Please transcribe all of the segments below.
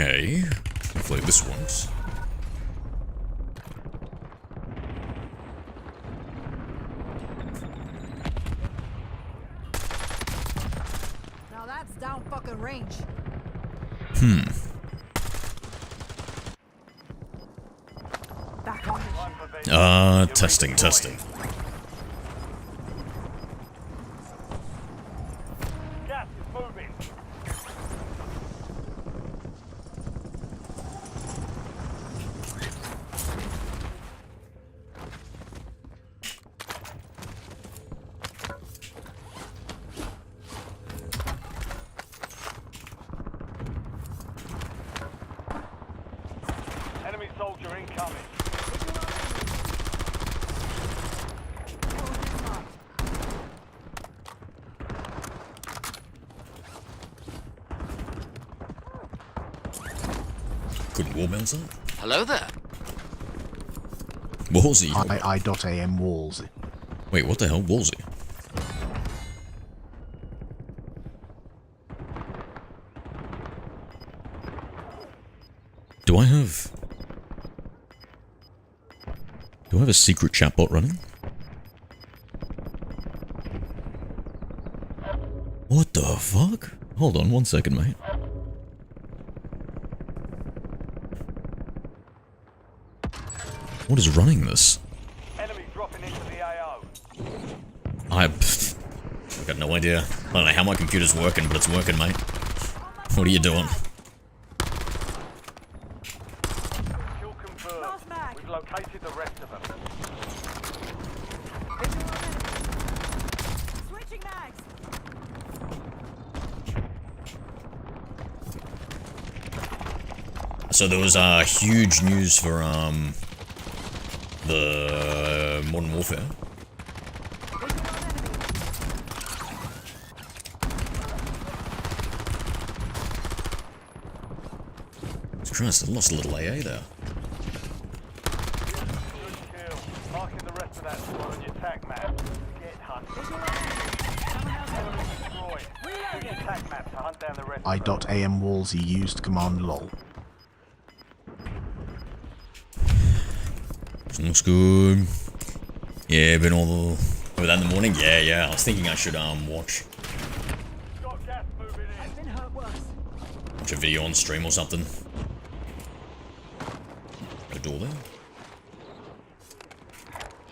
Okay. Hopefully this works. Now that's down fucking range. Back on. Testing. Gas is moving. Enemy soldier incoming. Couldn't wall bounce that? Hello there. Wallsy. I.am Walls. Wait, what the hell? Wallsy? Do I have a secret chatbot running? What the fuck? Hold on 1 second, mate. What is running this? Enemy dropping into the AO. I've got no idea. I don't know how my computer's working, but it's working, mate. What are you doing? Kill confirmed. Last mag. We've located the rest of them. Switching mags. So there was huge news for the Modern Warfare. Christ, I lost a little AA there. Good kill. Marking the rest of that squad on your attack map. Get hunted. Enemy destroyed. Use your attack map to hunt down the rest of them. I.am Wallsy used command lol. Looks good. Yeah, been all over that in the morning. Yeah. I was thinking I should watch Got gas moving in. Been hurt worse. a video on stream or something. A door there.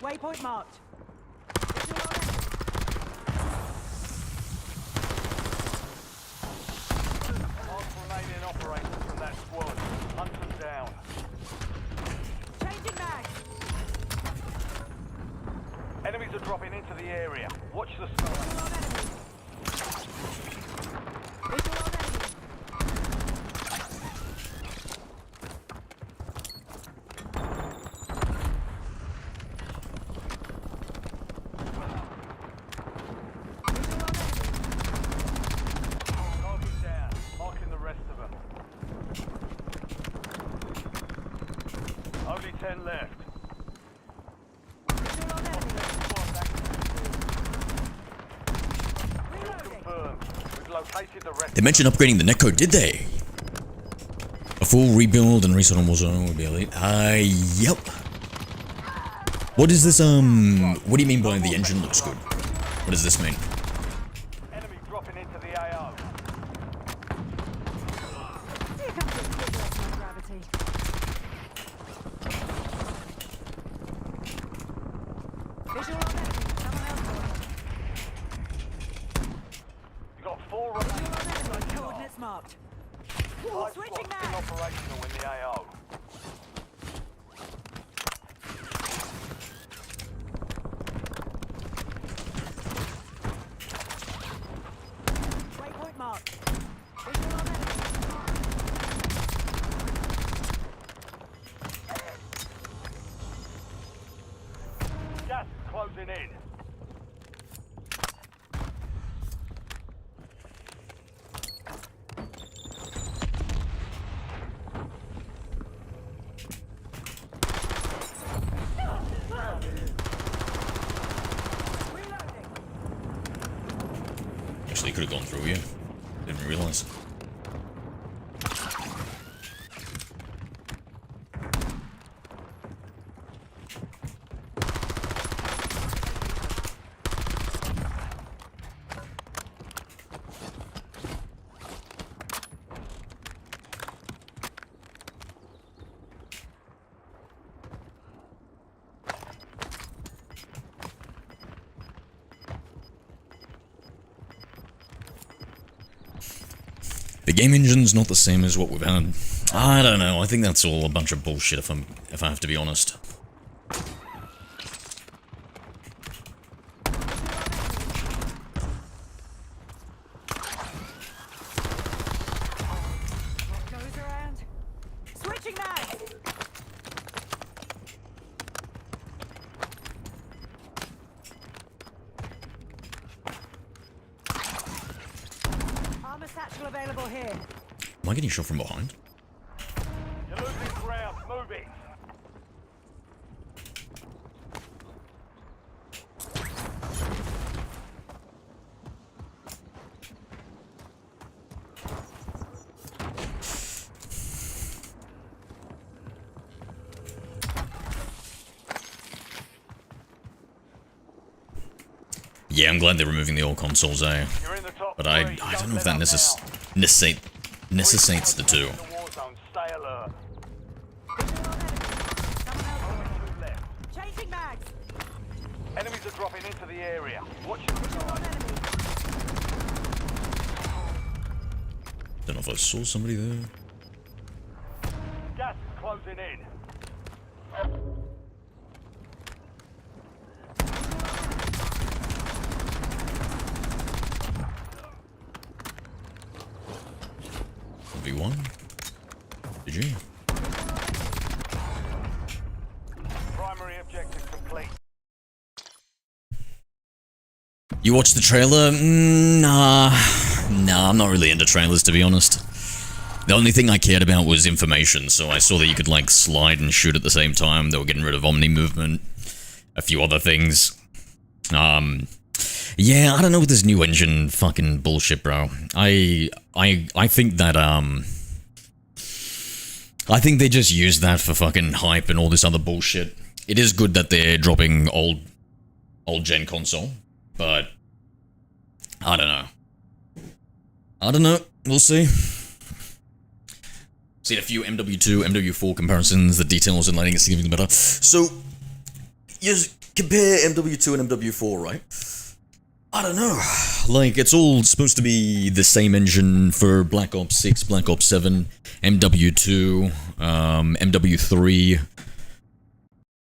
Waypoint marked. Last remaining operators from that squad. Hunt them down. Changing mags. Enemies are dropping into the area. Watch the sky. Visual on enemy. Target down. Marking the rest of them. Only 10 left. Visual on enemy. Squad back to the field. Reloading. Confirmed. We've located the rest. They mentioned upgrading the netcode, did they? A full rebuild and reset on Warzone would be elite. Yep. What is this, what do you mean by the engine looks good? What does this mean? Enemy dropping into the AO. Here comes the reversal gravity. Visual on enemy. Someone else going. You've got 4 Visual remaining. on enemy. Coordinates marked. Five Switching squads still mags. operational in the AO. Waypoint marked. Visual on enemy. Gas is closing in. Reloading. Actually, could have gone through you. Didn't realize. The game engine's not the same as what we've had. I don't know. I think that's all a bunch of bullshit if I have to be honest. What goes around? Switching mag! Armor satchel available here. Am I getting shot from behind? You're losing ground. Move it. Yeah, I'm glad they're removing the old consoles, eh? You're in the top But I three. don't Don't know if let that up necessitates the two. now. Warzone, stay alert. Two left. Changing mags! Enemies are dropping into the area. Watch your side. Don't know if I saw somebody there. Gas is closing in. V1. GG. Primary objective complete. You watched the trailer? Nah, I'm not really into trailers to be honest. The only thing I cared about was information, so I saw that you could like slide and shoot at the same time. They were getting rid of Omni movement, a few other things. Yeah, I don't know with this new engine fucking bullshit, bro. I think that I think they just use that for fucking hype and all this other bullshit. It is good that they're dropping old gen console, but I don't know. We'll see. Seen a few MW2, MW4 comparisons. The details and lighting is significantly better. So you compare MW2 and MW4, right? I don't know. Like, it's all supposed to be the same engine for Black Ops 6, Black Ops 7, MW2, MW3,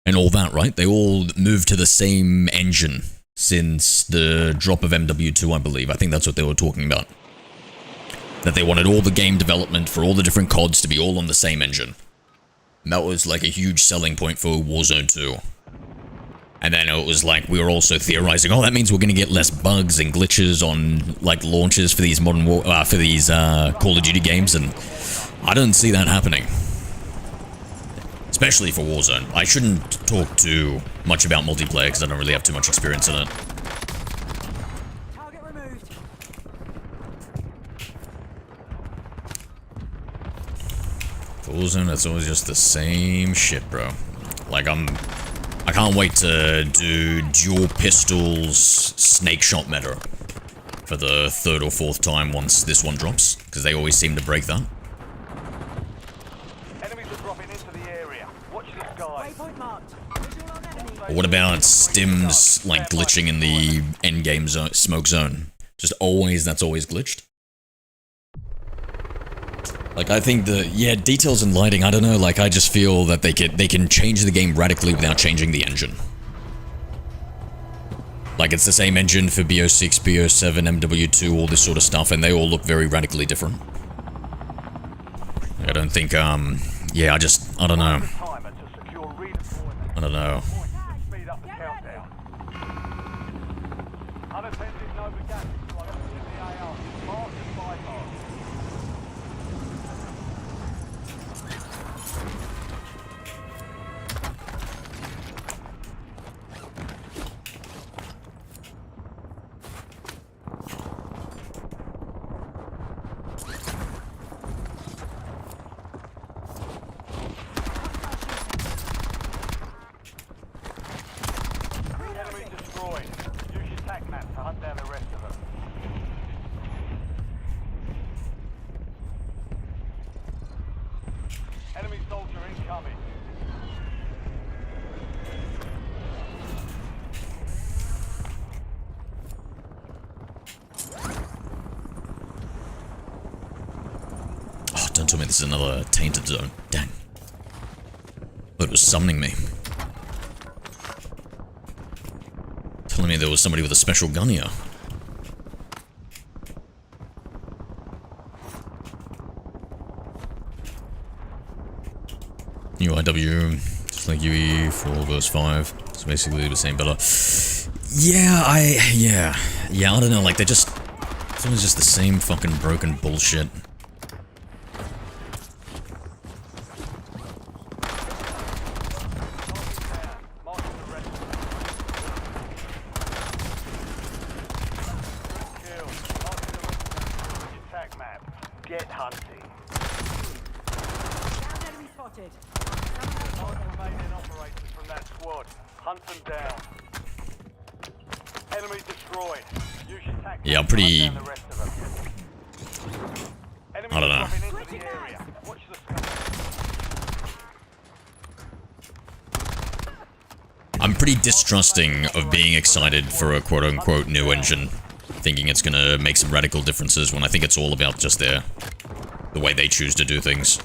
and all that, right? They all moved to the same engine since the drop of MW2, I believe. I think that's what they were talking about. That they wanted all the game development for all the different CODs to be all on the same engine. And that was like a huge selling point for Warzone 2. And then it was like, we were also theorizing, oh, that means we're gonna get less bugs and glitches on, like, launches for these Call of Duty games, and I don't see that happening. Especially for Warzone. I shouldn't talk too much about multiplayer, because I don't really have too much experience in it. Target removed. For Warzone, it's always just the same shit, bro. Like, I can't wait to do dual pistols snake shot meta for the third or fourth time once this one drops, because they always seem to break that. Enemies are dropping into the area. Watch the skies. Waypoint marked. Visual on enemy. Or what about stims like glitching in the end game zone, smoke zone? Just always, that's always glitched. Like, I think details and lighting, I don't know, like, I just feel that they can change the game radically without changing the engine. Like, it's the same engine for BO6, BO7, MW2, all this sort of stuff, and they all look very radically different. I don't think, yeah, I don't know. Timer to secure redeployment. I don't know. Speed up the countdown. Unattended Nova gas explosion in the AR. Mark and bypass. Enemy destroyed. Use your tac map to hunt down the rest of them. don't tell me this is another tainted zone. Dang. But it was summoning me. Telling me there was somebody with a special gun here. UIW, just like UE 4 verse 5. It's basically the same better. Yeah, I don't know, like, it's always just the same fucking broken bullshit. Get hunting. Enemy spotted. Remaining operators from that squad. Hunt them down. Enemy destroyed. Use your tactics. Yeah, I'm pretty... Hunt down the rest of them. Enemy I don't know. dropping into the area. Watch the sky. I'm pretty distrusting of being excited for a quote-unquote new engine. Thinking it's gonna make some radical differences when I think it's all about just the way they choose to do things.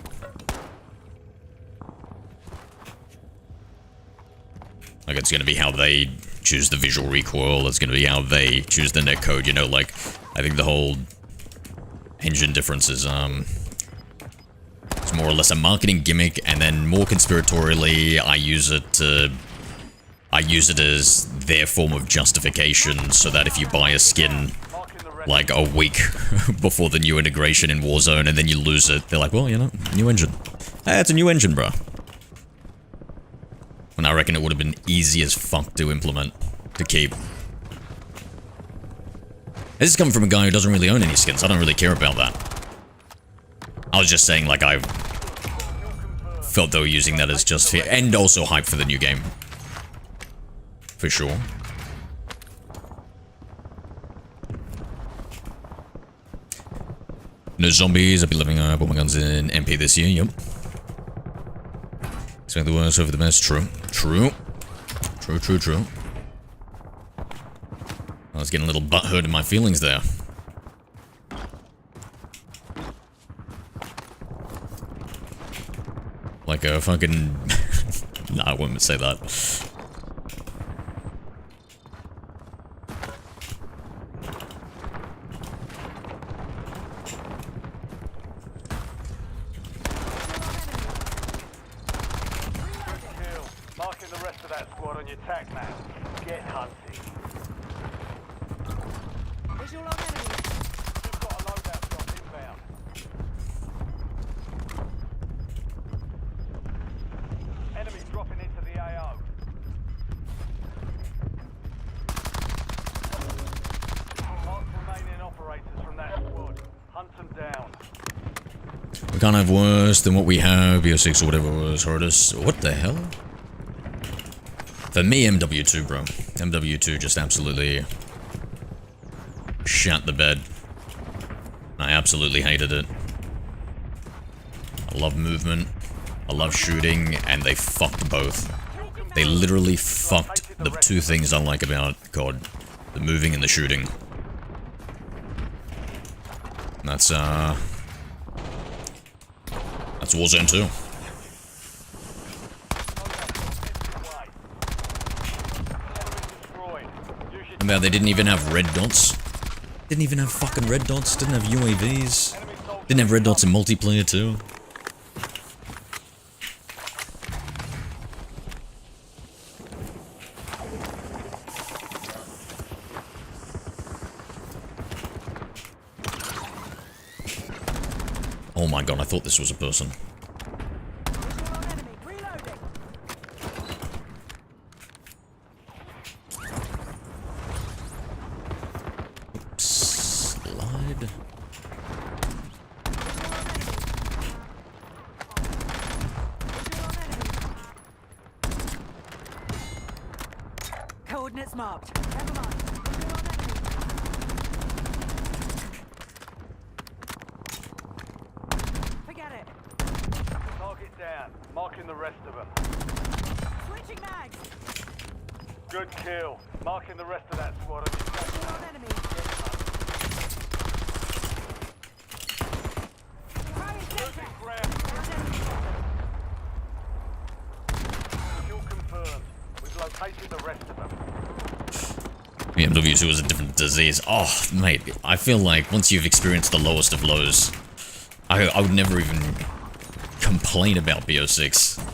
Like, it's gonna be how they choose the visual recoil, it's gonna be how they choose the netcode, you know, like, I think the whole engine difference is, it's more or less a marketing gimmick, and then more conspiratorially, I use it as their form of justification, so that if you buy a skin like a week before the new integration in Warzone and then you lose it, they're like, well, you know, new engine. Hey, it's a new engine, bro. And I reckon it would have been easy as fuck to implement, to keep. This is coming from a guy who doesn't really own any skins. I don't really care about that. I was just saying, like, I felt they were using that as just and also hype for the new game. For sure. No zombies, I'll be living up all my guns in MP this year, yep. Expect the worst over the best, true. True. True. I was getting a little butthurt in my feelings there. Like a fucking... Nah, I wouldn't say that. Marking the rest of that squad on your tac map. Get hunting. Visual on enemy. You've got a loadout drop inbound. Enemy dropping into the AO. Mark remaining operators from that squad. Hunt them down. We can't have worse than what we have. BO6 or whatever was hurt us. What the hell? For me, MW2, bro. MW2 just absolutely shat the bed. I absolutely hated it. I love movement. I love shooting, and they fucked both. They literally fucked the two things I like about COD. The moving and the shooting. That's Warzone 2. About they didn't even have red dots. Didn't even have fucking red dots. Didn't have UAVs. Didn't have red dots in multiplayer too. Oh my god, I thought this was a person. Visual on enemy. Reloading. Slide. Coordinates marked. Never mind. Visual on enemy. Forget it. Target down. Marking the rest of them. Switching mags. Good kill. Marking the rest of that squad on your tac Visual map. on enemy. Try and get it. BMW2 is a different disease. Oh, mate, I feel like once you've experienced the lowest of lows, I would never even complain about BO6.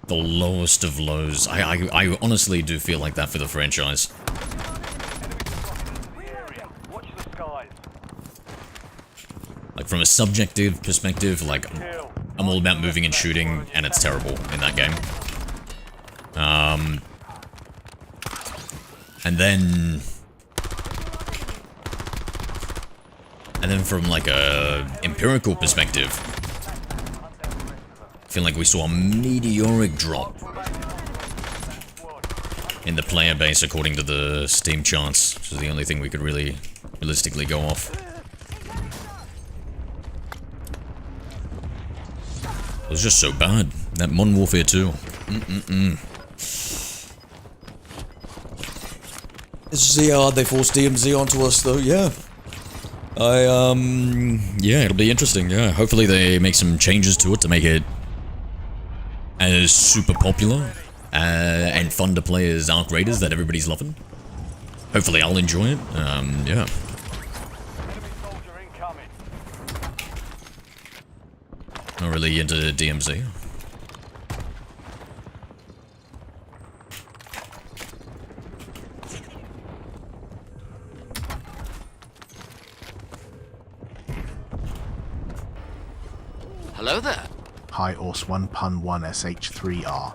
The lowest of lows. I honestly do feel like that for the franchise. Watch the skies. Like, from a subjective perspective, like, I'm all about moving and shooting, and it's terrible in that game. And then from, like, a empirical perspective, I feel like we saw a meteoric drop in the player base according to the Steam charts, which is the only thing we could really realistically go off. It was just so bad. That Modern Warfare 2. Let's see how hard they force DMZ onto us, though, yeah. Yeah, it'll be interesting, yeah. Hopefully they make some changes to it to make it as super popular and fun to play as Arc Raiders that everybody's loving. Hopefully I'll enjoy it, yeah. Enemy soldier incoming. Not really into DMZ. Hello there. Hi Ors 1 Pun 1 SH3R.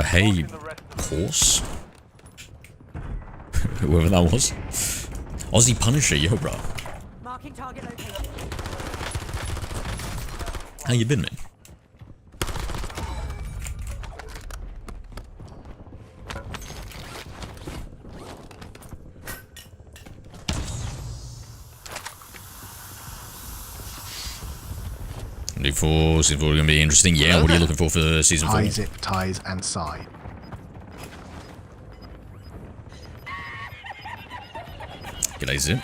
Hey, horse? Whoever that was. Aussie Punisher, yo, bro. Marking target location. How you been, man? Season 4 gonna be interesting. Yeah, what are you looking for Season 4? High zip ties and side. G'day, Zip.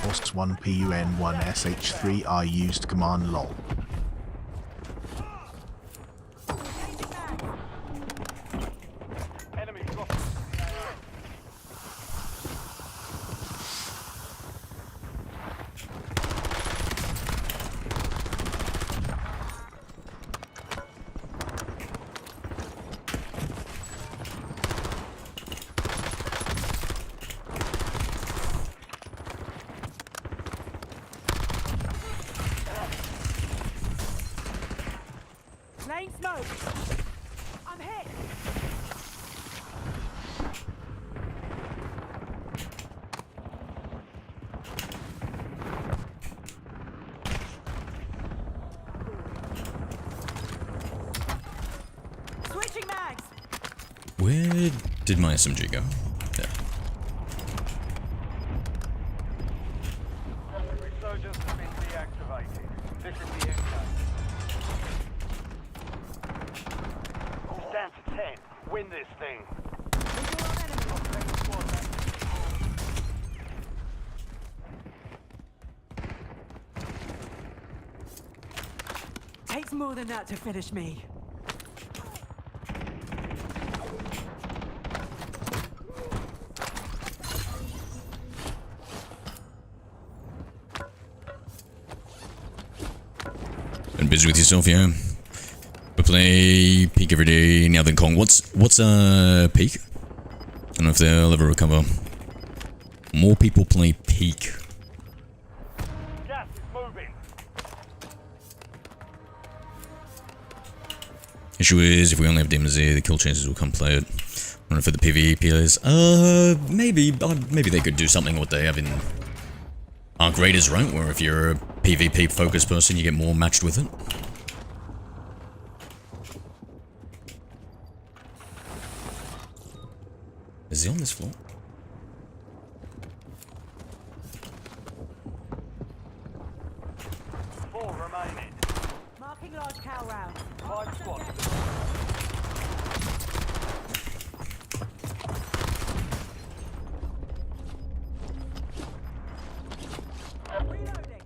Ors 1 PUN 1 SH3R used command lol. Enemy dropping. Laying smoke. I'm hit. Switching mags. Where did my SMG go? There. Resurgence has been deactivated. This is the end game. All's down to 10. Win this thing. Takes more than that to finish me. Been busy with yourself, yeah? We play Peak every day now then Kong. What's Peak? I don't know if they'll ever recover. More people play Peak. Gas is moving. Issue is, if we only have demons here, the kill chances will come play it. I don't know for the PvE players. Maybe they could do something what they have in Arc Raiders, right? Where if you're a PvP focused person, you get more matched with it. Is he on this floor? Four remaining. Marking large cow round. 5 squads. Reloading.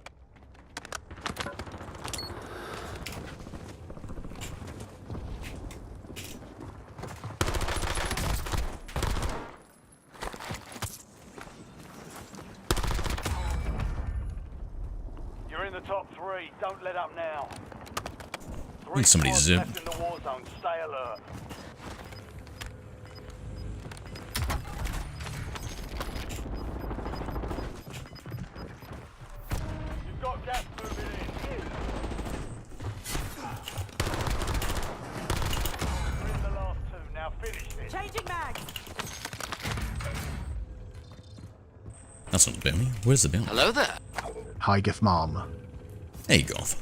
top 3. Don't let up now. I think somebody's squads zipped. left in the war zone. Stay alert. You've got gas moving in. We're in the last 2. Now finish this. Changing mag. That's not the bounty. Where's the bounty? Hello there. Hi, Mom. Hey, Goth.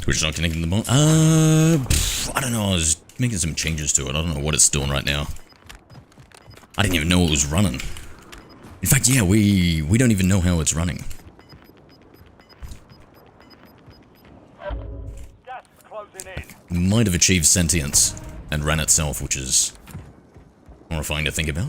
We're just not connecting the bot. I don't know. I was making some changes to it. I don't know what it's doing right now. I didn't even know it was running. In fact, yeah, we don't even know how it's running. Gas is closing in. Might have achieved sentience and ran itself, which is horrifying to think about.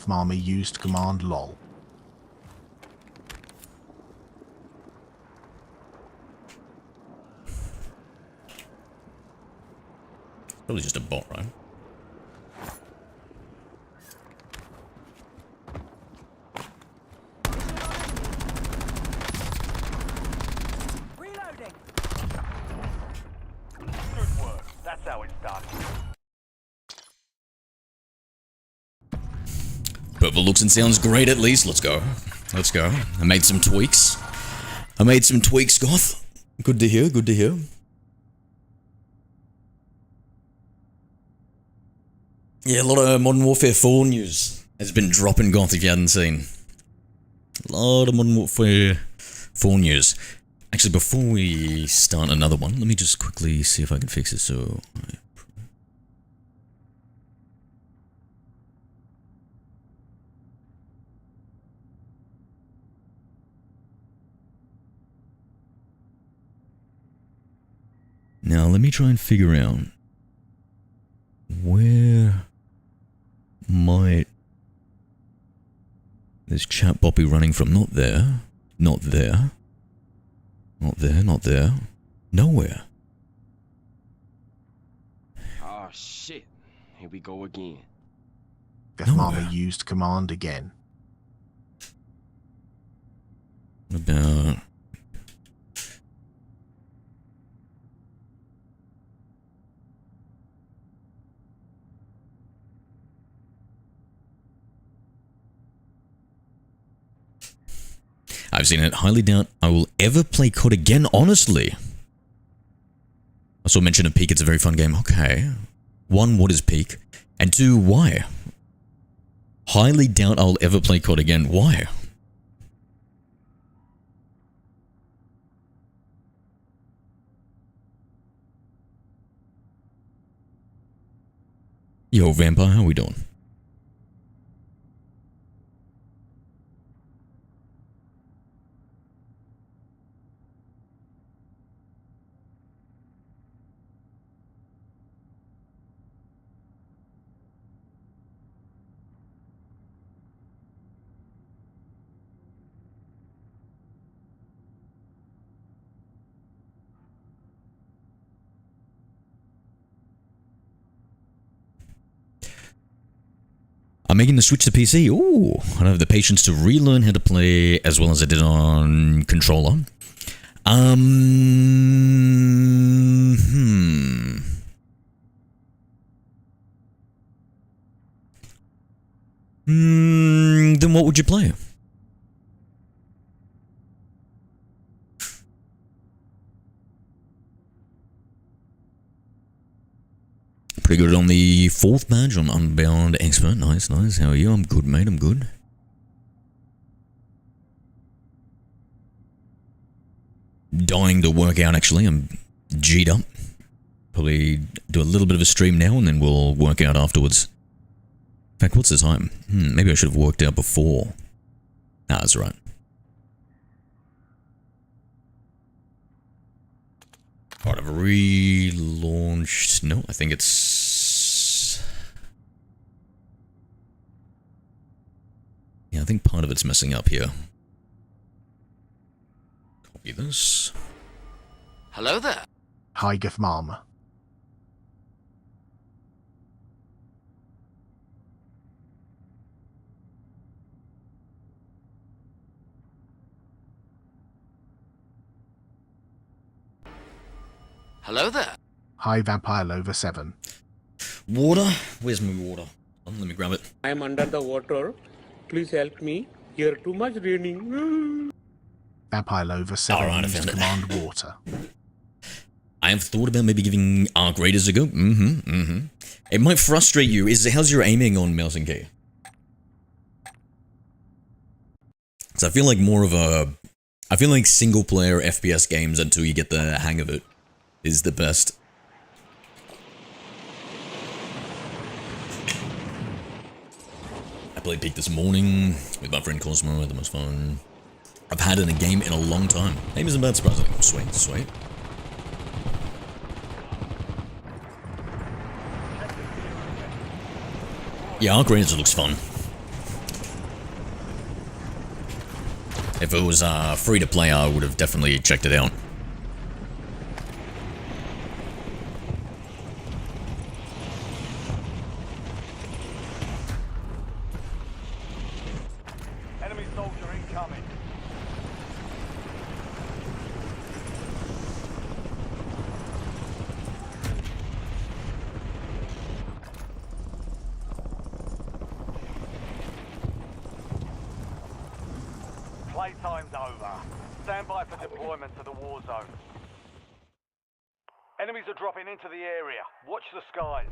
Mommy used command lol. Probably just a bot, right? Reloading. Good work. That's how it's done. Purple looks and sounds great at least. Let's go. Let's go. I made some tweaks. Goth. Good to hear, good to hear. Yeah, a lot of Modern Warfare 4 news has been dropping, Goth, if you hadn't seen. A lot of Modern Warfare 4 news. Actually, before we start another one, let me just quickly see if I can fix it. So, now let me try and figure out where might this chat bot be running from. Not there, not there, not there, not there, nowhere. Oh shit. Here we go again. Mommy used command again. What about... I've seen it. Highly doubt I will ever play COD again, honestly. I saw mention of Peak. It's a very fun game. Okay. 1, what is Peak? And 2, why? Highly doubt I'll ever play COD again. Why? Yo, Vampire, how we doing? I'm making the switch to PC. Ooh, I don't have the patience to relearn how to play as well as I did on controller. Then what would you play? Pretty good on the 4th badge on Unbound Expert. Nice, nice. How are you? I'm good, mate. I'm good. Dying to work out, actually. I'm G'd up. Probably do a little bit of a stream now and then we'll work out afterwards. In fact, what's the time? Maybe I should have worked out before. Nah, that's right. Alright, I've relaunched. No, I think it's. Yeah, I think part of it's messing up here. Copy this. Hello there. Hi, Mom. Hello there. Hi, Vampire Lover 7. Water? Where's my water? Let me grab it. I am under the water. Please help me. Here too much raining. Vampire Lover 7 Alright, I used found it. command water. I have thought about maybe giving arc raiders a go. It might frustrate you. How's your aiming on mouse and key? Because I feel like I feel like single player FPS games until you get the hang of it is the best. I played Peak this morning with my friend Cosmo. Had the most fun I've had in a game in a long time. Name isn't bad, surprisingly. Sweet, sweet. Yeah, Arc Raiders looks fun. If it was free to play, I would have definitely checked it out. Enemy soldier incoming. Playtime's over. Stand by for deployment to the war zone. Enemies are dropping into the area. Watch the skies.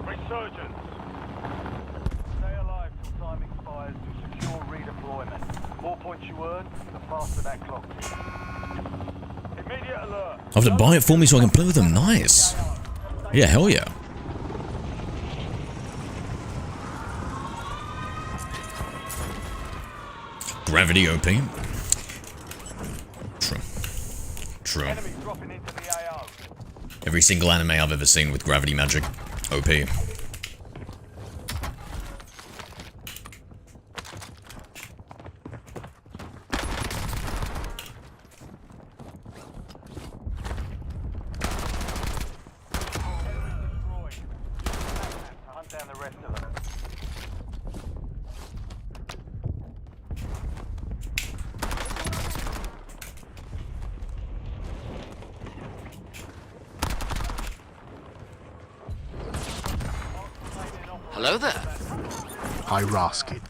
Resurgence. Stay alive till time expires to secure redeployment. More points you earn, the faster that clock ticks. Immediate alert. I have to buy it for me so I can play with them. Nice. Yeah, hell yeah. Gravity OP. True. True. Enemies dropping into the AO. Every single anime I've ever seen with gravity magic. OP. Destroyed. To hunt down the rest of them. Hello there. Hi, Raskin.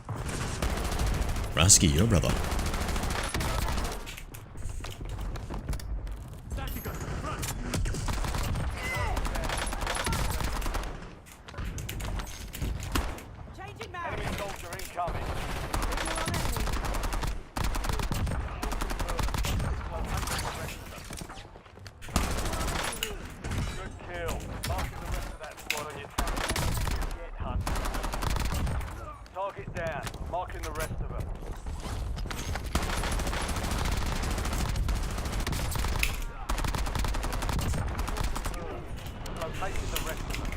Rasky, your brother. Changing mag. Enemy soldier incoming. Good kill. Marking the rest of that squad on your tag. Get hunted. Target down. Marking the rest of them. Locating the rest of them.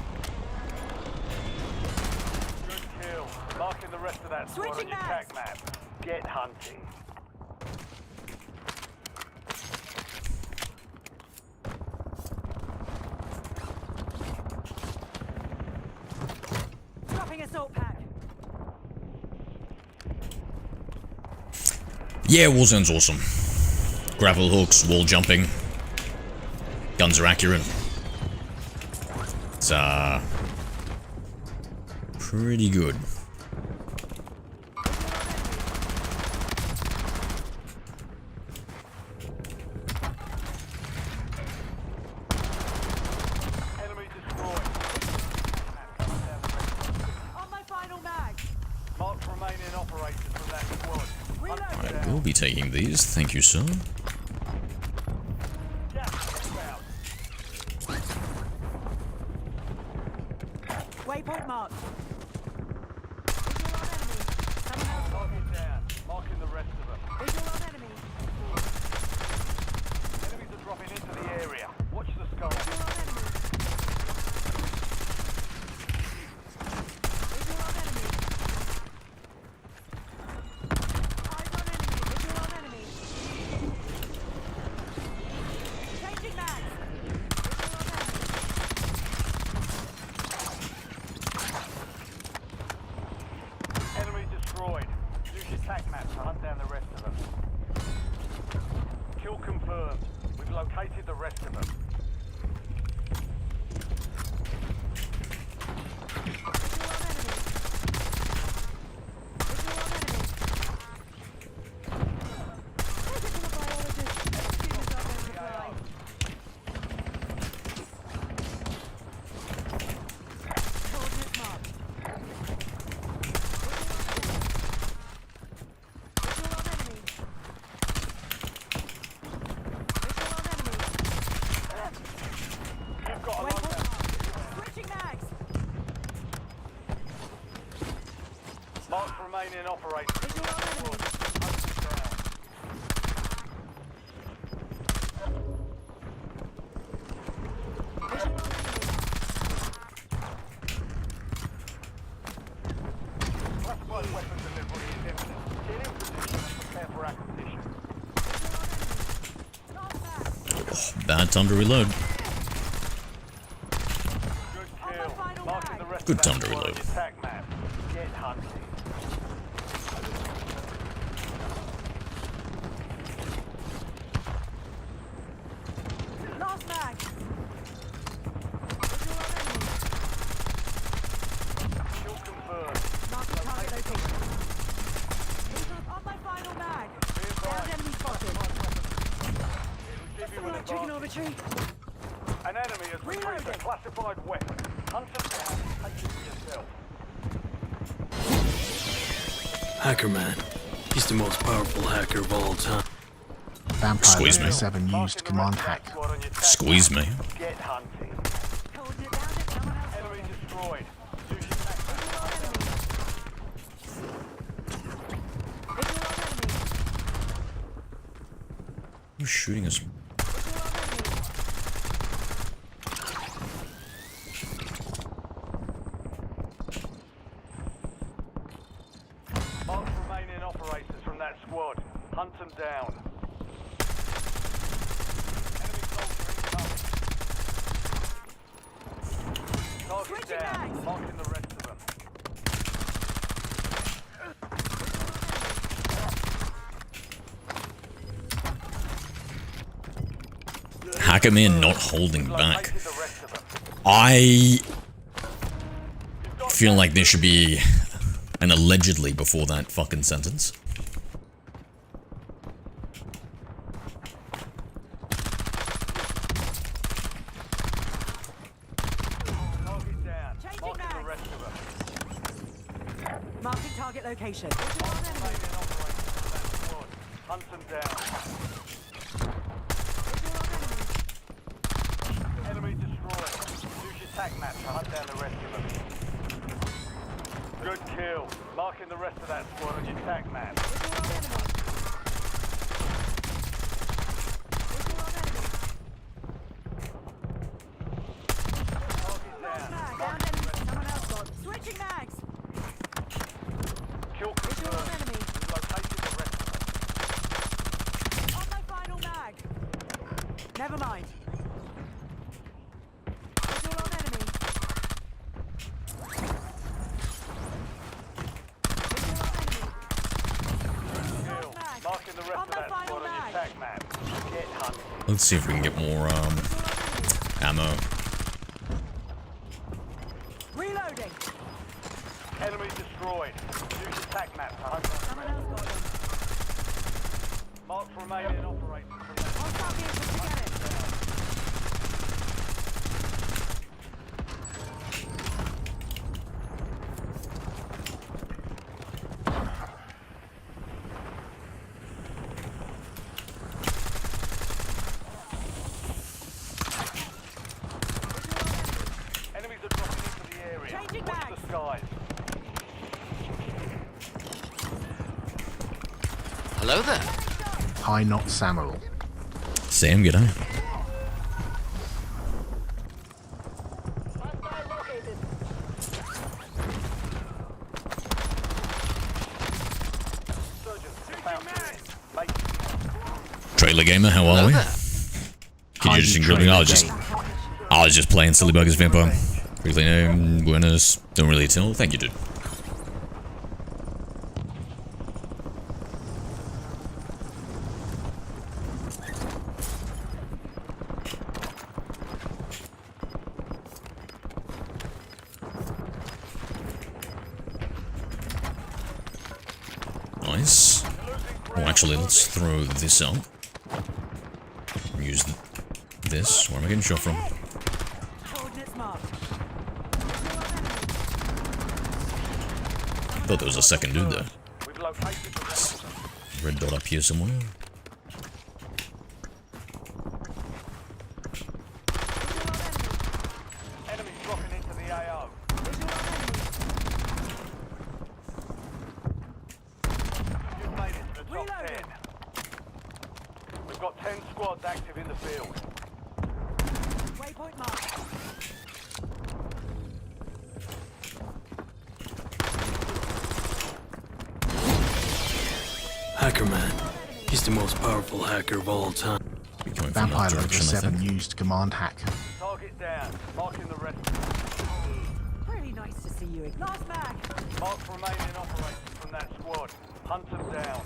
Good kill. Marking the rest of that squad on Switching your mags. attack map. Get hunting. Dropping assault pack. Yeah, Warzone's awesome. Gravel hooks, wall jumping. Guns are accurate. It's, pretty good. Enemy destroyed. On my final mag. Mark remaining operators from that squad. Reload. I will be taking these, thank you, sir. Gas Waypoint marked. Visual on enemy. Someone else got Target down. Marking the rest of them. visual on enemy. Enemies are dropping into the area. Watch the sky. Visual on enemy. Visual on enemy. Eyes on enemy. Visual on enemy. Changing mag. Visual on enemy. Enemy destroyed. Use your tac map to hunt down the rest of them. Kill confirmed. We've located the rest of them. Visual on enemy. Visual on enemy. Take it to the biologist. Students are going to fly. Coordinates marked. Visual on enemy. Visual on enemy. You've got a Waypoint loadout. marked. Switching mags. Marks remaining operators. Visual on enemy. Visual on enemy. Classified weapon delivery is imminent. Get in position and prepare for acquisition. Visual on enemy. Last mag. Bad time to reload. Good On my kill. final Marking mag. the rest Good of time that to squad on reload. your tac map. Get hunting. Last mag. Visual on enemy. Kill confirmed. Marking target location. On my final mag. Downed enemy spotted. Give you an Alright, advantage. trigonometry. An enemy has retrieved a Reloading. classified weapon. Hunt them down and take it for yourself. Hacker Man. He's the most powerful hacker of all time. Vampire Squeeze me. Level 7 used Marking the command rest of that hack. squad on your tac Squeeze map. me. Get hunting. Coordinate down it. Someone else got Enemy them. destroyed. Use your tac map. Visual on enemy. Visual on enemy. Who's shooting us? Visual on enemy. Marks remaining operators from that squad. Hunt them down. Enemy soldier incoming. Target Switching down. mags. Marking the rest of them. Hacker Man not holding back. Located the rest of them. I feel like there should be an allegedly before that fucking sentence. Target down. Changing Marking the mags. rest of them. Marking target location. Visual on enemy. Remaining operators from that squad. Hunt them down. Visual on enemy. Enemy destroyed. Use your tac map to hunt down the rest of them. Good kill. Marking the rest of that squad on your tac map. Visual on enemy. Visual on enemy. Target Last down. mag. Downed Marking the enemy. rest. Someone else got. Switching mags. Kill Visual on confirmed. enemy. We've located the rest of them. On my final mag. Never mind. Visual on enemy. Visual on enemy. Kill. Last mag. Marking the rest On of my that final squad on your mag. tac map. Get hunting. Let's see if we can get more Visual on enemy. ammo. Reloading. Enemy destroyed. Use your tac map to hunt down the Someone rest. else got them. Marks remaining operators from that Hostile vehicle. Forget it. Enemies are dropping into the area. Changing skies. Hello there. High Knot Samuel. Sam, g'day. Trailer Gamer, how are Hello we? there. Can you just include me? I was just playing Silly Buggers Vampire. Briefly name, buenos, don't really tell. Thank you, dude. Nice. Oh, actually, let's throw this out. Use this. Where am I getting shot from? Coordinates marked. Thought there was a second dude there. We've located the rest. Red dot up here somewhere. Enemies dropping into the AO. You've made it to the top 10. We've got 10 squads active in the field. Waypoint marked. Hacker Man. He's the most powerful hacker of all time. Be coming from that Vampire Lover direction, I 7 think. used command hack. Target down. Marking the rest. Really nice to see you. Last mag. Mark remaining operators from that squad. Hunt them down.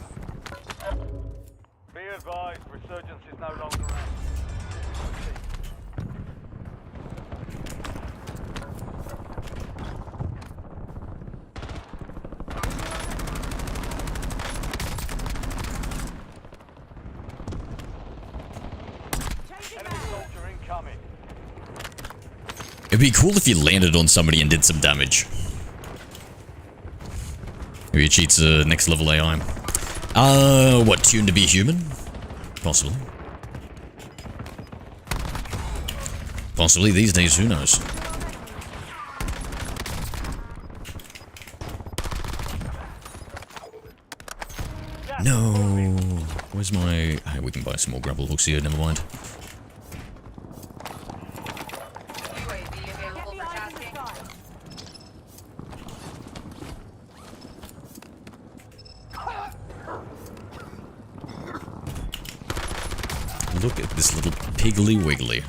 Be advised, resurgence is no longer active. Enemy soldier incoming. It'd be cool if you landed on somebody and did some damage. Maybe it cheats next level AI. What, tuned to be human? Possibly. Possibly these days, who knows? No. Where's my... Hey, we can buy some more grapple hooks here, never mind. Get the eyes in the sky. Look at this little piggly wiggly.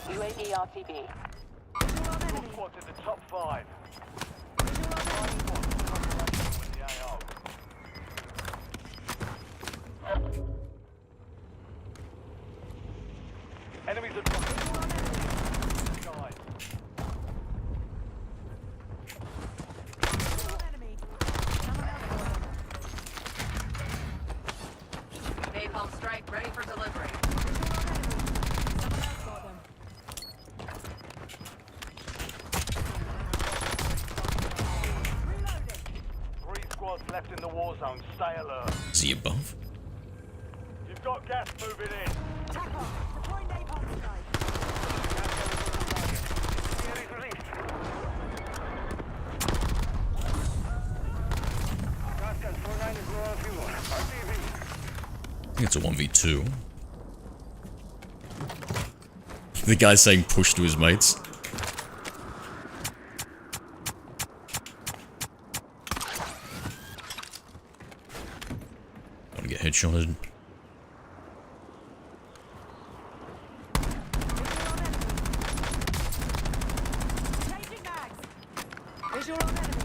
UAV RTB. Your squad's in the top 5. The AO. Enemies are dropping. Guys. Enemy. Someone else. Napalm strike ready for delivery. Someone else got them. Reloading. 3 squads left in the war zone. Stay alert. Is he above? You've got gas moving in. Tack off. Deploy napalm strike. I think it's a 1v2. The guy's saying push to his mates. Gonna get headshotted. Changing mags. Visual on enemy.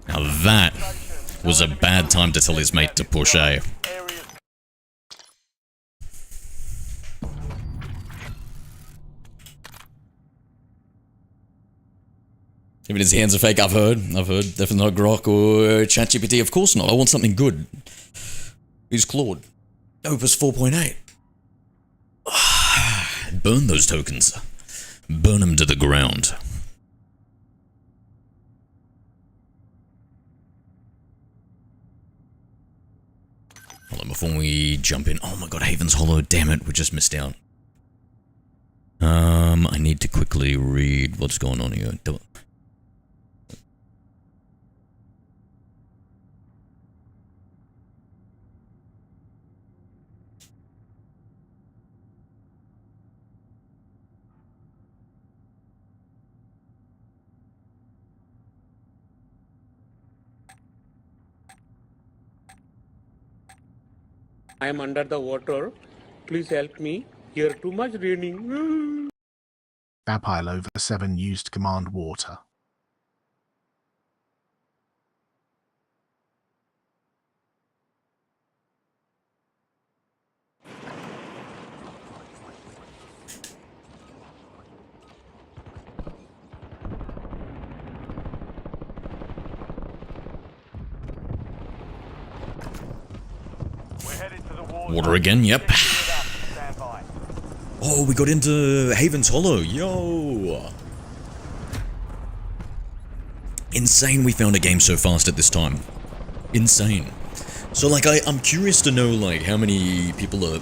Now that was a bad time to tell his mate to push A. Areas Even his hands are fake, I've heard. Definitely not Grok or ChatGPT. Of course not. I want something good. Who's Claude? Opus 4.8. Burn those tokens. Burn them to the ground. before we jump in. Oh my god, Haven's Hollow, damn it, we just missed out. I need to quickly read what's going on here. I am under the water. Please help me. Here too much raining. Vampire over 7 used command water. We're headed to the war Water zone. again, yep. Stand by. Oh, we got into Haven's Hollow, yo! Insane we found a game so fast at this time. Insane. So like, I'm curious to know like how many people are...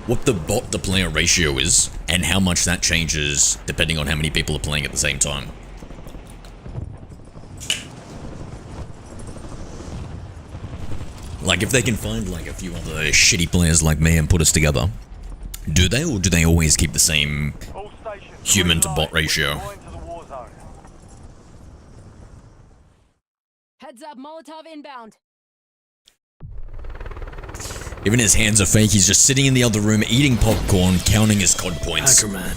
what the bot to player ratio is, and how much that changes depending on how many people are playing at the same time. Like if they can find like a few other shitty players like me and put us together, do they, or do they always keep the same All stations, human to green bot light. ratio? We're going to the war zone. Heads up, Molotov inbound. Even his hands are fake, he's just sitting in the other room eating popcorn, counting his COD points. Hacker man.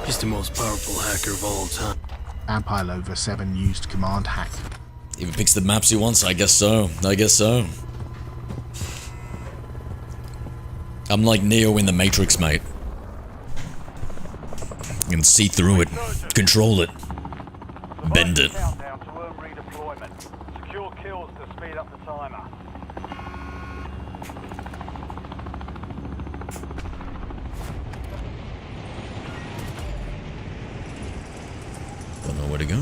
He's the most powerful hacker of all time. Vampire over 7 used command hack. If he picks the maps he wants, I guess so. I guess so. I'm like Neo in the Matrix, mate. You can see through it, control it, bend it. Countdown to earn redeployment. Secure kills to speed up the timer. Don't know where to go.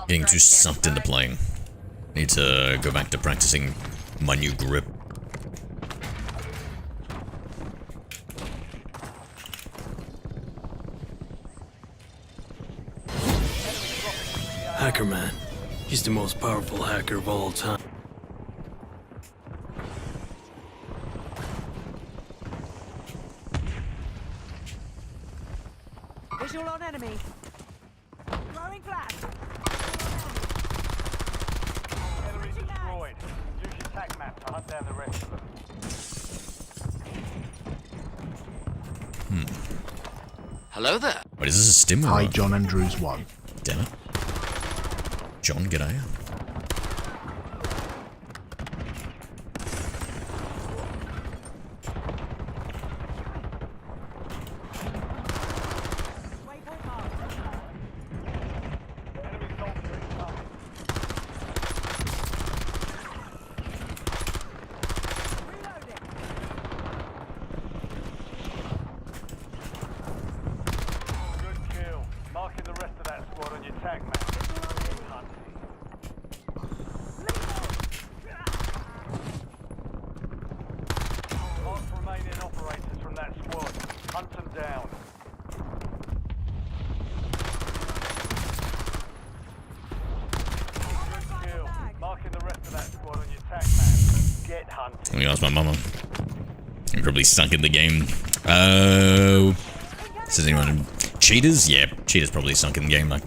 Getting too sucked into playing. Need to go back to practicing my new grip. Hacker man. He's the most powerful hacker of all time. Visual on enemy. Throwing flash. Enemy destroyed. Use your tac map to hunt down the rest of them. Hello there. Wait, is this a stim or Hi, what? John Andrews 1. Damn it. John, g'day. Waypoint marked. Enemy soldier incoming. Reloading. Good kill. Marking the rest of that squad on your tac map. Mark remaining operators from that squad. Hunt them down. Good kill. Marking the rest of that squad on your tac map. Get hunting. Let me ask my mama. You're probably sunk in the game. Says anyone? Cheaters? Yeah, cheaters probably sunk in the game. Like,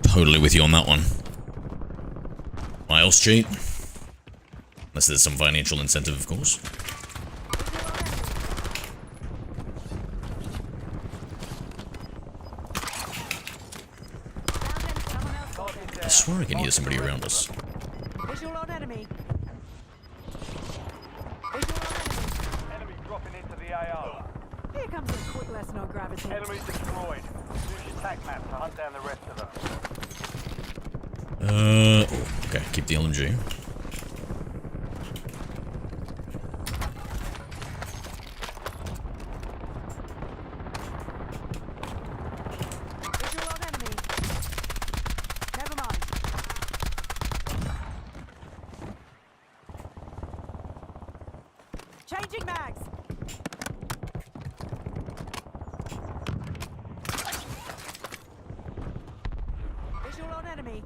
totally with you on that one. Why else cheat? Unless there's some financial incentive, of course. I swear I can hear somebody around us. Visual on enemy. Visual on Enemy dropping into the AO. enemy. Here comes a quick lesson on gravity. Enemy destroyed. Use your tac map to hunt down the rest of them. Oh, okay, keep the LMG. Changing mags. Visual on enemy.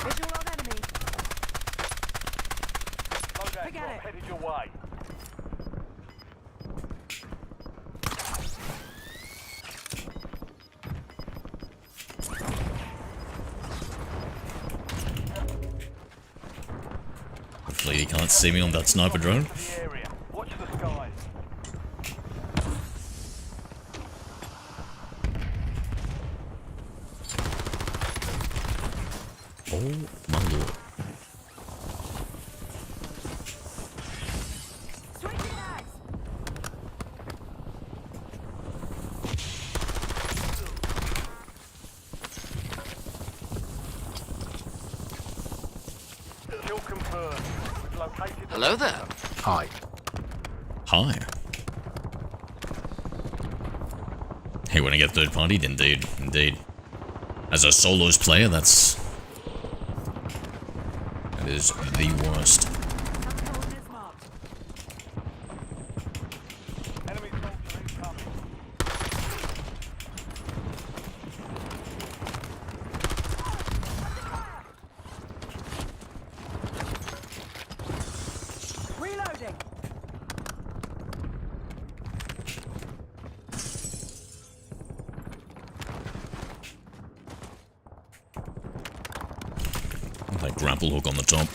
Visual on enemy. Loadout Forget drop it. headed your way. Hopefully he can't see me on that sniper drone. The area. Watch the skies. Oh my lord. Switching mags. Kill confirmed. We've located the Hello there. Hi. Hi. Hey, when I get third party, indeed, indeed. As a solos player, that is the worst. Some coordinates marked. enemy soldier incoming. Reloading. That grapple hook on the top.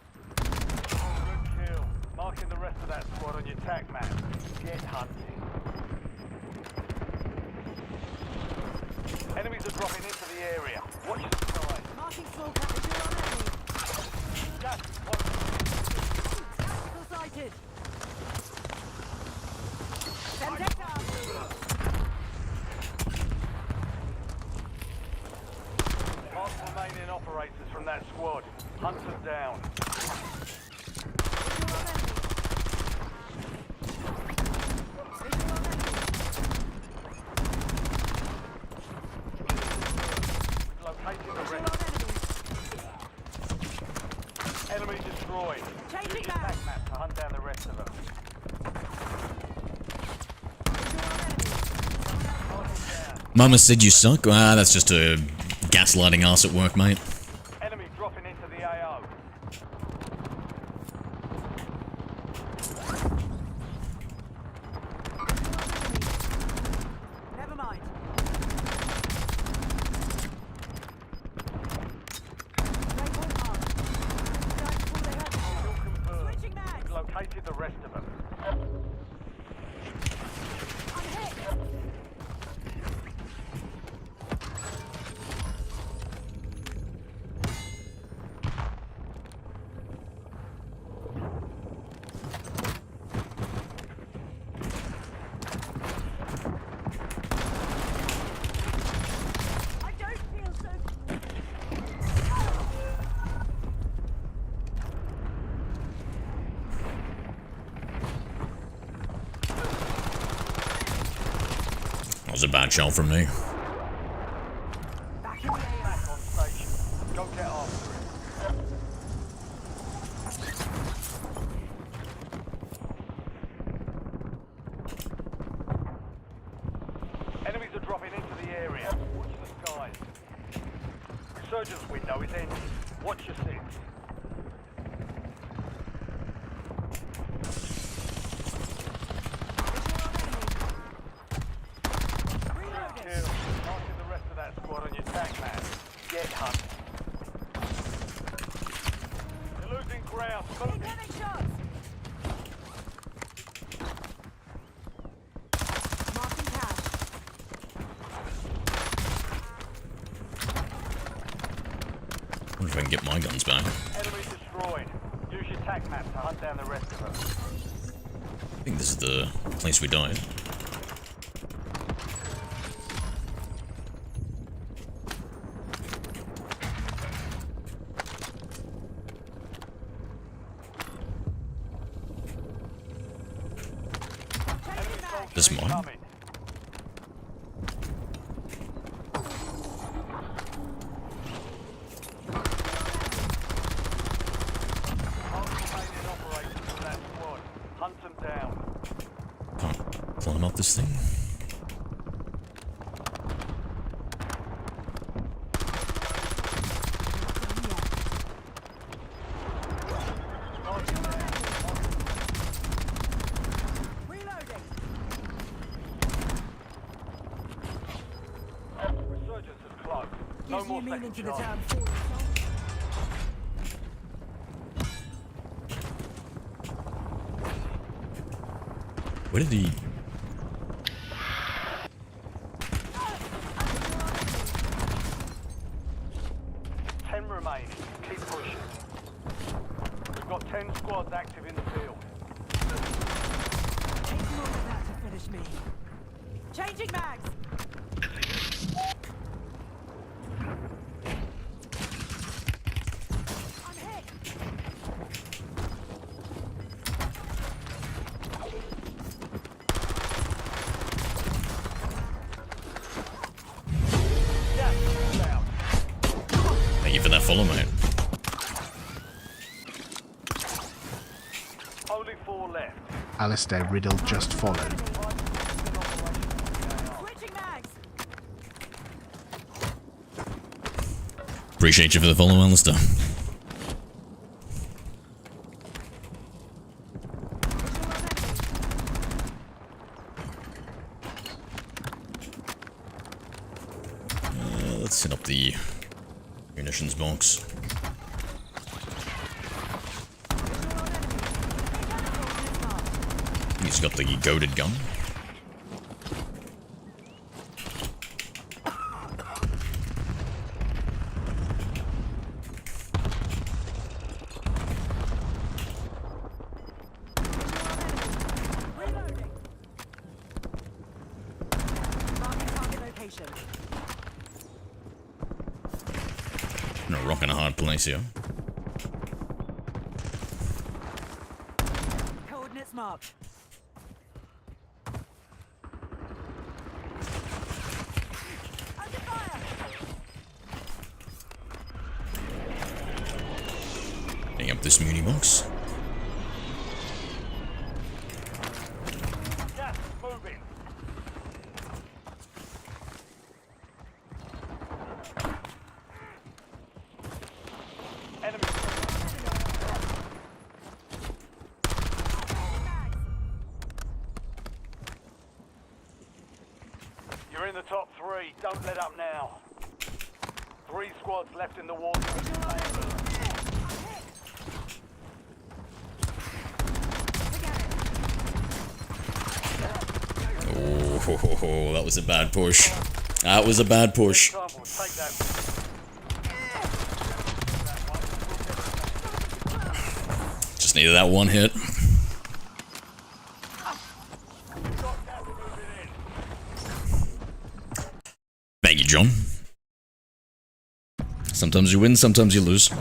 Good kill. Marking the rest of that squad on your tac map. Get hunting. Enemies are dropping into the area. Watch the skies. Marking small cap. Visual on enemy. Gas is watching. Tactical sighted. Vendetta. Mark remaining operators from that squad. Hunt them down. Visual on enemy. Visual on enemy. We've located the Visual rest. on enemy. Enemy destroyed. Changing Use your mags. tac map to hunt down the rest of them. Visual on enemy. Mark them down. Mama said you suck? Ah, that's just a gaslighting ass at work, mate. Enemy dropping into the AO. Never mind. Waypoint marked. Guys, pull their heads. Kill confirmed. Switching mags. We've located the rest of them. I'm hit. I don't feel so. That was a bad shot from me. Back in the AO. Back on station. Go get after it. Enemies are dropping into the area. Watch the skies. Resurgence window is ending. Watch your six. Reloading. Kill. Marking the rest of that squad on your tac map. Get hunting. You're losing ground. Move it. Incoming shots. Marking cash. wonder if I can get my guns back. Enemy destroyed. Use your tac map to hunt down the rest of them. I think this is the place we died. This is mine. Coming. Remaining operators from that squad. Hunt them down. Can't climb up this thing. Reloading. Resurgence is close. No Gives more new meaning second to the chance. term forward. Where did he... 10 remaining. Keep pushing. We've got 10 squads active in the field. Takes more than that to finish me. Changing mags. I'm hit. Gas down. Thank you for that follow, mate. Only 4 left. Alistair Riddle just followed. Switching mags. Appreciate you for the follow, Alistair. Let's hit up the munitions box. He's got the goaded gun. Reloading. Marking target location. In a rock and a hard place here. Coordinates marked. Under fire. Hitting up this muni box. Gas moving. Enemy. You're in the top 3. Don't let up now. 3 squads left in the water. Oh, that was a bad push. That was a bad push. Time will take that. Just needed that one hit. Thank you, John. Sometimes you win, sometimes you lose.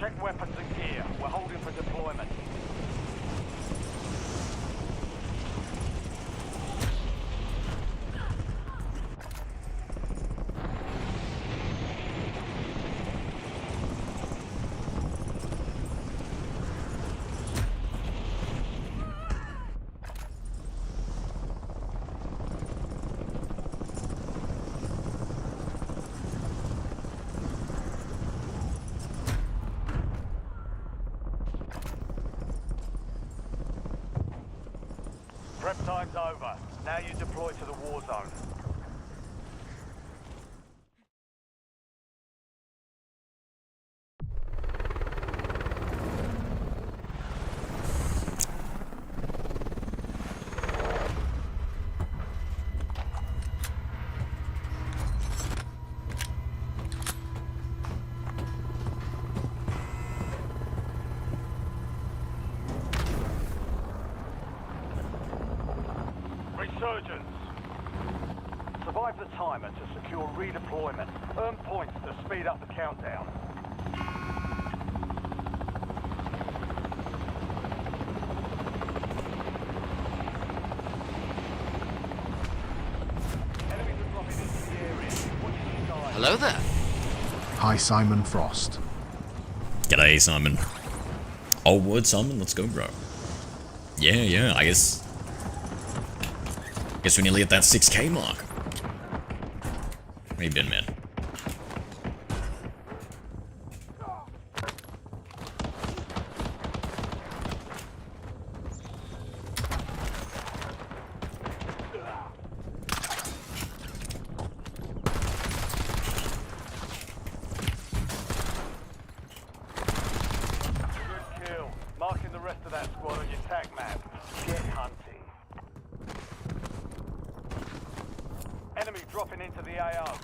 Check weapons and gear. We're holding for deployment. Prep time's over. Now you deploy to the war zone. Resurgence. Survive the timer to secure redeployment. Earn points to speed up the countdown. Enemies are dropping into the area. What did you guys? Hello there. Hi, Simon Frost. G'day, Simon. Old word, Simon. Let's go, bro. Yeah, I guess we're nearly at that 6K mark. Where you been, man? Good kill. Marking the rest of that squad on your tac map. Get hunting. Enemy dropping into the AO.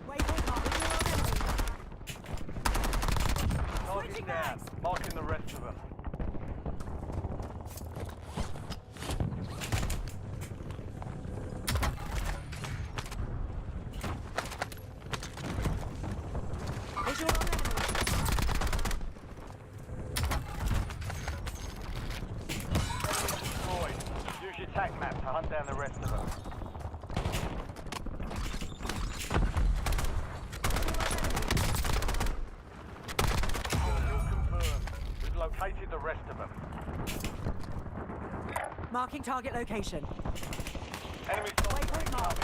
Waypoint mark. Target down. Marking the rest of them. Visual on enemy. Enemy destroyed. Use your tac map to hunt down the rest of them. Kill confirmed. We've located the rest of them. Marking target location. Enemy Waypoint mark.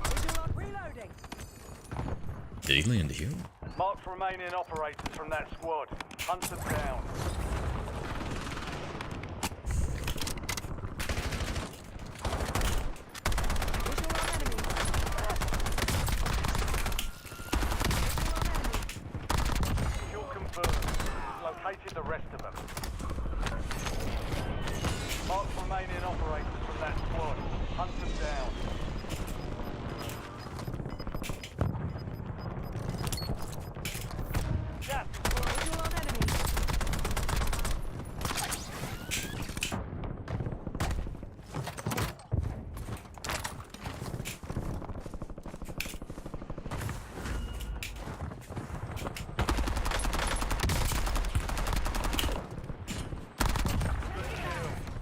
soldiers Visual on reloading. Did he land here? Mark remaining operators from that squad. Hunt them down. Visual on enemy. Kill confirmed. We've located the rest of them. Mark remaining operators from that squad. Hunt them down. Gas is burning. Visual on enemy.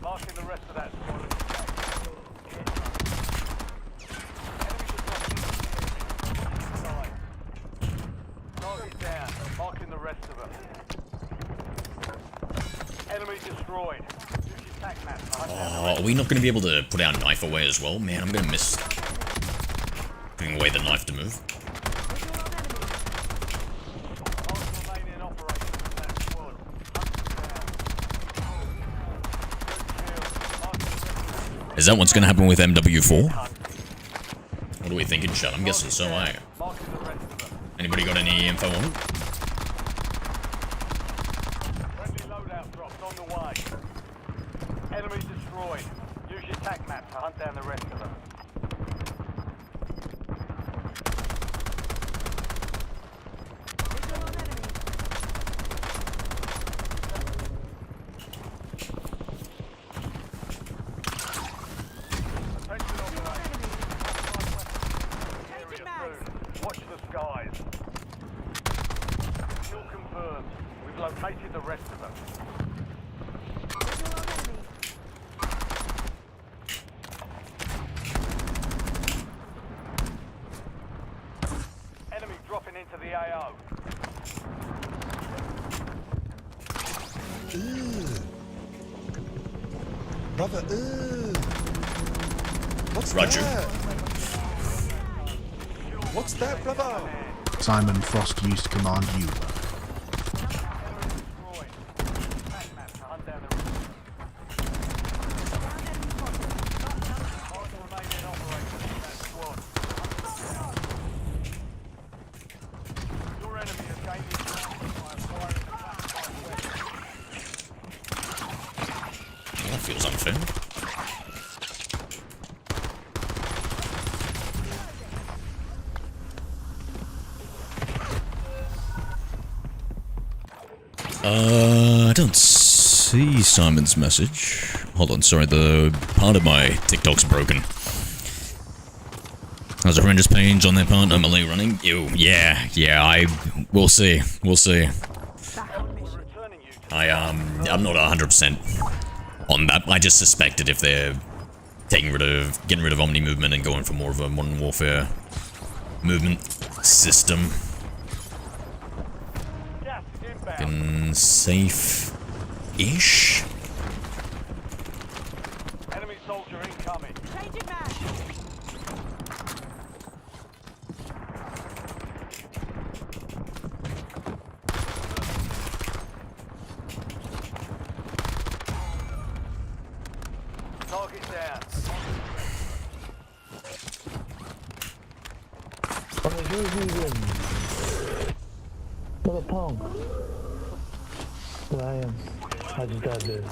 Marking the rest of that squad. Target down. Marking the rest of them. Enemy destroyed. Use your tac map to hunt down the Oh, are we not going to be able to put our knife away as well? Man, I'm going to miss putting away the knife to move. Visual on enemy. Mark remaining operators from that squad. Hunt them down. Good kill. Marking the rest of them. Is that what's going to happen with MW4? Hunt. What are we thinking, Chad? I'm guessing so, eh? Marking the rest of them. Anybody got any info on it? Friendly loadout drops on the way. Enemy destroyed. Use your tac map to hunt down the rest of them. into the AO. Brother, what's Roger. that? What's that, brother? Simon Frost used to command you. That feels unfair. I don't see Simon's message. Hold on, sorry, the part of my TikTok's broken. There's a horrendous page on their part, no melee running. Ew, yeah, we'll see. I'm not 100% on that. I just suspected if they're getting rid of Omni movement and going for more of a Modern Warfare movement system. Fucking safe-ish? Enemy soldier incoming. Changing mag. Target down.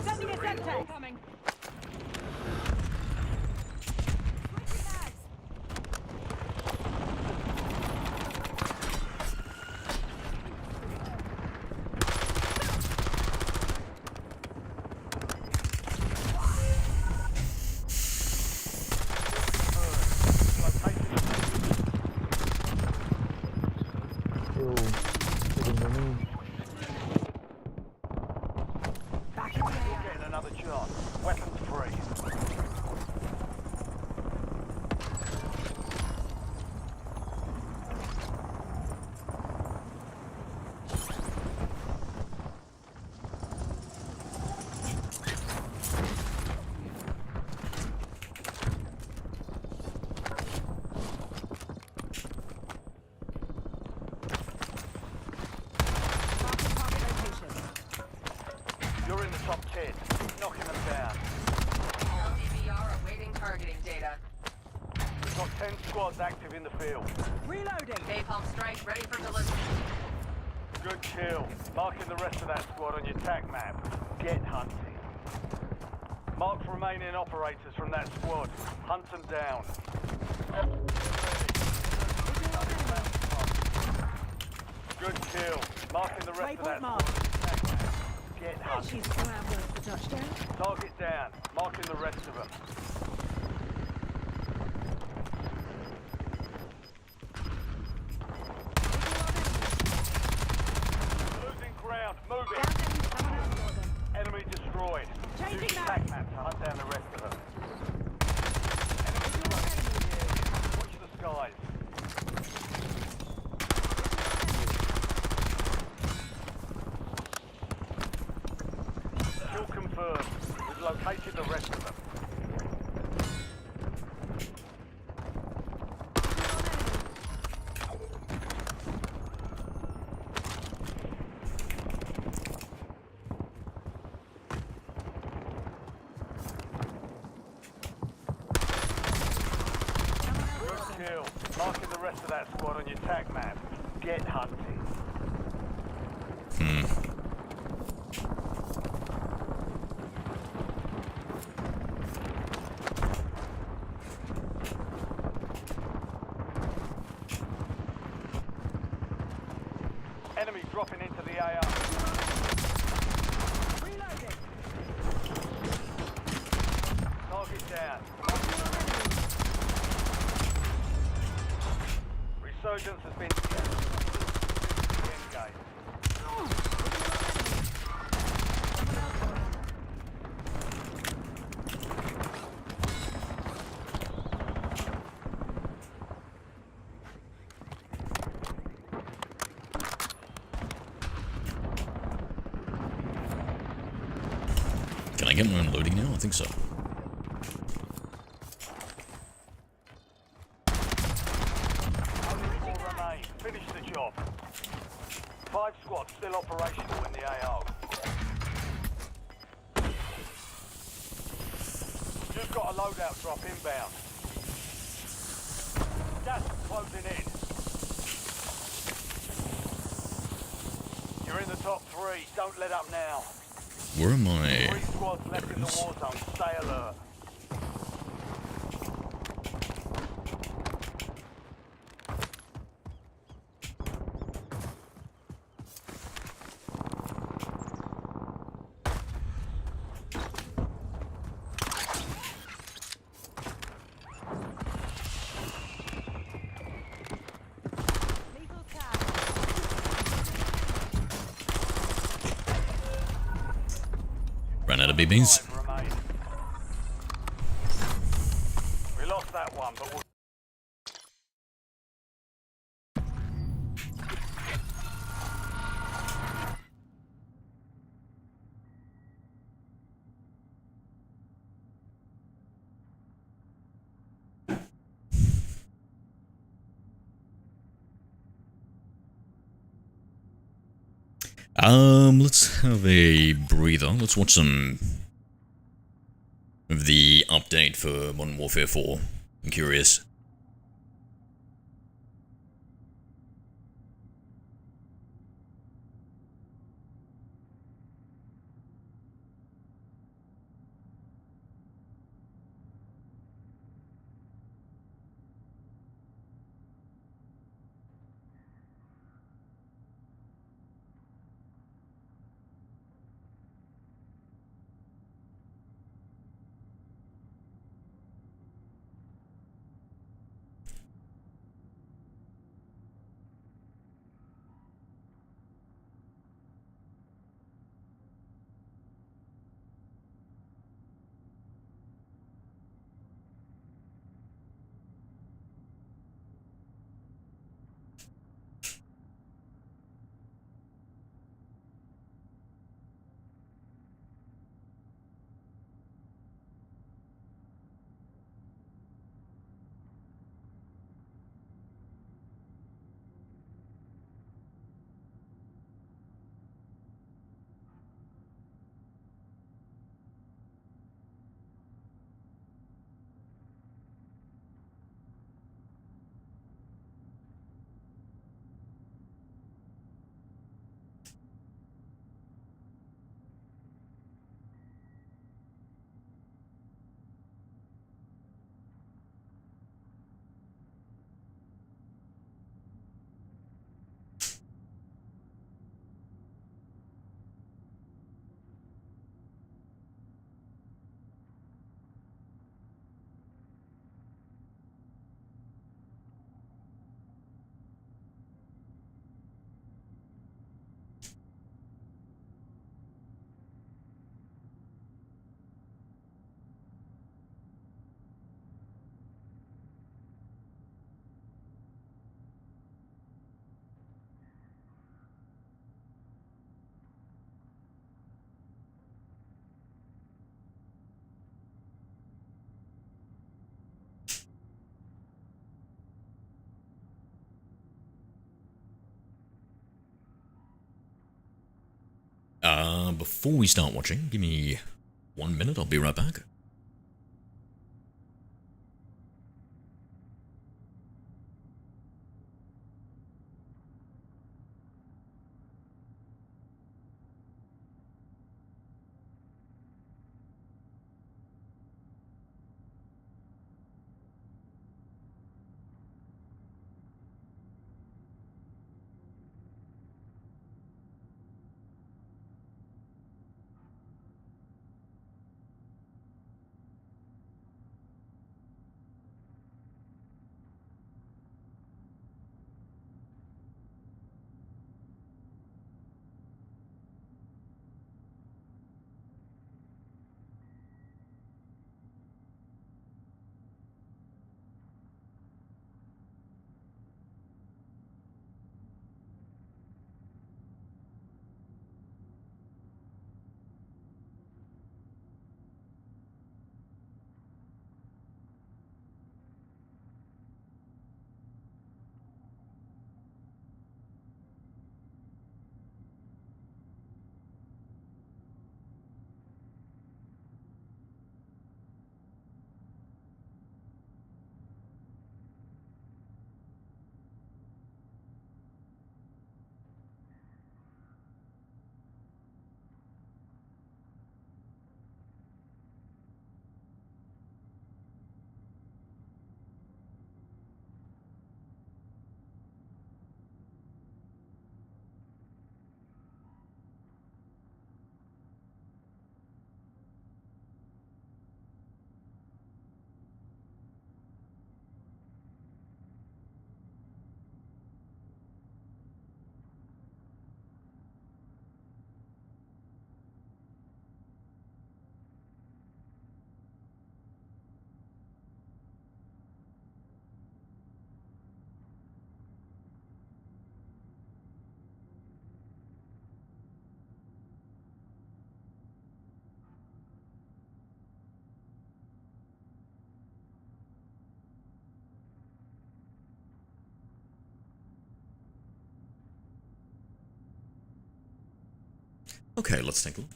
Sending a sentry. Coming. Getting another chance. Weapons free. You're in the top 10. Knocking them down. LDVR awaiting targeting data. We've got 10 squads active in the field. Reloading. Napalm strike ready for delivery. Good kill. Marking the rest of that squad on your tac map. Get hunting. Mark remaining operators from that squad. Hunt them down. Good kill. Marking the rest of that Waypoint mark. squad on your tac map. Get hunting. She's scrambled for touchdown. Target down. Marking the rest of them. Losing ground. Moving. Enemy destroyed. Changing Use mag. tac map to hunt down the rest of them. Enemy running into the area. Watch the skies. Kill confirmed. We've located the rest of them. Good kill. Marking the rest of that squad on your tac map. Get hunting. Enemy dropping into the AR. Reloading. Target down. Resurgence has been engaged. get my own loading now? I think so. Only 4 remain. Finish the job. 5 squads still operational in the AO. Just got a loadout drop inbound. Gas is closing in. You're in the top 3. Don't let up now. Where am I? 3 squads left in the war zone. Stay alert. Lethal tag. Ran out of BBs. 5 remain. We lost that one, but we'll... Let's have a breather. Let's watch some of the update for Modern Warfare 4. I'm curious. Before we start watching, give me 1 minute, I'll be right back. Okay, let's take a look.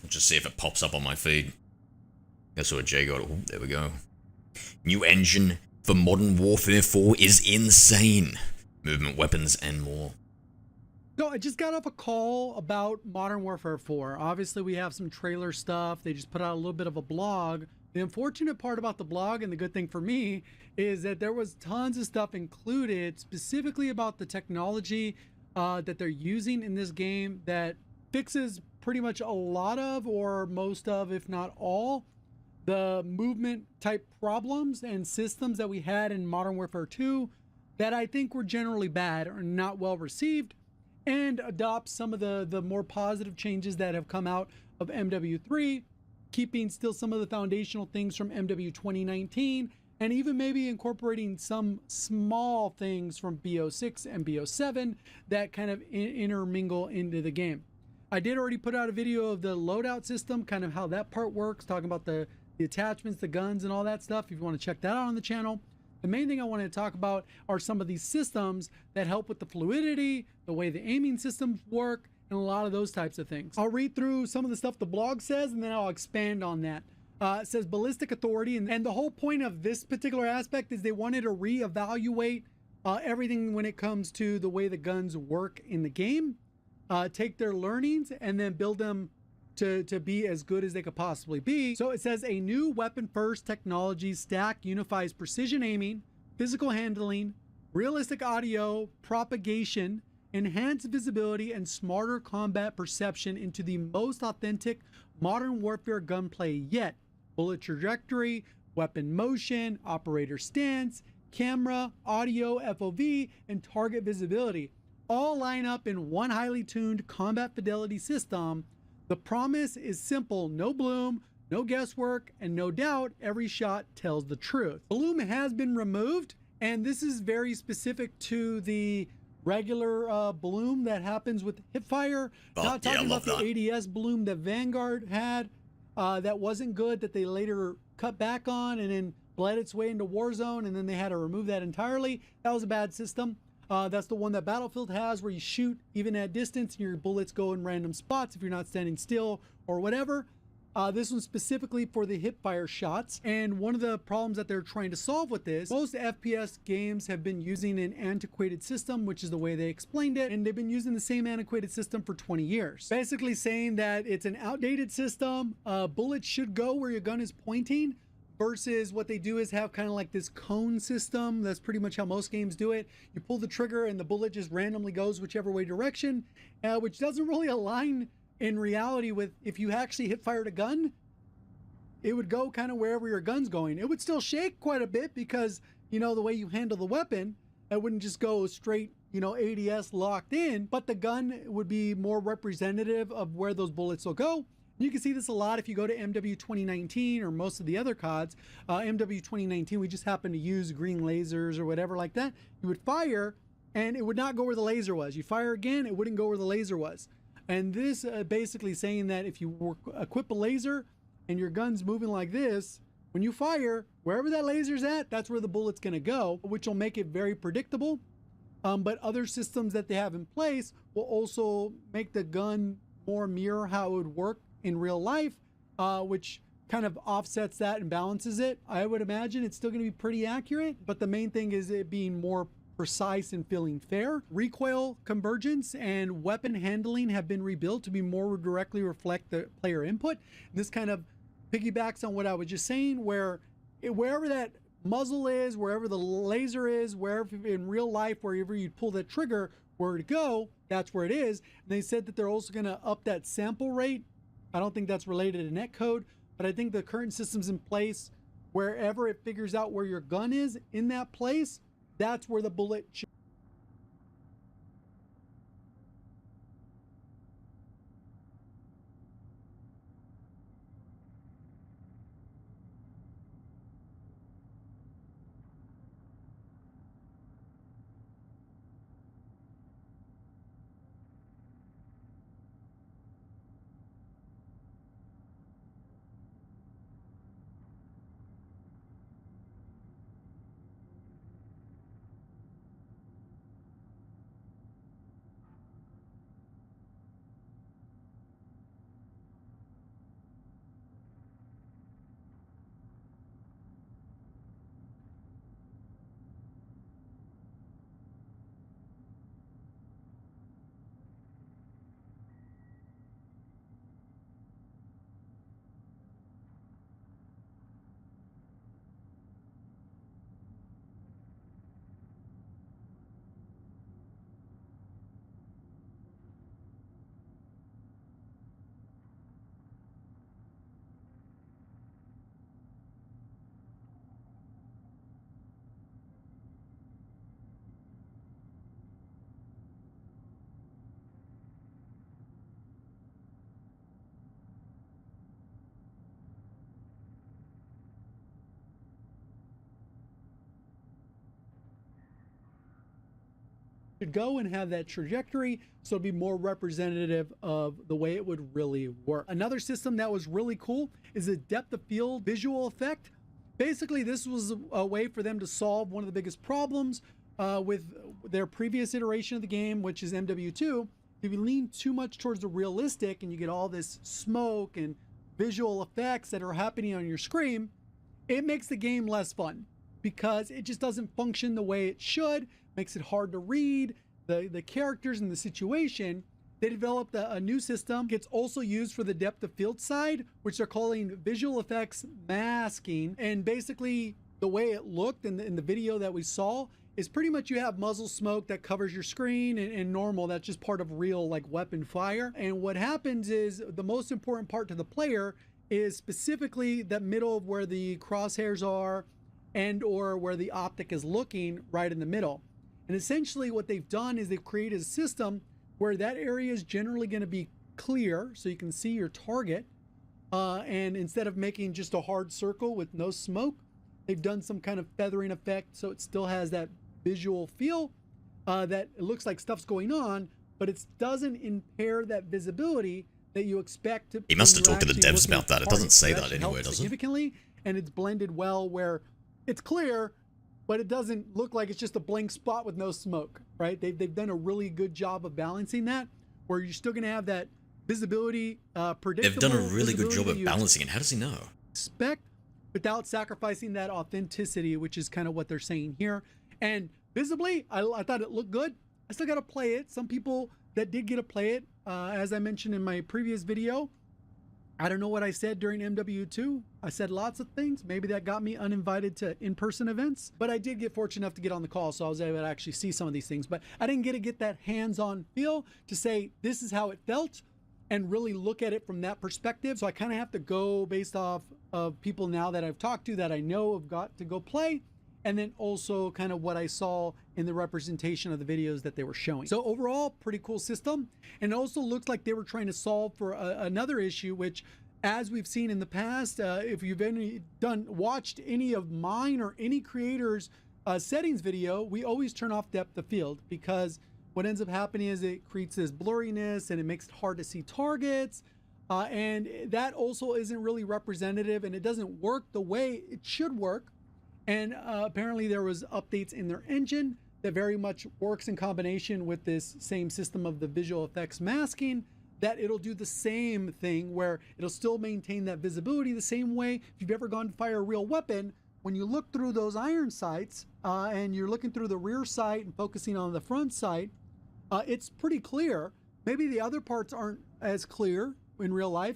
Let's just see if it pops up on my feed. That's what Jay got. Oh, there we go. New engine for Modern Warfare 4 is insane. Movement, weapons, and more. So I just got off a call about Modern Warfare 4. Obviously, we have some trailer stuff. They just put out a little bit of a blog. The unfortunate part about the blog, and the good thing for me, is that there was tons of stuff included specifically about the technology that they're using in this game that fixes pretty much a lot of, or most of, if not all, the movement type problems and systems that we had in Modern Warfare 2 that I think were generally bad or not well received, and adopt some of the more positive changes that have come out of MW3, keeping still some of the foundational things from MW 2019, and even maybe incorporating some small things from BO6 and BO7 that kind of intermingle into the game. I did already put out a video of the loadout system, kind of how that part works, talking about the attachments, the guns, and all that stuff. If you want to check that out on the channel. The main thing I wanted to talk about are some of these systems that help with the fluidity, the way the aiming systems work, and a lot of those types of things. I'll read through some of the stuff the blog says, and then I'll expand on that. It says ballistic authority, and the whole point of this particular aspect is they wanted to reevaluate everything when it comes to the way the guns work in the game, take their learnings, and then build them to be as good as they could possibly be. So it says a new weapon first technology stack unifies precision aiming, physical handling, realistic audio, propagation, enhanced visibility, and smarter combat perception into the most authentic Modern Warfare gunplay yet. Bullet trajectory, weapon motion, operator stance, camera, audio, FOV, and target visibility all line up in one highly tuned combat fidelity system. The promise is simple: no bloom, no guesswork, and no doubt every shot tells the truth. Bloom has been removed, and this is very specific to the regular bloom that happens with hipfire. Not talking about the ADS bloom that Vanguard had that wasn't good, that they later cut back on and then bled its way into Warzone, and then they had to remove that entirely. That was a bad system. That's the one that Battlefield has, where you shoot even at distance and your bullets go in random spots if you're not standing still or whatever. This one's specifically for the hipfire shots, and one of the problems that they're trying to solve with this, most FPS games have been using an antiquated system, which is the way they explained it, and they've been using the same antiquated system for 20 years. Basically saying that it's an outdated system, bullets should go where your gun is pointing, versus what they do is have kind of like this cone system. That's pretty much how most games do it. You pull the trigger and the bullet just randomly goes whichever way direction, which doesn't really align in reality with if you actually hip fired a gun. It would go kind of wherever your gun's going. It would still shake quite a bit because, you know, the way you handle the weapon, it wouldn't just go straight, you know, ADS locked in, but the gun would be more representative of where those bullets will go. You can see this a lot if you go to MW 2019 or most of the other CODs. MW 2019, we just happened to use green lasers or whatever like that. You would fire and it would not go where the laser was. You fire again, it wouldn't go where the laser was. And this basically saying that if you equip a laser and your gun's moving like this, when you fire, wherever that laser's at, that's where the bullet's gonna go, which will make it very predictable. But other systems that they have in place will also make the gun more mirror how it would work in real life, which kind of offsets that and balances it. I would imagine it's still going to be pretty accurate, but the main thing is it being more precise and feeling fair. Recoil convergence and weapon handling have been rebuilt to be more directly reflect the player input. And this kind of piggybacks on what I was just saying, where wherever that muzzle is, wherever the laser is, wherever in real life, wherever you pull that trigger, where to go, that's where it is. And they said that they're also going to up that sample rate. I don't think that's related to netcode, but I think the current system's in place. Wherever it figures out where your gun is in that place, that's where the bullet should. could go and have that trajectory, so it'd be more representative of the way it would really work. Another system that was really cool is a depth of field visual effect. Basically, this was a way for them to solve one of the biggest problems with their previous iteration of the game, which is MW2. If you lean too much towards the realistic and you get all this smoke and visual effects that are happening on your screen, it makes the game less fun because it just doesn't function the way it should, makes it hard to read the characters and the situation. They developed a new system. It's also used for the depth of field side, which they're calling visual effects masking. And basically the way it looked in the video that we saw is pretty much you have muzzle smoke that covers your screen, and normal, that's just part of real like weapon fire. And what happens is the most important part to the player is specifically that middle of where the crosshairs are and or where the optic is looking, right in the middle. And essentially what they've done is they've created a system where that area is generally going to be clear so you can see your target. And instead of making just a hard circle with no smoke, they've done some kind of feathering effect so it still has that visual feel that it looks like stuff's going on, but it doesn't impair that visibility that you expect to. He must have talked to the devs about that. It doesn't say that anywhere, does it? Significantly, and it's blended well where it's clear, but it doesn't look like it's just a blank spot with no smoke, right? They've done a really good job of balancing that, where you're still going to have that visibility, predictable. They've done a really good job of balancing it. How does he know? Expect without sacrificing that authenticity, which is kind of what they're saying here. And visibly, I thought it looked good. I still got to play it. Some people that did get to play it, as I mentioned in my previous video, I don't know what I said during MW2. I said lots of things. Maybe that got me uninvited to in-person events, but I did get fortunate enough to get on the call, so I was able to actually see some of these things. But I didn't get that hands-on feel to say this is how it felt and really look at it from that perspective. So I kind of have to go based off of people now that I've talked to that I know have got to go play, and then also kind of what I saw in the representation of the videos that they were showing. So overall, pretty cool system. And it also looks like they were trying to solve for another issue, which, as we've seen in the past, if you've watched any of mine or any creators settings video, we always turn off depth of field, because what ends up happening is it creates this blurriness and it makes it hard to see targets. And that also isn't really representative, and it doesn't work the way it should work. And apparently there was updates in their engine that very much works in combination with this same system of the visual effects masking, that it'll do the same thing where it'll still maintain that visibility the same way. If you've ever gone to fire a real weapon, when you look through those iron sights and you're looking through the rear sight and focusing on the front sight, it's pretty clear. Maybe the other parts aren't as clear in real life,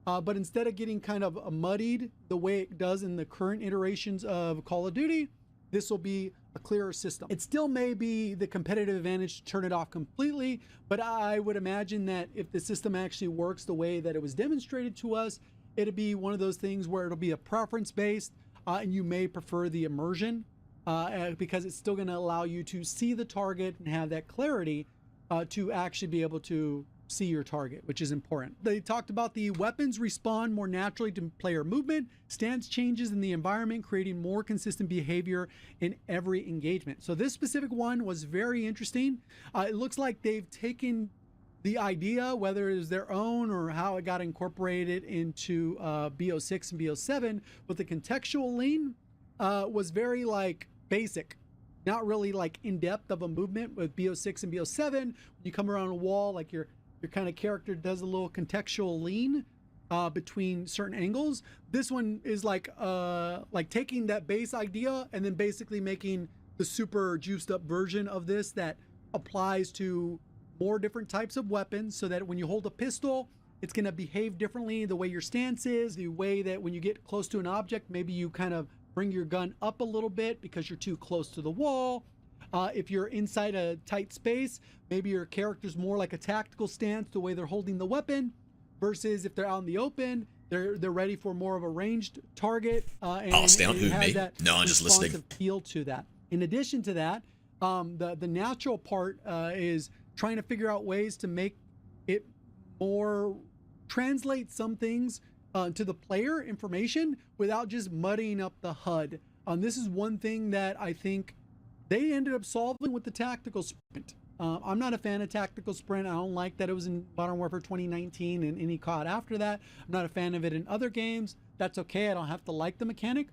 but instead of getting kind of muddied the way it does in the current iterations of Call of Duty, this will be a clearer system. It still may be the competitive advantage to turn it off completely, but I would imagine that if the system actually works the way that it was demonstrated to us, it'll be one of those things where it'll be a preference based, and you may prefer the immersion because it's still going to allow you to see the target and have that clarity to actually be able to see your target, which is important. They talked about the weapons respond more naturally to player movement, stance changes in the environment, creating more consistent behavior in every engagement. So this specific one was very interesting. It looks like they've taken the idea, whether it is their own or how it got incorporated into BO6 and BO7, but the contextual lean was very like basic, not really like in-depth of a movement. With BO6 and BO7, when you come around a wall, like your kind of character does a little contextual lean between certain angles. This one is like taking that base idea and then basically making the super juiced up version of this that applies to more different types of weapons, so that when you hold a pistol, it's going to behave differently, the way your stance is, the way that when you get close to an object, maybe you kind of bring your gun up a little bit because you're too close to the wall. If you're inside a tight space, maybe your character's more like a tactical stance, the way they're holding the weapon, versus if they're out in the open, they're ready for more of a ranged target. And stay on who, me? No, I'm just listening. Feel to that. In addition to that, the natural part is trying to figure out ways to make it more translate some things to the player information without just muddying up the HUD. This is one thing that I think they ended up solving with the tactical sprint. I'm not a fan of tactical sprint. I don't like that it was in Modern Warfare 2019 and any COD after that. I'm not a fan of it in other games. That's okay. I don't have to like the mechanic,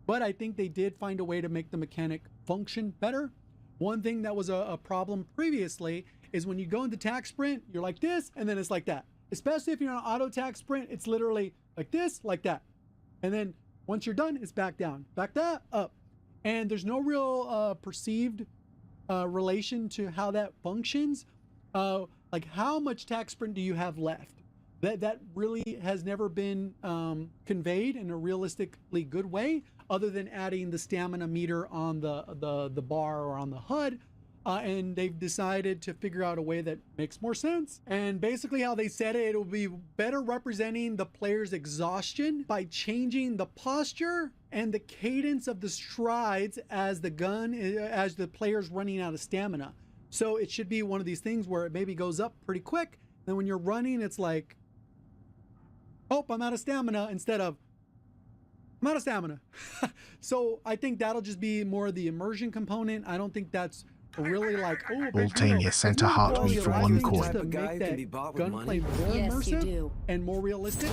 but I think they did find a way to make the mechanic function better. One thing that was a problem previously is when you go into tac sprint, you're like this, and then it's like that. Especially if you're on auto tac sprint, it's literally like this, like that. And then once you're done, it's back down, back that, up. And there's no real perceived relation to how that functions. Like how much tac sprint do you have left? That really has never been conveyed in a realistically good way, other than adding the stamina meter on the bar or on the HUD. And they've decided to figure out a way that makes more sense. And basically how they said it will be better representing the player's exhaustion by changing the posture and the cadence of the strides as the player's running out of stamina. So it should be one of these things where it maybe goes up pretty quick. Then when you're running, it's like, oh, I'm out of stamina, instead of, I'm out of stamina. So I think that'll just be more of the immersion component. I don't think that's really like, oh, Boltania sent a heartbeat for 1 coin. To make that gunplay more immersive and more realistic.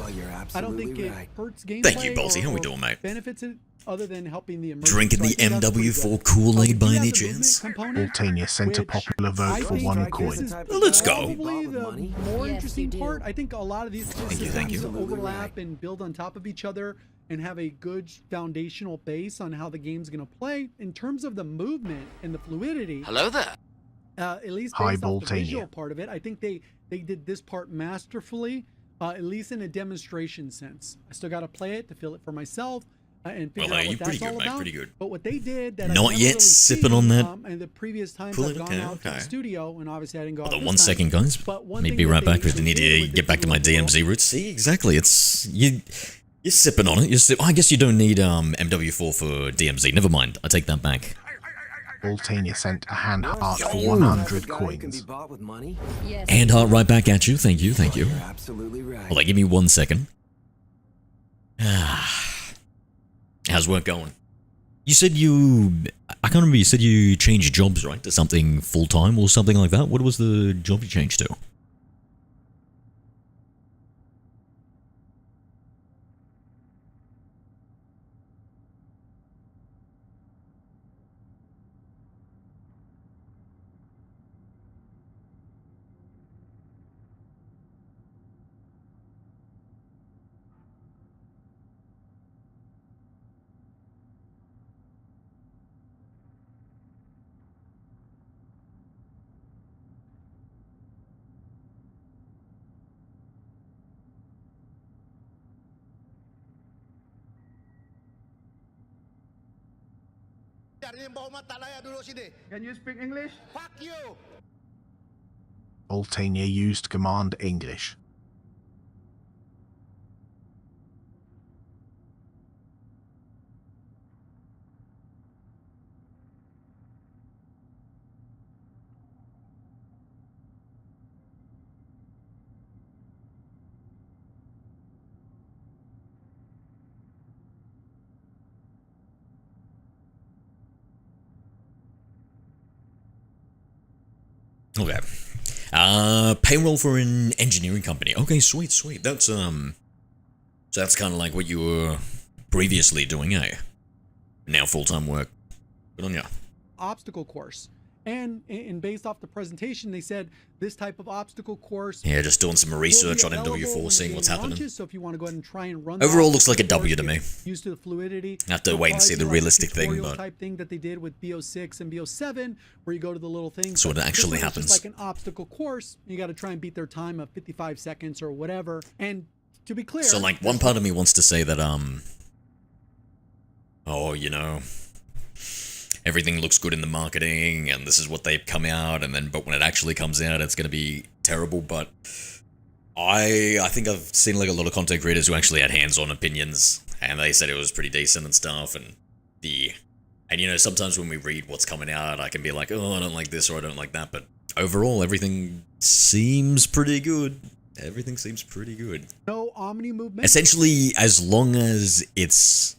I don't think it hurts gameplay. Thank you, Bolty. How we doing, mate? Benefits it other than helping the immersion. Drinking the MW4 Kool-Aid by any chance? Boltania sent a popular vote for 1 coin. Let's go. Probably the more interesting part. I think a lot of these Thank you. systems overlap and build on top of each other and have a good foundational base on how the game's going to play. In terms of the movement and the fluidity, Hello there. at least Hi, based off the Boltania. visual part of it, I think they did this part masterfully, at least in a demonstration sense. I still got to play it to feel it for myself and figure out you what pretty that's good, all mate. about. Pretty good. But what they did that I've Not never yet really sipping seen, on that. and the previous times Cool, I've gone out to the okay. studio, and obviously I didn't go out Hold on this 1 time, second, guys. but one Maybe thing be that right back they because I need did to with get back to my this little DMZ route. See, exactly. It's you're sipping on it. I guess you don't need MW4 for DMZ. Never mind. I take that back. Boltania sent a hand heart for 100 coins. Hand heart right back at you. Thank you. Thank you. You're absolutely right. Hold on, give me 1 second. How's work going? You said I can't remember, you said you changed jobs, right? To something full-time or something like that? What was the job you changed to? Can you speak English? Fuck you! Boltania used Command English. Okay. Payroll for an engineering company. Okay, sweet. That's so that's kind of like what you were previously doing, eh? Now full-time work. Good on ya. obstacle course. And based off the presentation, they said this type of obstacle course. Yeah, just doing some research on MW4, seeing what's happening. So if you want to go ahead and try and run. Overall, looks like a W to me. Used to the fluidity. I have to wait and see the realistic thing, but type thing that they did with BO6 and BO7, where you go to the little things. So it actually happens. Just like an obstacle course, you got to try and beat their time of 55 seconds or whatever. And to be clear, so like one part of me wants to say that oh, you know, everything looks good in the marketing and this is what they've come out, and then but when it actually comes out it's going to be terrible. But I think I've seen like a lot of content creators who actually had hands-on opinions and they said it was pretty decent and stuff, and you know, sometimes when we read what's coming out I can be like, oh, I don't like this or I don't like that, but overall everything seems pretty good. Everything seems pretty good. No Omni movement. Essentially, as long as it's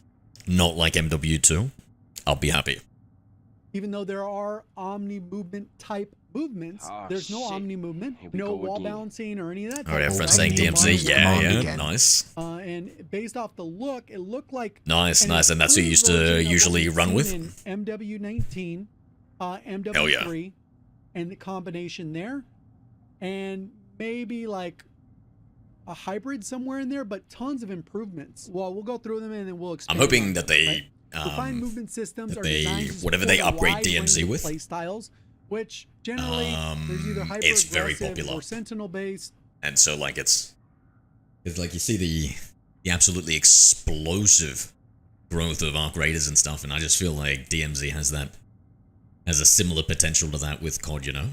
not like MW2, I'll be happy. Even though there are Omni movement type movements. Ah, There's no shit. omni movement, Here we no go wall again. balancing or any of that. All right, type of everyone's stuff. saying Omni DMZ. movement. Yeah, Command yeah, again. nice. And based off the look, it looked like Nice, an nice, and that's who you used improved to version of what usually we've run seen with? in MW19, MW3, and the combination there, and maybe like a hybrid somewhere in there, but tons of improvements. Well, we'll go through them and then we'll I'm expand. hoping on that them, they, right? Refined movement systems that are they- designed to whatever they support a upgrade wide DMZ range of with, play styles, which generally there's either hyper it's very aggressive popular. or sentinel based. And so like it's like you see the absolutely explosive growth of arc raiders and stuff, and I just feel like DMZ has a similar potential to that with COD, you know?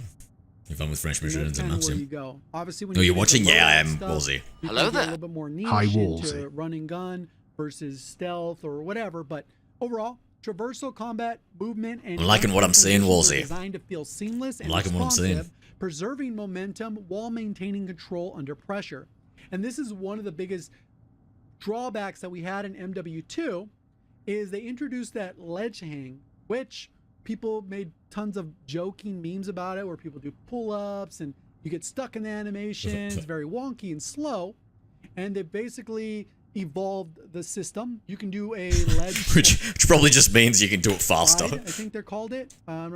If I'm with Fresh And that's Machines and kind of maps. where Yeah. you go. Obviously, when Oh, you're get into watching? Yeah, I loadout am, stuff, Woolsey. you Hello can get there. a little bit more niche Hi, into Woolsey. run and gun versus stealth or whatever. But overall, traversal combat, movement, and I'm liking what I'm seeing, transitions are Woolsey. designed to feel seamless and I'm liking what I'm seeing. responsive, preserving momentum while maintaining control under pressure. And this is one of the biggest drawbacks that we had in MW2 is they introduced that ledge hang, which people made tons of joking memes about it, where people do pull-ups and you get stuck in the animation. It's very wonky and slow. And they basically evolved the system. You can do a ledge Which probably just means you can do it faster. slide, I think they're called it. I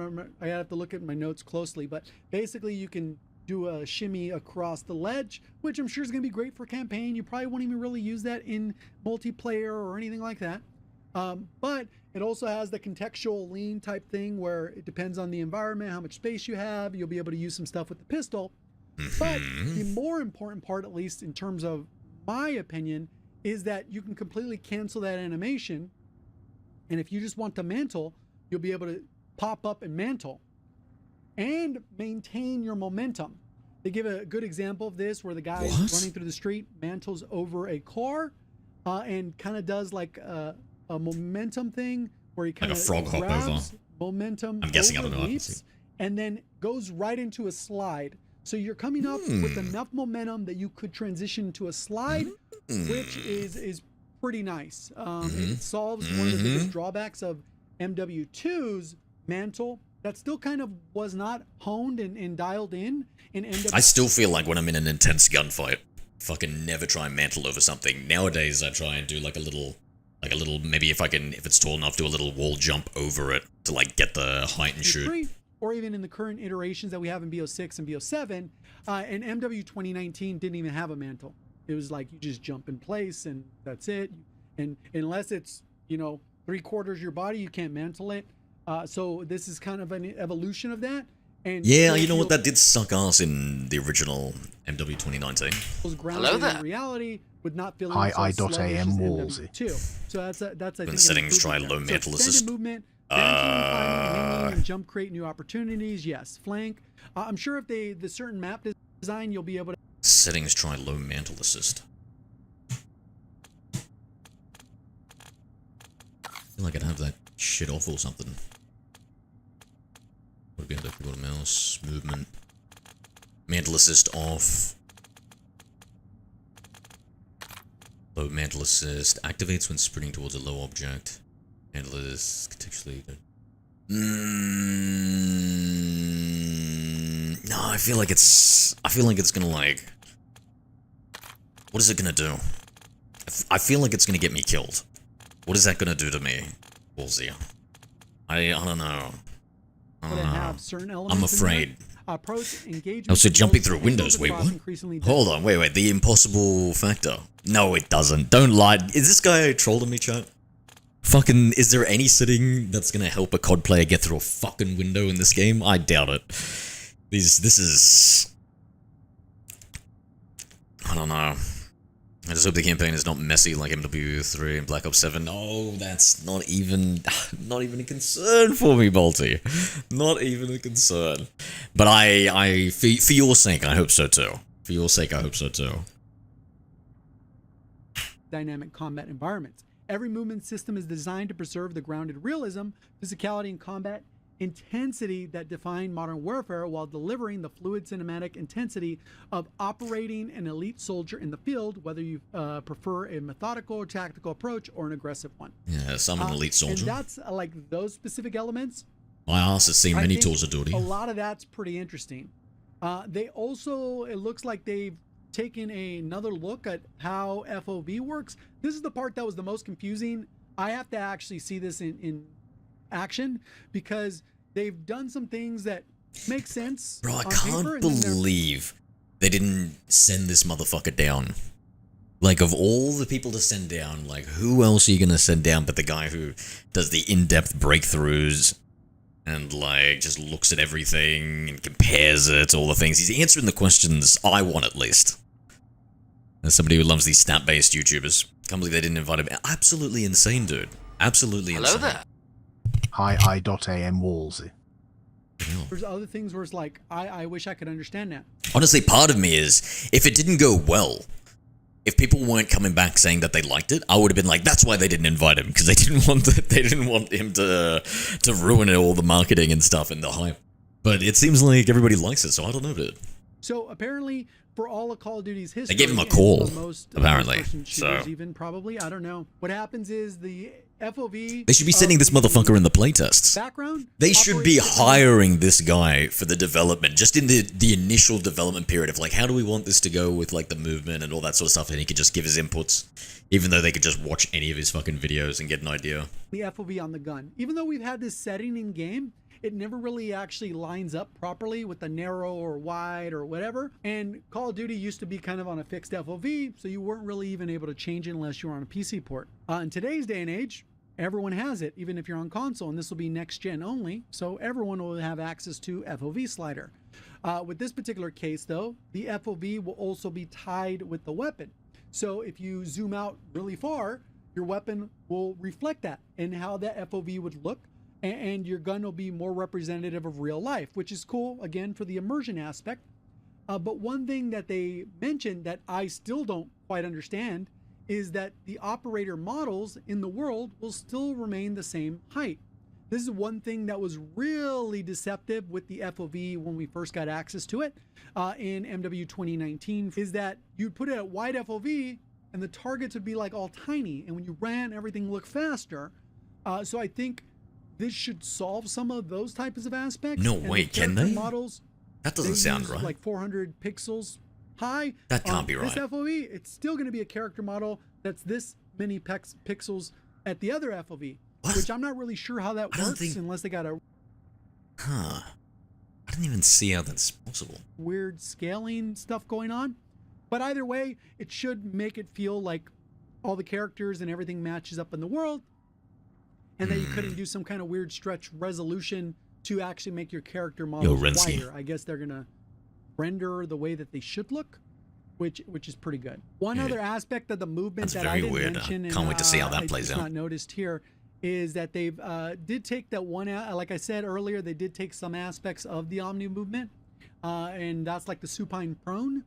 have to look at my notes closely, but basically you can do a shimmy across the ledge, which I'm sure is going to be great for campaign. You probably won't even really use that in multiplayer or anything like that. But it also has the contextual lean type thing where it depends on the environment, how much space you have. You'll be able to use some stuff with the pistol. But the more important part, at least in terms of my opinion, is that you can completely cancel that animation. And if you just want to mantle, you'll be able to pop up and mantle and maintain your momentum. They give a good example of this where the guy is running through the street, mantles over a car, and kind of does like a momentum thing where he kind of frog hop grabs over. momentum, I'm guessing, I don't know, I haven't leaps, seen. and then goes right into a slide. So you're coming up with enough momentum that you could transition to a slide, which is pretty nice. It solves one of the biggest drawbacks of MW2's mantle that still kind of was not honed and dialed in MW2. I still feel like when I'm in an intense gunfight, fucking never try and mantle over something. Nowadays, I try and do like a little, maybe if it's tall enough, do a little wall jump over it to like get the height and shoot. MW3, or even in the current iterations that we have in BO6 and BO7, and MW 2019 didn't even have a mantle. It was like you just jump in place and that's it. And unless it's, 3/4 your body, you can't mantle it. So this is kind of an evolution of that. And Yeah, you know what? That did suck ass in the original MW 2019. Hello there. In reality would not feel Hi, so sluggish I.am as Woolsey. MW2. So that's I think an settings, try improvement low there. mantle extended assist. movement, balancing, and jump create new opportunities. Yes, flank. I'm sure if the certain map design, you'll be able to. Settings, try low mantle assist. I feel like I'd have that shit off or something. Would be able to go to mouse, movement. Mantle assist off. Low mantle assist activates when sprinting towards a low object. Mantle is contextually good. No, I feel like it's gonna like. What is it gonna do? I feel like it's gonna get me killed. What is that gonna do to me, Woolsey? I don't know. Have certain elements I'm in afraid. there. Approach engagement. Oh, so jumping skills through windows. handle Wait, across what? increasingly Hold on, wait. The impossible factor. No, it doesn't. Don't lie. Is this guy trolling me, chat? Fucking, is there any setting that's gonna help a COD player get through a fucking window in this game? I doubt it. This is... I don't know. I just hope the campaign is not messy like MW3 and Black Ops 7. Oh, that's not even a concern for me, Balti. Not even a concern. But for your sake, I hope so too. For your sake, I hope so too. dynamic combat environments. Every movement system is designed to preserve the grounded realism, physicality, and combat intensity that define modern warfare while delivering the fluid cinematic intensity of operating an elite soldier in the field, whether you prefer a methodical or tactical approach or an aggressive one. Yeah, so I'm an elite soldier. And that's like those specific elements My ass has seen I many think tours of duty. A lot of that's pretty interesting. They also, it looks like they've taken another look at how FOV works. This is the part that was the most confusing. I have to actually see this in action because they've done some things that make sense. Bro, I on can't paper, and then they're- believe they didn't send this motherfucker down. Like, of all the people to send down, like, who else are you gonna send down but the guy who does the in-depth breakthroughs and, like, just looks at everything and compares it to all the things? He's answering the questions I want, at least. As somebody who loves these stat-based YouTubers. Can't believe they didn't invite him. Absolutely insane, dude. Absolutely Hello insane. there. Hi, I.am Wolsey. There's other things where it's like, I wish I could understand that. Honestly, part of me is, if it didn't go well, if people weren't coming back saying that they liked it, I would have been like, that's why they didn't invite him, because they didn't want him to ruin all the marketing and stuff and the hype. But it seems like everybody likes it, so I don't know, dude. So apparently, for all of Call of Duty's history, gave him a and call, for most apparently, first-person shooters so. even probably, I don't know. What happens is the FOV. They should be sending this motherfucker in the playtests. Background. They should be operates- hiring this guy for the development, just in the initial development period of like, how do we want this to go with like the movement and all that sort of stuff, and he could just give his inputs, even though they could just watch any of his fucking videos and get an idea. The FOV on the gun. Even though we've had this setting in game, it never really actually lines up properly with the narrow or wide or whatever. And Call of Duty used to be kind of on a fixed FOV, so you weren't really even able to change it unless you were on a PC port. In today's day and age, everyone has it, even if you're on console, and this will be next gen only, so everyone will have access to FOV slider. With this particular case though, the FOV will also be tied with the weapon. So if you zoom out really far, your weapon will reflect that and how that FOV would look, and your gun will be more representative of real life, which is cool, again, for the immersion aspect. But one thing that they mentioned that I still don't quite understand is that the operator models in the world will still remain the same height. This is one thing that was really deceptive with the FOV when we first got access to it in MW 2019, is that you'd put it at wide FOV and the targets would be like all tiny, and when you ran, everything looked faster. So I think this should solve some of those types of aspects. No, And wait, the can character they? Models, That doesn't they sound use right. like 400 pixels high. That can't be This right. FOV, it's still going to be a character model that's this many pixels at the other FOV, What? which I'm not really sure how that I don't works think- unless they got a Huh. I didn't even see how that's possible. weird scaling stuff going on. But either way, it should make it feel like all the characters and everything matches up in the world, and that you couldn't do some kind of weird stretch resolution to actually make your character models Renzi. wider. I guess they're gonna render the way that they should look, which is pretty good. One Yeah. other aspect of the movement That's that very I didn't weird. mention, and Can't wait to see how that I plays just out. not noticed here, is that they've did take that one out. Like I said earlier, they did take some aspects of the Omni movement, and that's like the supine prone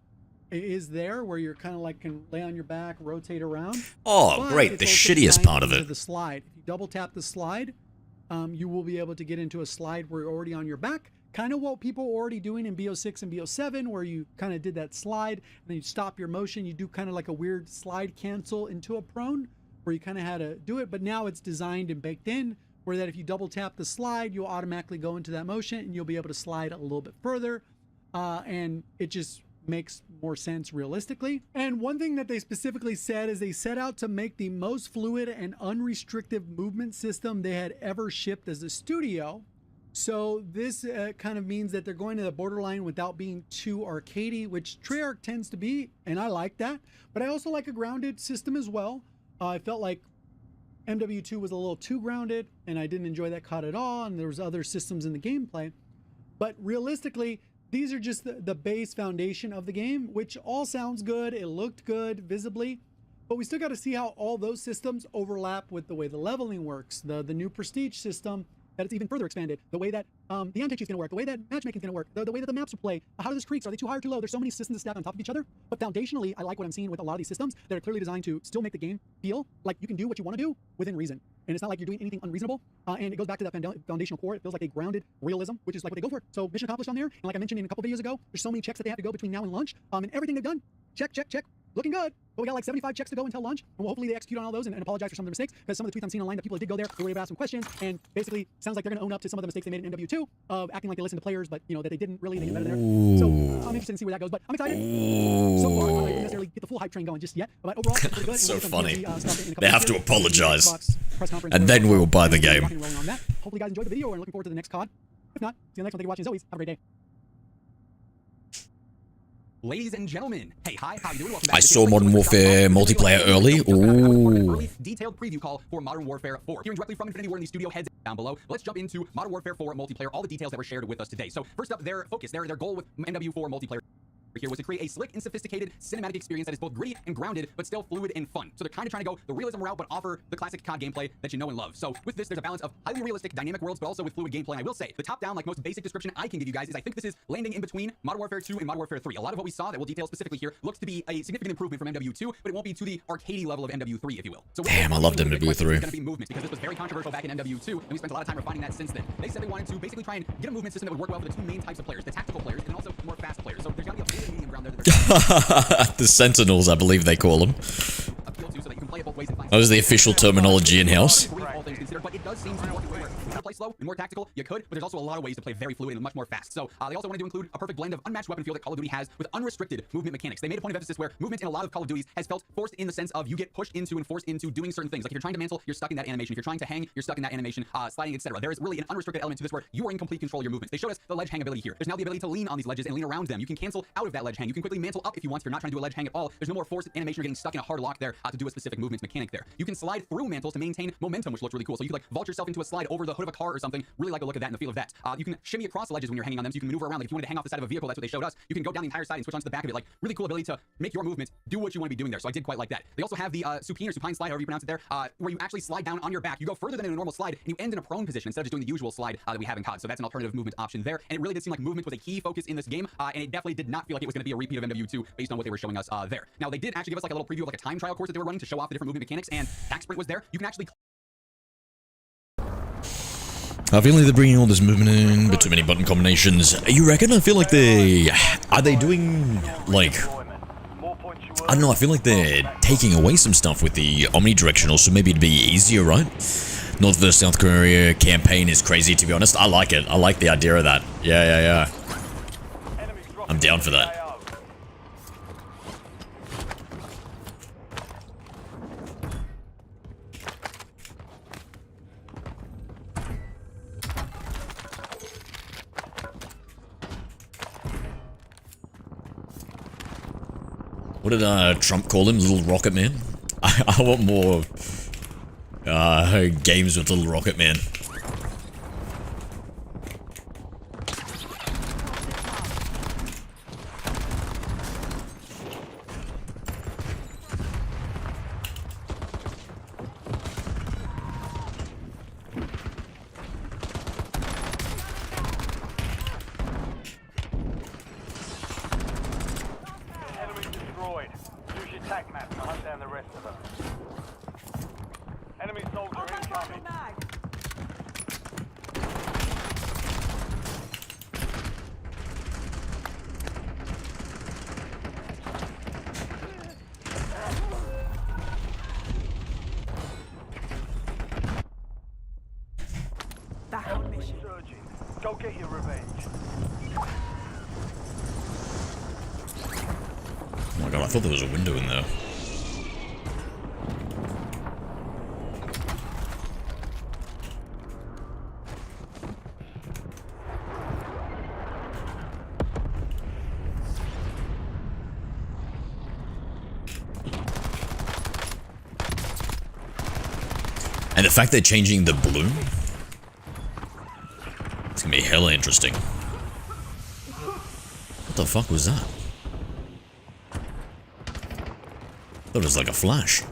is there, where you're kind of like can lay on your back, rotate around. Oh, But great. it's The also shittiest designed part of into it. the slide. If you double tap the slide, you will be able to get into a slide where you're already on your back. Kind of what people were already doing in BO6 and BO7, where you kind of did that slide and then you stop your motion. You do kind of like a weird slide cancel into a prone, where you kind of had to do it. But now it's designed and baked in, where that if you double tap the slide, you'll automatically go into that motion and you'll be able to slide a little bit further. And it just makes more sense realistically. And one thing that they specifically said is they set out to make the most fluid and unrestricted movement system they had ever shipped as a studio. So this kind of means that they're going to the borderline without being too arcadey, which Treyarch tends to be, and I like that. But I also like a grounded system as well. I felt like MW2 was a little too grounded, and I didn't enjoy that COD at all, and there was other systems in the gameplay. But realistically, these are just the base foundation of the game, which all sounds good. It looked good visibly, but we still got to see how all those systems overlap with the way the leveling works. The new prestige system, that it's even further expanded. The way that the anti-cheat is going to work, the way that matchmaking is going to work, the way that the maps will play, how do the streaks, are they too high or too low? There's so many systems to stack on top of each other. But foundationally, I like what I'm seeing with a lot of these systems that are clearly designed to still make the game feel like you can do what you want to do within reason. And it's not like you're doing anything unreasonable. And it goes back to that foundational core. It feels like a grounded realism, which is like what they go for. So mission accomplished on there. And like I mentioned in a couple videos ago, there's so many checks that they have to go between now and launch. And everything they've done, check, check, check. Looking good. But we got like 75 checks to go until lunch, and hopefully they execute on all those and apologize for some of the mistakes, because some of the tweets I'm seeing online that people that did go there, they were able to ask some questions, and basically sounds like they're going to own up to some of the mistakes they made in MW2 of acting like they listened to players, but that they didn't really. They did better there. So I'm interested to see where that goes, but I'm excited. So far, I don't necessarily get the full hype train going just yet, but overall, it's pretty good. That's so funny. Stuff They have to apologize, conference and then we will buy the game. On that. Hopefully, you guys enjoyed the video, and looking forward to the next COD. If not, see you next one. Thank you for watching. As always, have a great day. Ladies and gentlemen, hey, hi, how you doing? Welcome back I saw Modern Warfare multiplayer early. Ooh. Early detailed preview call for Modern Warfare 4. Hearing directly from Infinity Ward in the studio, heads down below. Let's jump into Modern Warfare 4 multiplayer, all the details that were shared with us today. So first up, their focus, their goal with MW4 multiplayer here was to create a slick and sophisticated cinematic experience that is both gritty and grounded, but still fluid and fun. So they're kind of trying to go the realism route, but offer the classic COD gameplay that you know and love. So with this, there's a balance of highly realistic, dynamic worlds, but also with fluid gameplay. And I will say, the top-down, like most basic description I can give you guys is I think this is landing in between Modern Warfare 2 and Modern Warfare 3. A lot of what we saw that we'll detail specifically here looks to be a significant improvement from MW2, but it won't be to the arcadey level of MW3, if you will. So damn, I loved MW3. It's going to be movement, because this was very controversial back in MW2, and we spent a lot of time refining that since then. They said they wanted to basically try and get a movement system that would work well for the two main types of players, the tactical players and also more fast players. So there's got to be a fluid medium ground there. The Sentinels, I believe they call them. That was the official terminology in-house. But it does seem to work where you can play slow and more tactical, you could, but there's also a lot of ways to play very fluid and much more fast. So they also wanted to include a perfect blend of unmatched weapon feel that Call of Duty has with unrestricted movement mechanics. They made a point of emphasis where movement in a lot of Call of Duties has felt forced in the sense of you get pushed into and forced into doing certain things. Like if you're trying to mantle, you're stuck in that animation. If you're trying to hang, you're stuck in that animation, sliding, etc. There is really an unrestricted element to this where you are in complete control of your movements. They showed us the ledge hang ability here. There's now the ability to lean on these ledges and lean around them. You can cancel out of that ledge hang. You can quickly mantle up if you want. If you're not trying to do a ledge hang at all, there's no more forced animation. You're getting stuck in a hard lock there to do a specific movement mechanic there. You can slide through mantles to maintain momentum, which looks really cool. So you could like vault yourself into a slide over the hood of a car or something. Really like the look of that and the feel of that. You can shimmy across the ledges when you're hanging on them, so you can maneuver around. Like if you wanted to hang off the side of a vehicle, that's what they showed us. You can go down the entire side and switch onto the back of it. Like really cool ability to make your movements do what you want to be doing there. So I did quite like that. They also have the supine or supine slide, however you pronounce it there, where you actually slide down on your back. You go further than in a normal slide, and you end in a prone position instead of just doing the usual slide that we have in COD. So that's an alternative movement option there. And it really did seem like movement was a key focus in this game, and it definitely did not feel like it was going to be a repeat of MW2 based on what they were showing us there. Now they did actually give us like a little preview of like a time trial course that they were running to show off the different movement mechanics, and Tac Sprint was there. You can actually I feel like they're bringing all this movement in, but too many button combinations. You reckon? I feel like are they doing, like, I don't know, I feel like they're taking away some stuff with the omnidirectional, so maybe it'd be easier, right? North vs South Korea campaign is crazy, to be honest. I like it. I like the idea of that. Yeah. I'm down for that. What did Trump call him? Little Rocket Man? I want more games with Little Rocket Man. Enemy soldier incoming. Back on mission. Surging. Go get your revenge. Oh my god, I thought there was a window in there. And the fact they're changing the bloom, it's gonna be hella interesting. What the fuck was that? That was like a flash.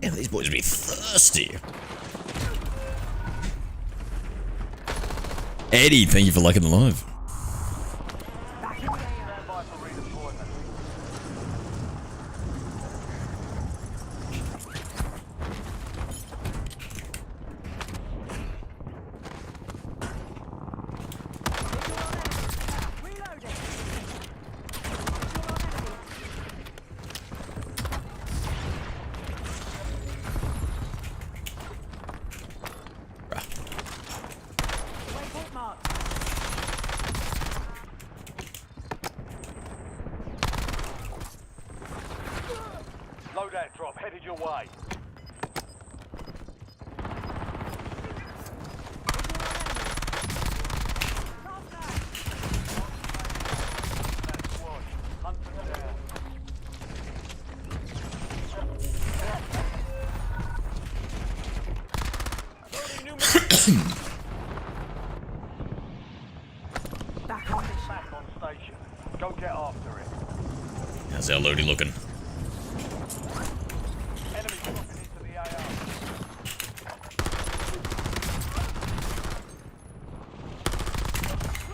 Yeah, these boys be thirsty. Eddie, thank you for liking the live. Stand by for redeployment. Waypoint marked. Loadout drop headed your way. That squad, hunt them down. Back on mission. Back on station. Go get after it. How's our loadie looking? Enemy dropping into the AR.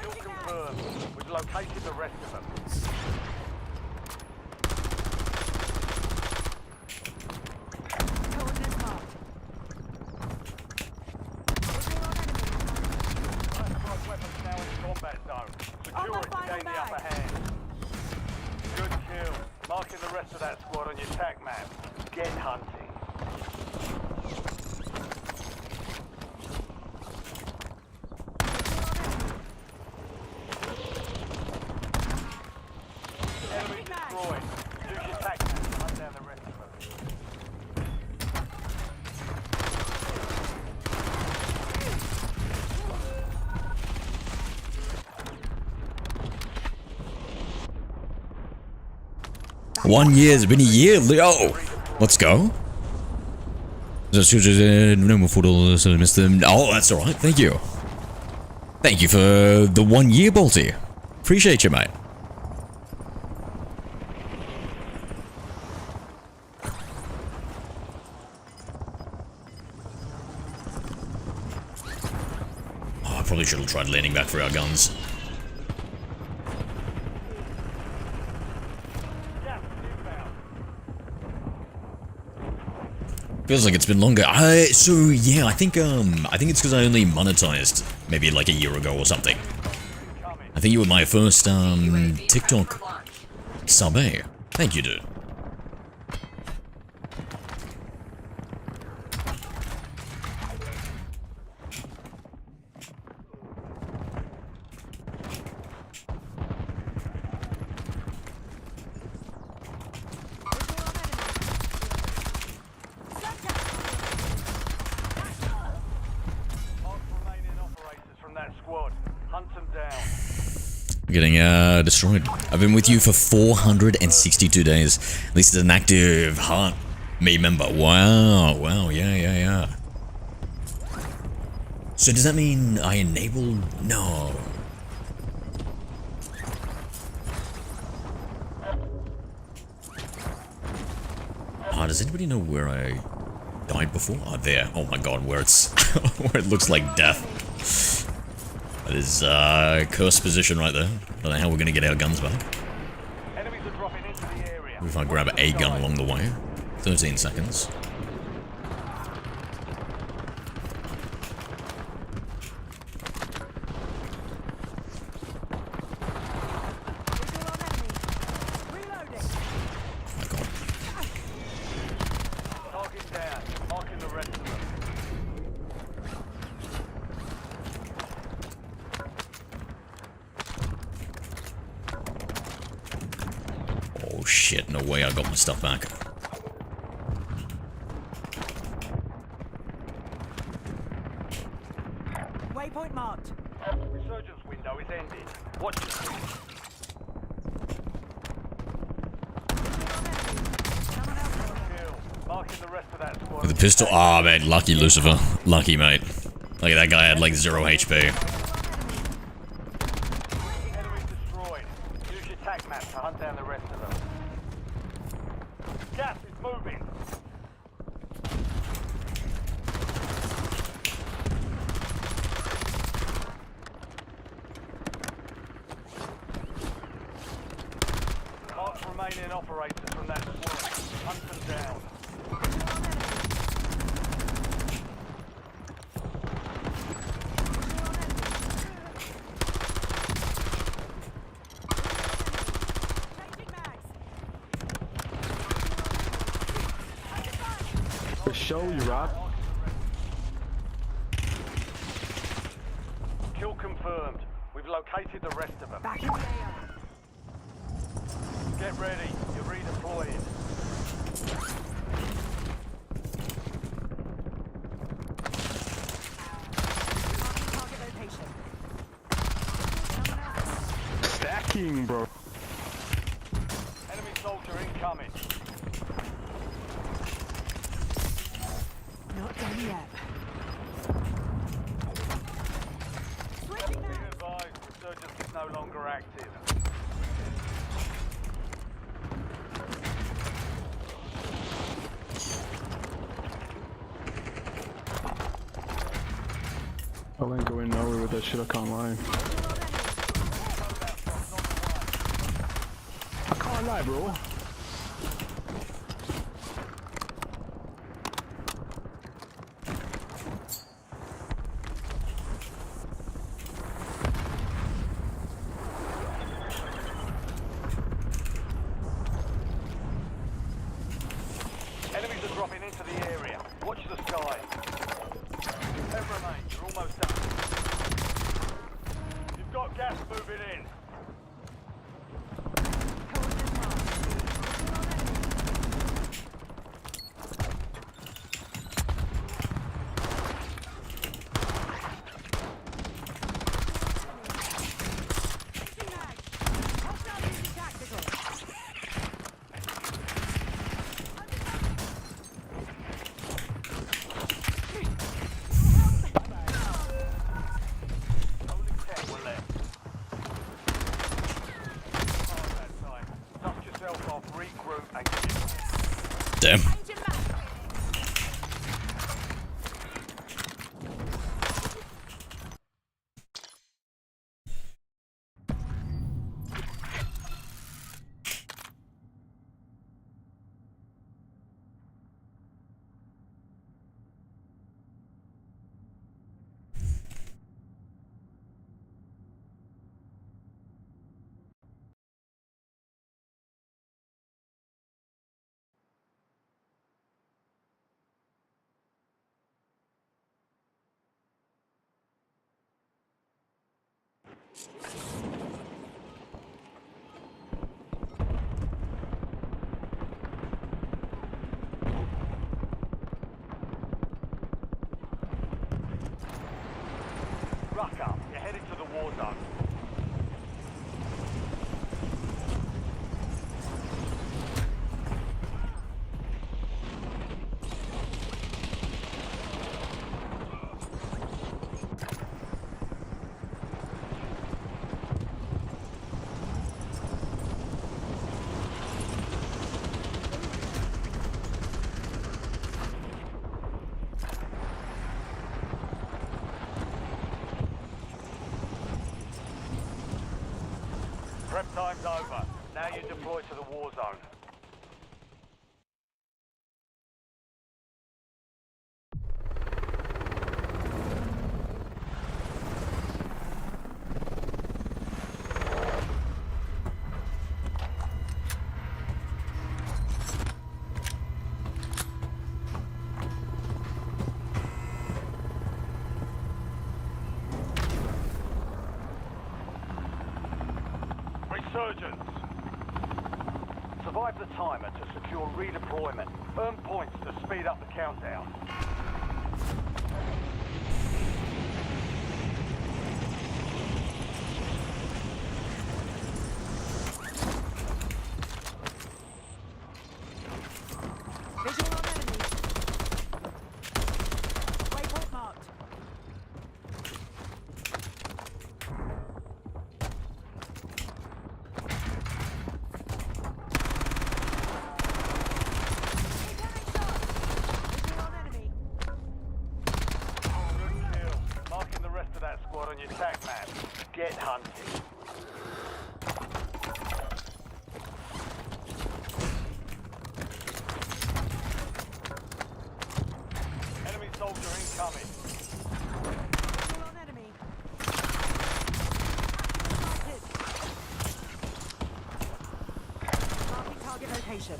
Kill confirmed. We've located the rest of them. Coordinates marked. Classified weapons now in combat zone. Secure it to gain the upper hand. Good kill. Marking the rest of that squad on your tac map. Get hunting. Enemy destroyed. Use your tac map to hunt down the rest of them. One year, it's been a year. Oh, let's go. No more photo, so I missed them. Oh, that's alright. Thank you. Thank you for the 1 year, Balti. Appreciate you, mate. Oh, I probably should have tried landing back for our guns. Feels like it's been longer. So yeah, I think it's because I only monetized maybe like a year ago or something. I think you were my first TikTok sub, eh? Thank you, dude. Getting destroyed. I've been with you for 462 days. At least as an active heart me member. Wow, wow, yeah. So does that mean I enabled? No. Does anybody know where I died before? Oh, there. Oh my god, where it's where it looks like death. That is cursed position right there. Don't know how we're gonna get our guns back. Enemies are dropping into the area. If I grab a gun along the way. 13 seconds. Target down. Marking the rest of them. Oh shit, no way I got my stuff back. Waypoint marked. Resurgence window is ended. Watch it. Kill. Marking the rest of that squad. With the pistol. Ah, mate, lucky Lucifer. Lucky, mate. Like that guy had like 0 HP. Enemy destroyed. Use your tac map to hunt down the rest of them. Gas is moving. remaining operators from that squad. Hunt them down. The show you, Rob. Kill confirmed. We've located the rest of them. Back in the air. Get ready. You're redeploying. Target location. Stacking, bro. Enemy soldier incoming. Not done yet. Be advised, resurgence is no longer active. I ain't going nowhere with that shit. I can't lie. I can't lie, bro. Enemies are dropping into the area. Watch the sky. 10 remain. You're almost done. You've got gas moving in. Only 10 were left. That time. Dust yourself off, regroup, and get Damn. Ruck up. You're headed to the war zone. Prep time's over. Now you deploy to the war zone. Resurgence. Survive the timer to secure redeployment. Earn points to speed up the countdown. Visual on enemy. Waypoint marked. Visual on enemy. Good kill. Marking the rest of that squad on your tac map. Get hunted. location.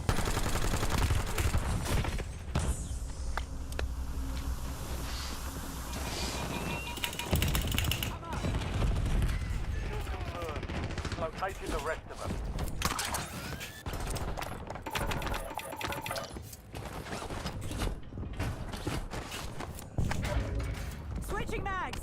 Locating the rest of them. Switching mags.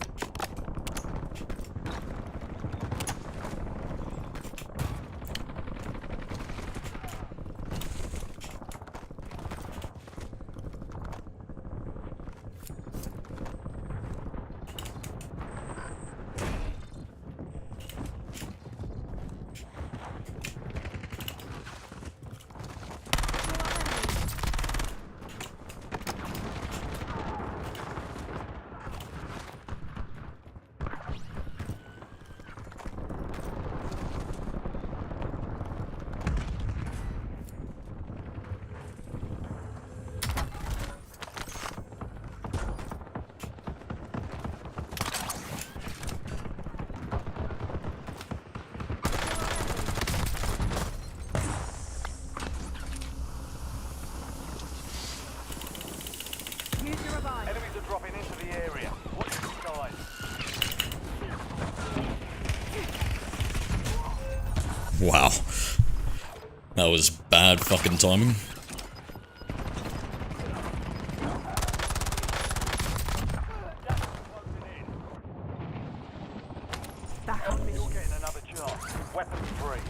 Enemies are dropping into the area. Watch the skies. Wow. That was bad fucking timing. You're getting another chance. Weapons free.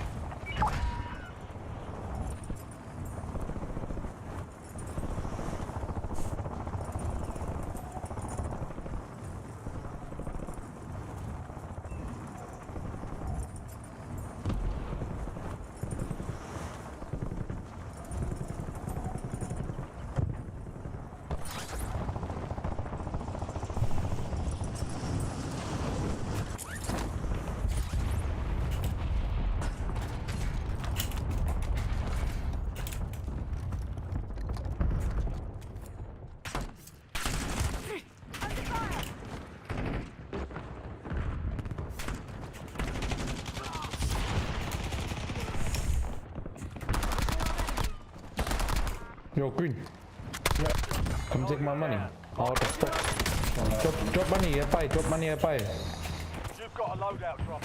Yo, green. Come take my money. Out of stock. Drop money, drop money, You've got a loadout drop.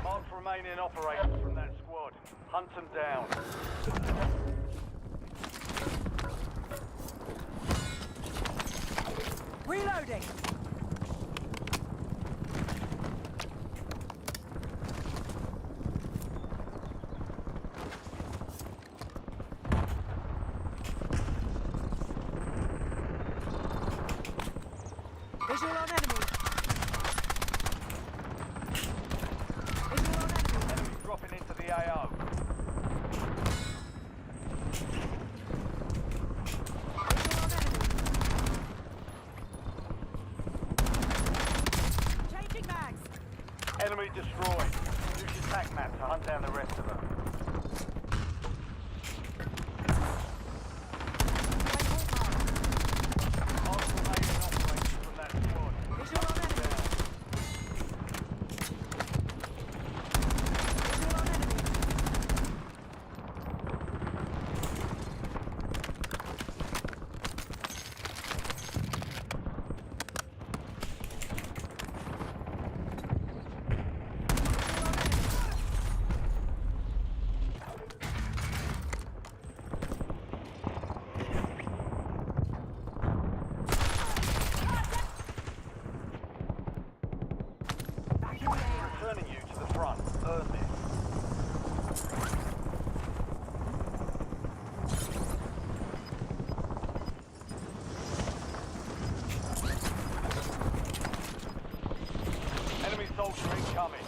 Mark remaining operators from that squad. Hunt them down. Reloading. Visual on enemy. Visual on enemy. Enemies dropping into the AO. Visual on enemy. Changing mags. Enemy destroyed. Use your tac map to hunt down the rest of them. Mark remaining operators from that squad. Visual on enemy. Visual on enemy. Returning you to the front. Earn this. Enemy soldier incoming.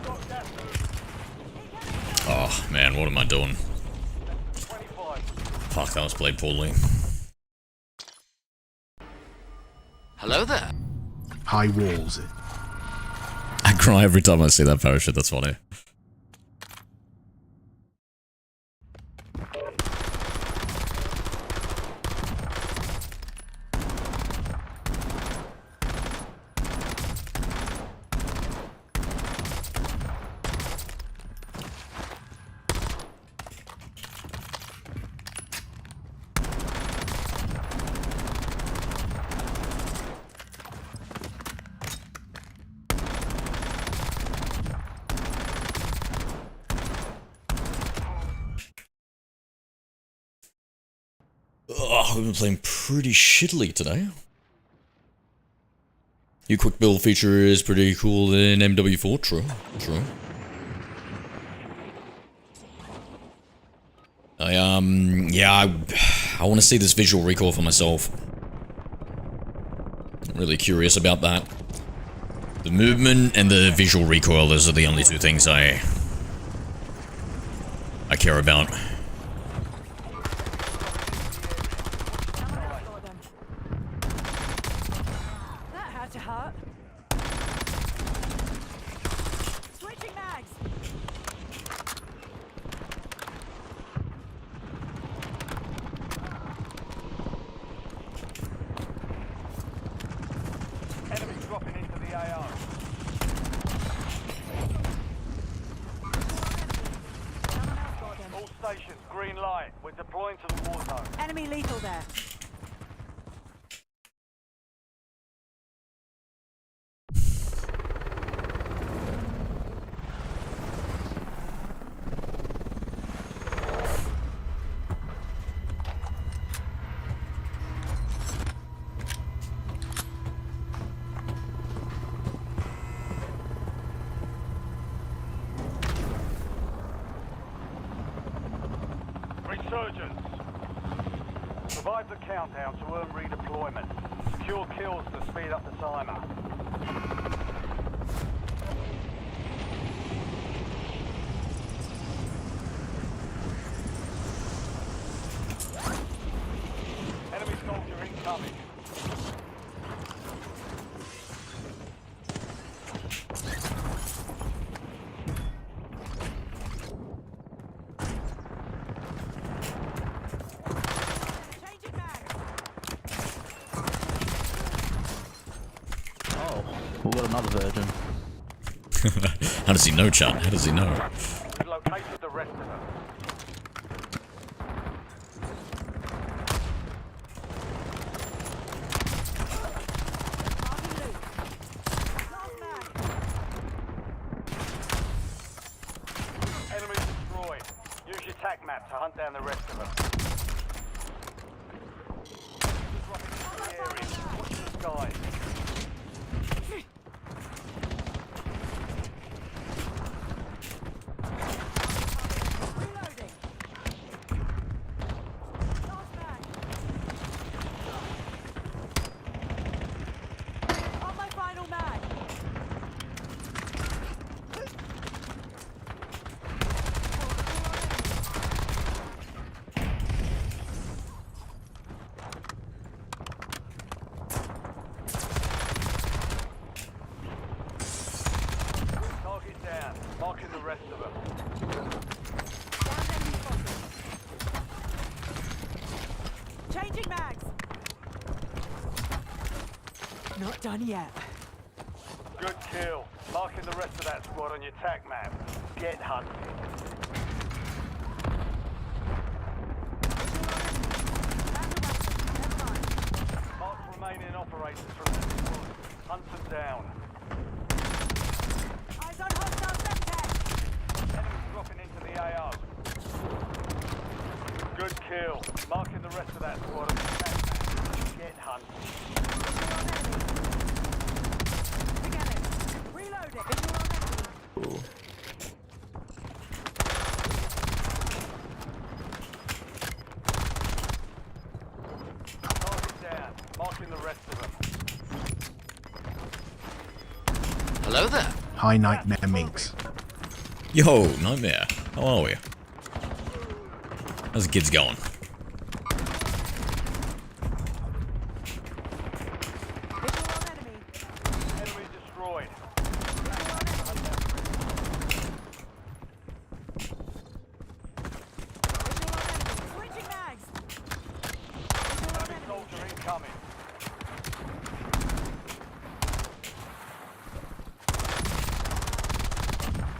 Got gas moving. Oh man, what am I doing? 25. Fuck, that was played poorly. Hello there. High walls. I cry every time I see that parachute, that's funny. Oh, we've been playing pretty shittily today. Your quick build feature is pretty cool in MW4, true. I want to see this visual recoil for myself. I'm really curious about that. The movement and the visual recoil, those are the only two things I care about. That had to hurt. Switching mags. Enemy dropping into the AO. All stations, green light. We're deploying to the war zone. Enemy lethal there. Resurgence. Survive the countdown to earn redeployment. Secure kills to speed up the timer. Enemy soldier incoming. Changing mags. Oh, we've got another virgin. How does he know, chat? How does he know? We've located the rest of them. Marking loot. Last mag. Enemy destroyed. Use your tac map to hunt down the rest of them. Dropping into the area. Watch the skies. Reloading. Last mag. On my final mag. Target down. Marking the rest of them. Down enemy spotted. Changing mags. Not done yet. Good kill. Marking the rest of that squad on your tac map. Get hunted. Mark remaining operators from the squad. Hunt them down. Eyes on hostile Semtex. Enemies dropping into the AO. Good kill. Marking the rest of that squad on your tac map. Get hunted. Forget it. Reload it. Target down. Marking the rest of them. Hello there. Hi, Nightmare Minx. Yo, Nightmare. How are we? How's the kids going? Visual on enemy. Enemy destroyed. Switching mags. Enemy soldier incoming.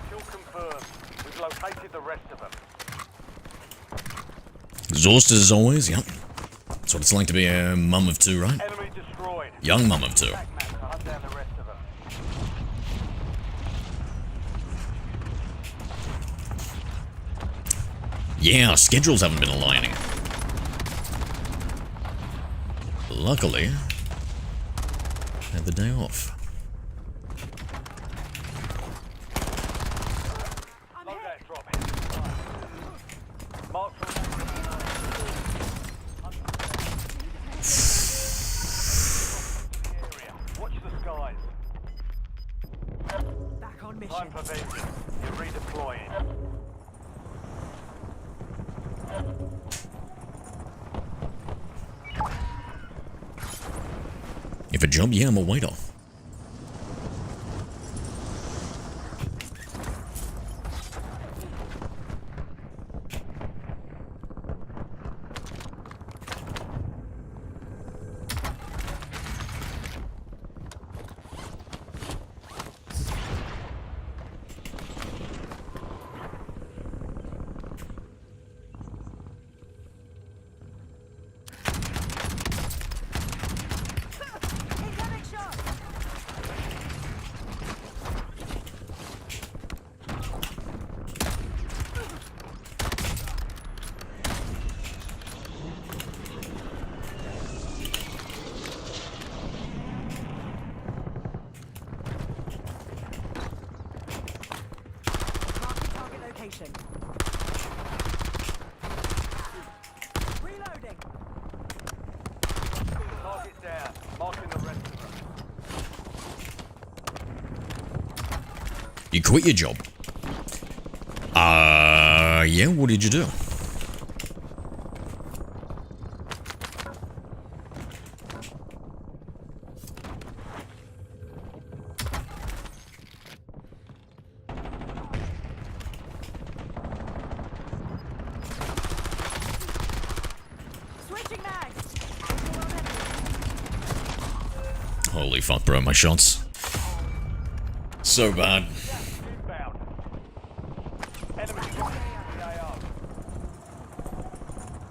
Kill confirmed. We've located the rest of them. Exhausted as always, yep. That's what it's like to be a mum of two, right? Enemy destroyed. Young mum of two. Tac map to hunt down the rest of them. Yeah, schedules haven't been aligning. Luckily, had the day off. Load that drop. Mark from area. Watch the skies. Back on mission. Time for vengeance. You're redeploying. If a job, yeah, I'm a waiter. Incoming shot. Marking target location. Reloading. Target down. Marking the rest of them. You quit your job. Yeah, what did you do? Switching mags. Holy fuck, bro, my shots. So bad. Inbound. Enemy AO.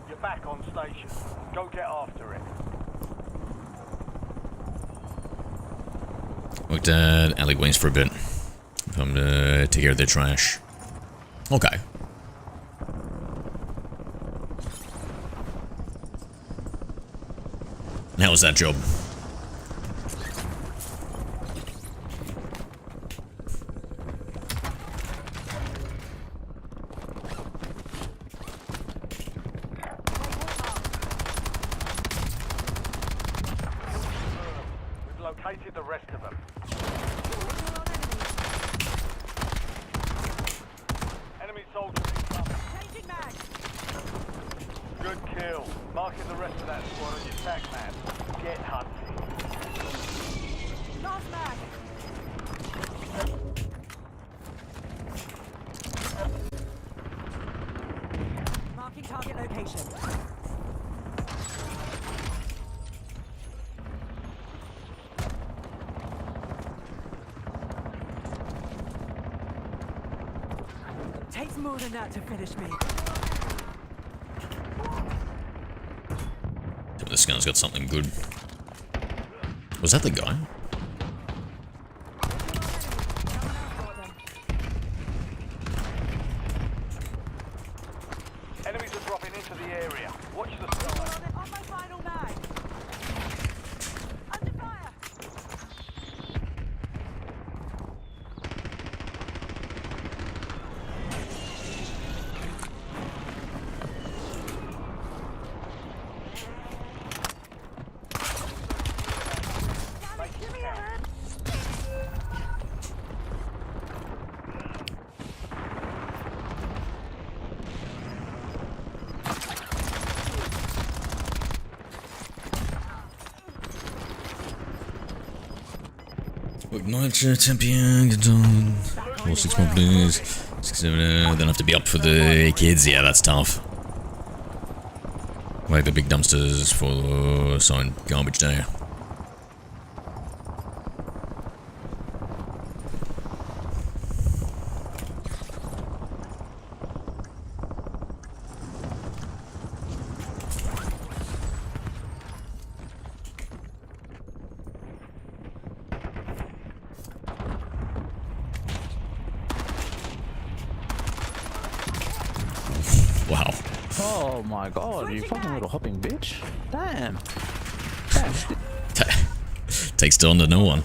You're back on station. Go get after it. Worked at alleyways for a bit. Come to take care of their trash. Okay. And how was that job? We've located the rest of them. Enemy soldiers incoming. Changing mags. Good kill. Marking the rest of that squad on your tac map. Get hunting. Last mag. Marking target location. Takes more than that to finish me. This gun's got something good. Was that the guy? Enemies are dropping into the area. Watch the sky. On my final mag. Under fire. Give me a hand. Ignite champion, get on. 4 6 more please. 6 7 then have to be up for the kids. Yeah, that's tough. Like the big dumpsters for signed garbage day. Wow. Oh my god, you fucking little hopping bitch. Damn. Takes it on to no one.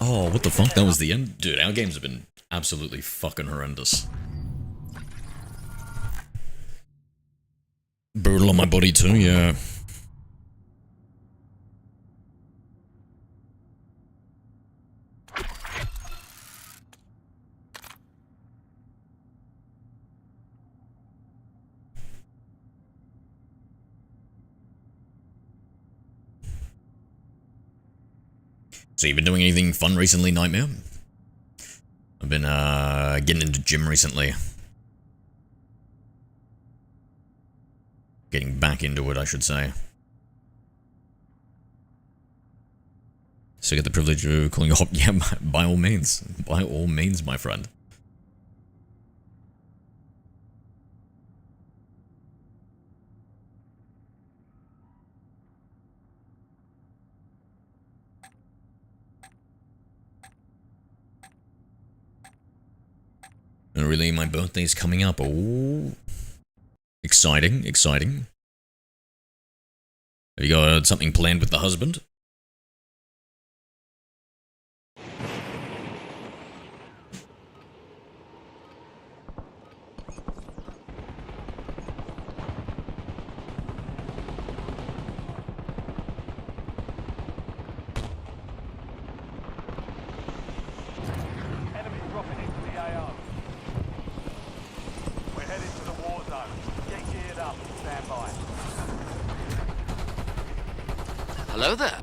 Oh, what the fuck? That was the end? Dude, our games have been absolutely fucking horrendous. Brutal on my body too, yeah. So you been doing anything fun recently, Nightmare? I've been getting into gym recently. Getting back into it, I should say. So get the privilege of calling you hop. Yeah, by all means. By all means, my friend. And really, my birthday's coming up. Oh, exciting, exciting. Have you got something planned with the husband? Enemy dropping into the AO. We're heading to the Warzone. Get geared up and stand by. Hello there.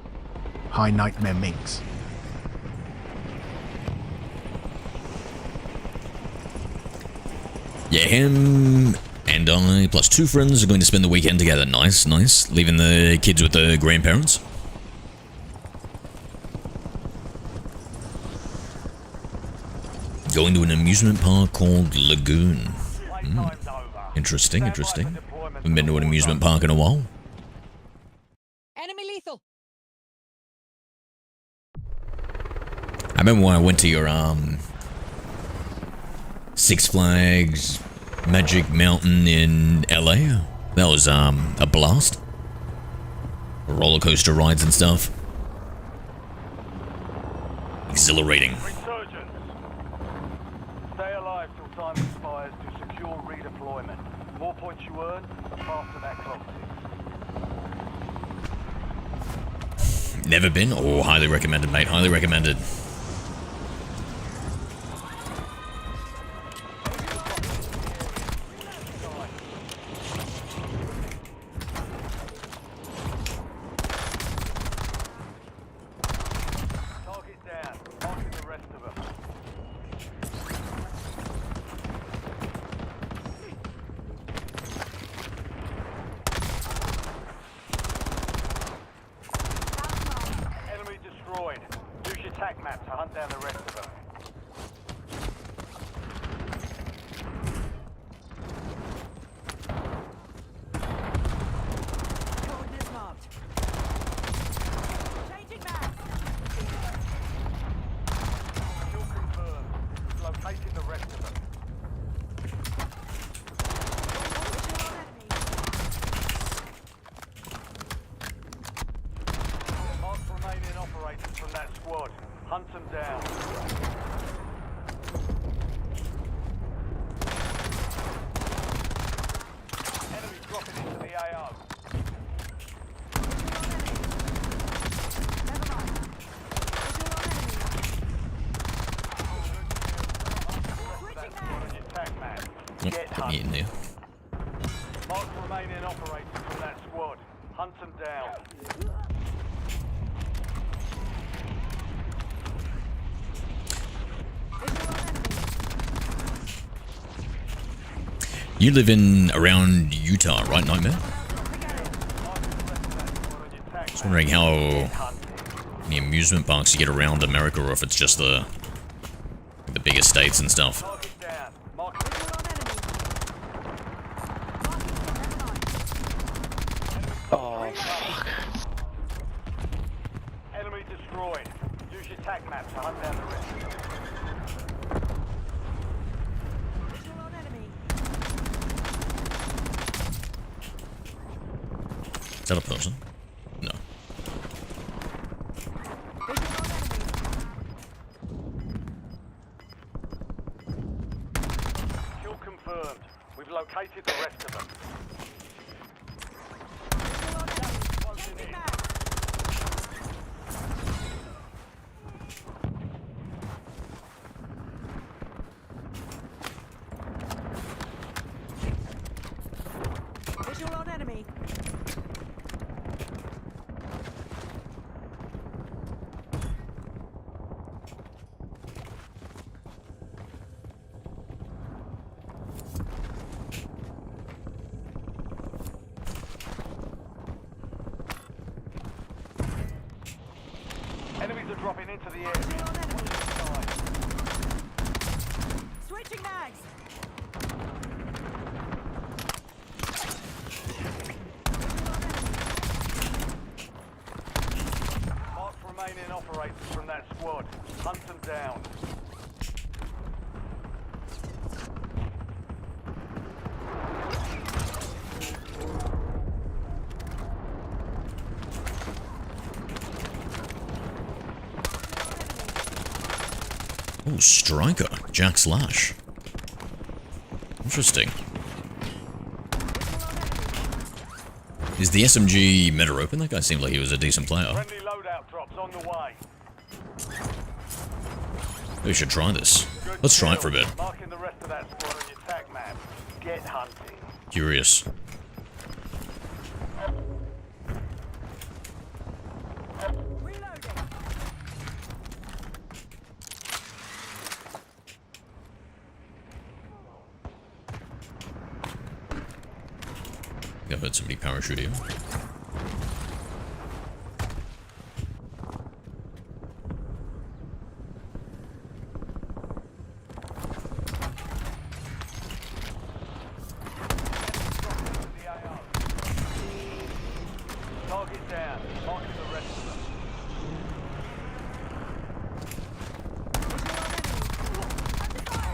Hi, Nightmare Minx. Yeah, him and I, plus 2 friends, are going to spend the weekend together. Nice, nice. Leaving the kids with the grandparents. Going to an amusement park called Lagoon. Interesting, interesting. Haven't been to an amusement park in a while. Enemy lethal. I remember when I went to your, Six Flags Magic Mountain in LA. That was, a blast. Roller coaster rides and stuff. Exhilarating. Resurgence. Stay alive till time expires to secure redeployment. More points you earn, the faster that clock ticks. Never been? Oh, highly recommended, mate. Highly recommended. Target down. Marking the rest of them. Enemy destroyed. Use your tac map to hunt down the rest of them. Coordinates marked. Changing maps. Kill confirmed. Locating the rest of them. Mark remaining operators from that squad. Hunt them down. Enemy dropping into the AO. That squad on your tac map. Yep, Get put me in there. Mark remaining operators from that squad. Hunt them down. You live in around Utah, right, Nightmare? Just wondering how many amusement parks you get around America, or if it's just the bigger states and stuff. Target down. Mark Oh, fuck. enemy destroyed. Use your tac map to hunt down the rest. Visual on enemy. that a person? No. Kill confirmed. We've located the rest of them. Visual on enemy. Enemies are dropping into the area. Visual on enemy. Switching mags. Mark remaining operators from that squad. Hunt them down. Oh, Striker. Jack Slash. Interesting. Is the SMG meta open? That guy seemed like he was a decent player. Friendly loadout drops on the way. We should try this. Let's try it for a bit. Marking the rest of that squad on your tac map. Get hunting. Curious. Reloading. I heard somebody parachute here. Target down. Marking the rest of them.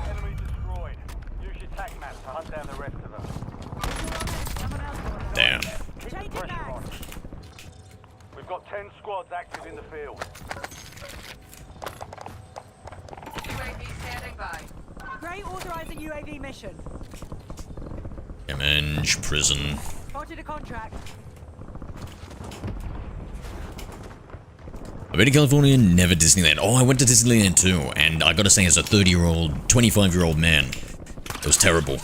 Enemy destroyed. Use your tac map to hunt down the rest of them. Damn. Keep the pressure on. We've got 10 squads active in the field. UAV standing by. Great, authorizing UAV mission. Damage, prison. Spotted a contract. I've been to California, never Disneyland. Oh, I went to Disneyland too, and I gotta say, as a 30-year-old, 25-year-old man, it was terrible.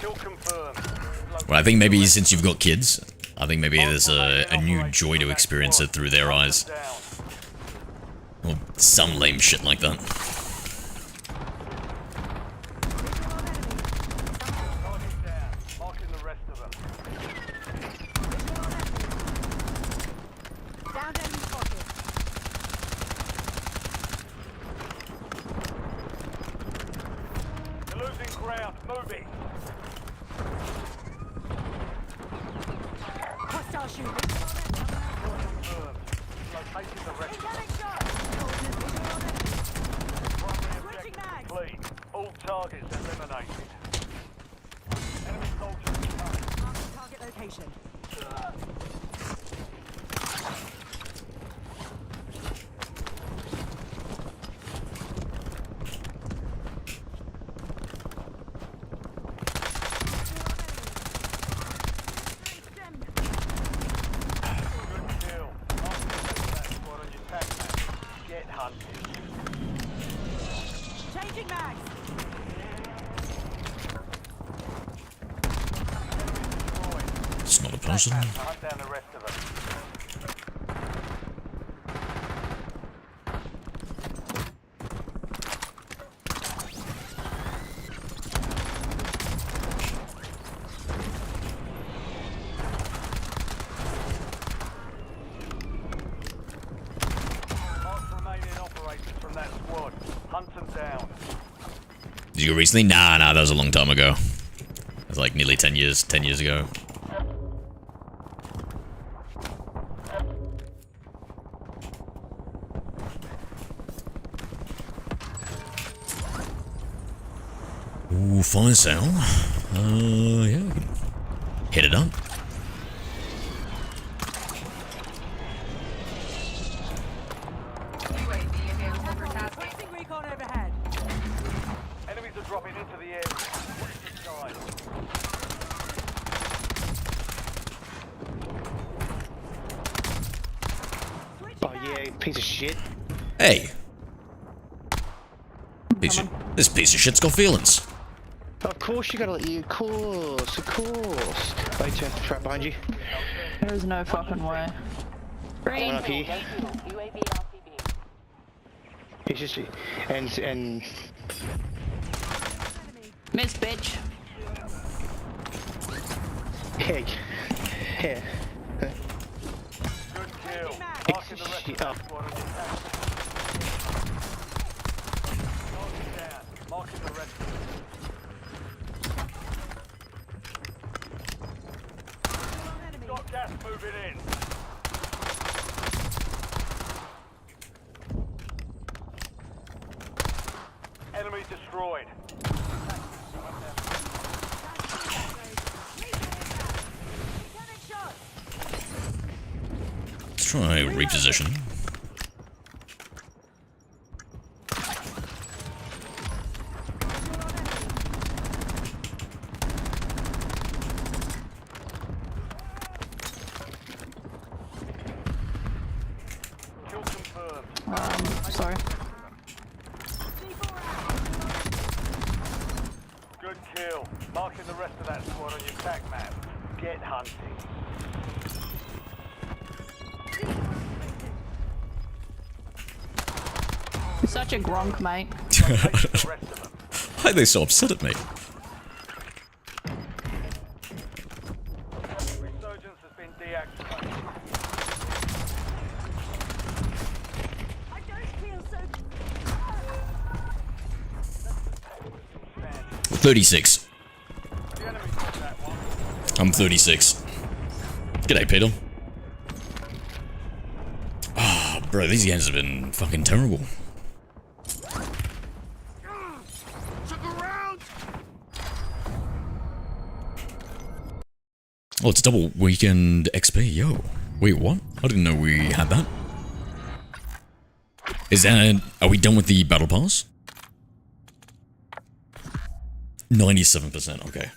Kill confirmed. Well, I think maybe since you've got kids, I think maybe there's a new joy to experience it through their eyes. Or some lame shit like that. Target down. Marking the rest of them. Down enemy spotted. You're losing ground. Move it. Hostile shooting. Confirmed. Located the rest of them. Incoming shot. Primary Switching objective mags. complete. All targets eliminated. Enemy soldiers incoming. Marking target location. Good kill. Marking the rest of that squad on your tac map. Get hunted. Changing mags. Destroyed. It's not a person. Hunt down the rest of them. Mark remaining operators from that squad. Hunt them down. Did you go recently? Nah, that was a long time ago. It was like nearly 10 years ago. Ooh, fire sale. Yeah, we can hit it up. UAV available for tasking. Requesting recon overhead. Enemies are dropping into the area. Watch the side. Oh yeah, piece of shit. Hey. This piece of shit's got feelings. Of course you gotta let you. Of course. Wait, turn the trap behind you. There's no fucking way. One up here. It's just and Miss bitch. heck. Yeah. Good kill. Marking the rest of Shit up. the squad on your attack. Target down. Marking the rest of them. Got gas moving in. Enemy destroyed. Let's try reposition. Kill confirmed. Sorry. Good kill. Marking the rest of that squad on your attack map. Get hunting. You're such a gronk, mate. Take the rest of them. Why are they so upset at me? Resurgence has been deactivated. I don't feel so. 36. The enemy took that one. I'm 36. G'day, Peter. Ah, bro, these games have been fucking terrible. Oh, it's double weekend XP, yo. Wait, what? I didn't know we had that. Is that... Are we done with the battle pass? 97%, okay.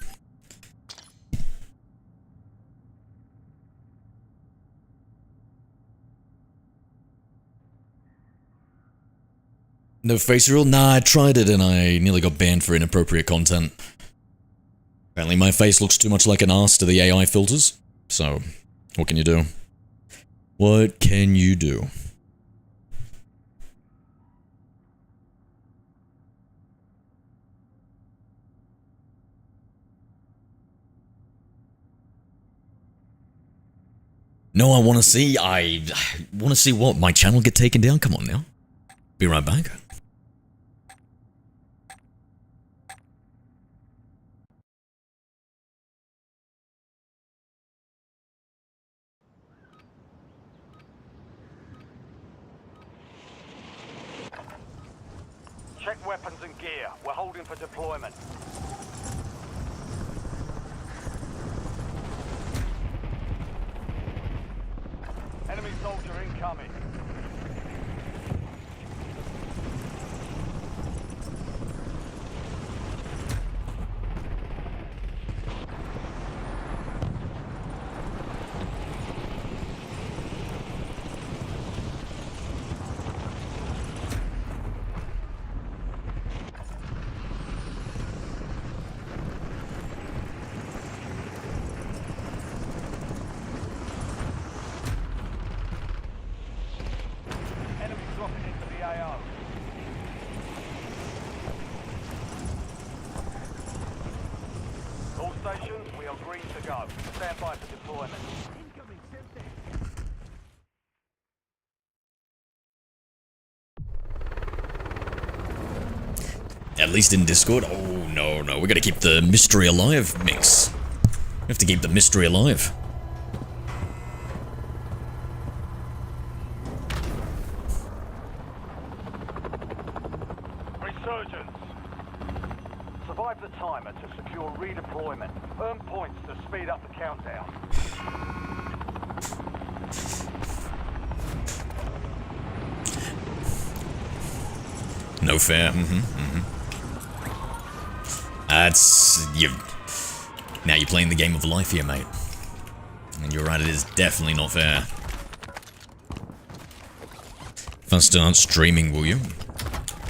No face rule? Nah, I tried it and I nearly got banned for inappropriate content. Apparently my face looks too much like an ass to the AI filters. So, what can you do? What can you do? No, I want to see what? My channel get taken down? Come on now. Be right back. Check weapons and gear. We're holding for deployment. Enemy soldier incoming. Enemy dropping into the AO. All stations, we are green to go. Stand by for deployment. At least in Discord? Oh, no, no. We gotta keep the mystery alive, Mix. We have to keep the mystery alive. Resurgence. Survive the timer to secure redeployment. Earn points to speed up the countdown. No fair. That's you. Now you're playing the game of life here, mate. And you're right, it is definitely not fair. If I start streaming, will you?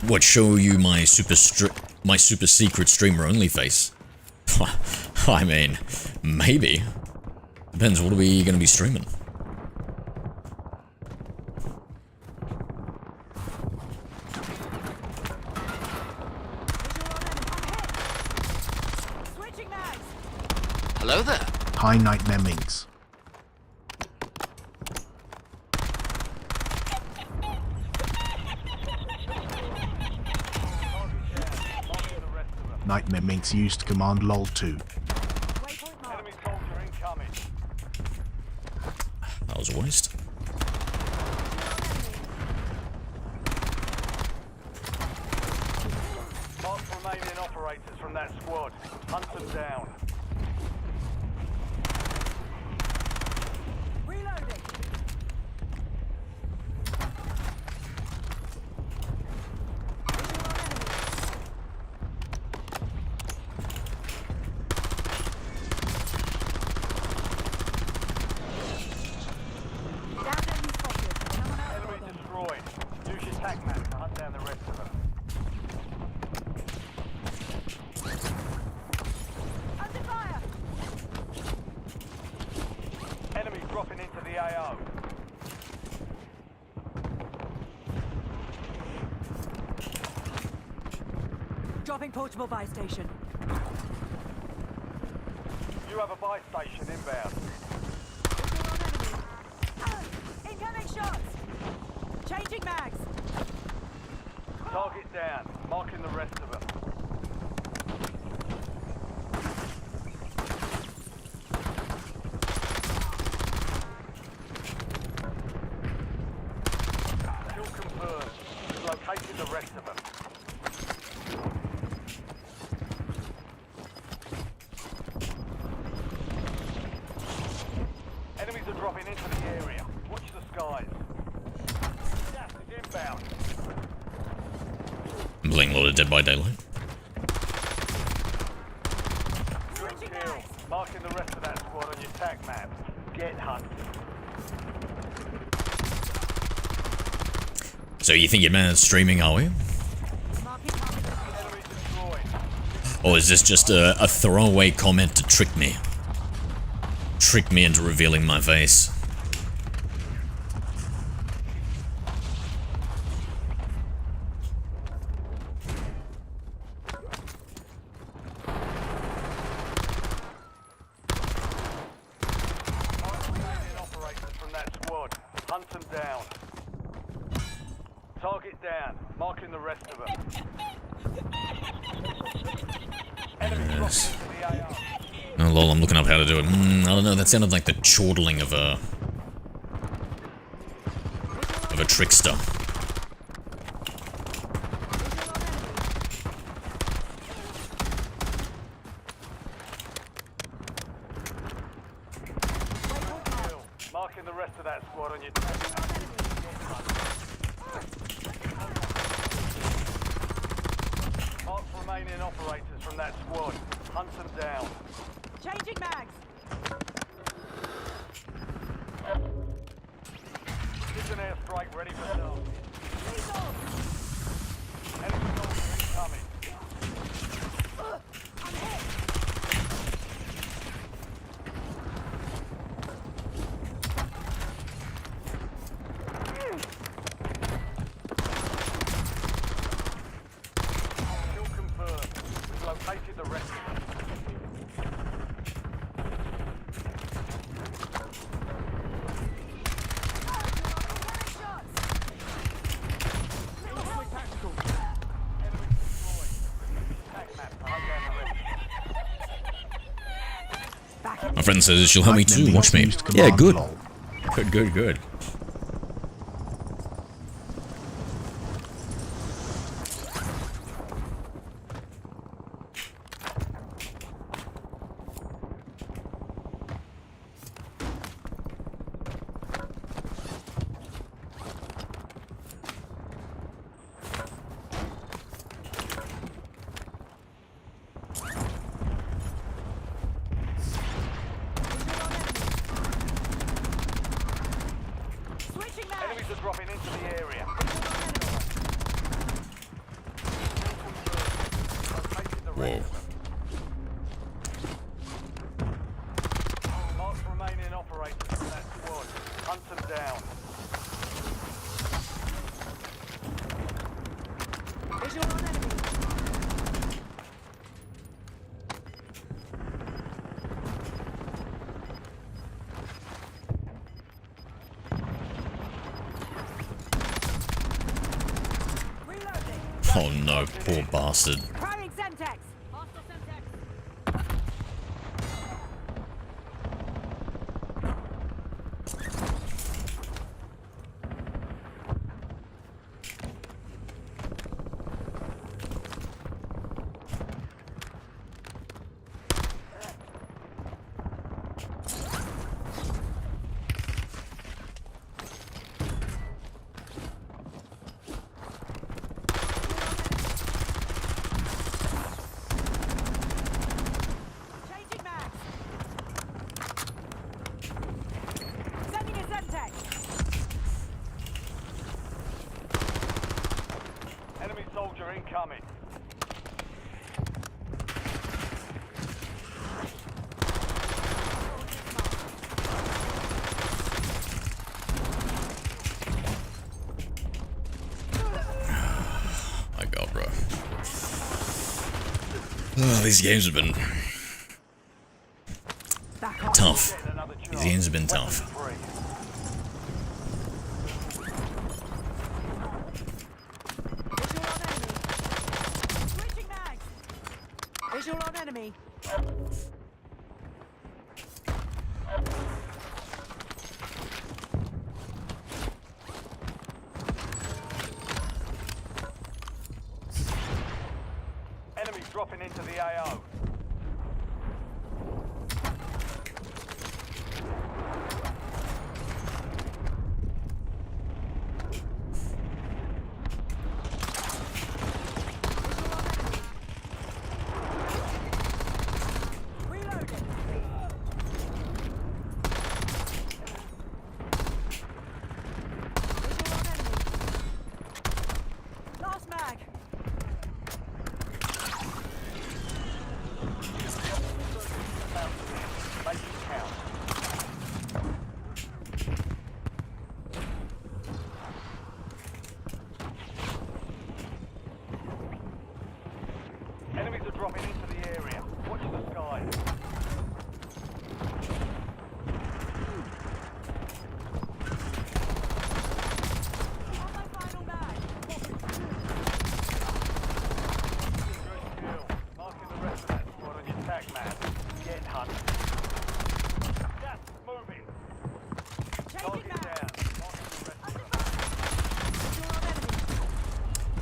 What, show you my super secret streamer only face? I mean, maybe. Depends, what are we gonna be streaming? Hello there. Hi Nightmare Minx. Nightmare Minx used command lol 2. Enemy soldier incoming. That was a waste. Mark remaining operators from that squad. Hunt them down. Reloading. Enemy destroyed. Use your tac map to hunt down the rest of them. Under fire. Enemy dropping into the AO. Dropping portable buy station. You have a buy station inbound. Incoming shots. Changing mags. Target down. Marking the rest of them. Kill confirmed. We've located the rest of them. Enemies are dropping into the area. Watch the skies. Gas is inbound. I'm playing a lot of Dead by Daylight. Good kill. Marking the rest of that squad on your tac map. Get hunted. So you think you're mad at streaming, are we? Enemy destroyed. Or is this just a throwaway comment to trick me? Trick me into revealing my face. Remaining operators from that squad. Hunt them down. Target down. Marking the rest of them. Enemy dropping into the AR. Oh lol, I'm looking up how to do it. I don't know, that sounded like the chortling of a trickster. Kill. Marking the rest of that squad on your tac map. Mark remaining operators from that squad. Hunt them down. Changing mags. Precision airstrike ready for start. Lethal. Enemy soldier incoming. I'm hit. Kill confirmed. We've located the rest of them. My friend says she'll help me Nightmare too. Minx Watch me. used Yeah, command good. lol. Good. Enemies are dropping into the area. Whoa. Mark remaining operators from that squad. Hunt them down. Visual on enemy. Reloading. Oh no, poor bastard. Throwing Semtex. Hostile Semtex. Changing mags. Sending a Semtex. Enemy soldier incoming. My god, bro. Oh, these games have been Back on. tough. Getting another These charge. games have been tough. Free. Visual on enemy. Switching mags. Visual on enemy. Enemies dropping into the AO. Reloading. Visual on enemy. Last mag. Make it count. Enemies are dropping into the area. Watch the sky. On my final mag. Good kill. Marking the rest of that squad on your tag map. Get hunted. Gas moving. Changing Target mag. down. Marking the rest of them. Visual on enemy.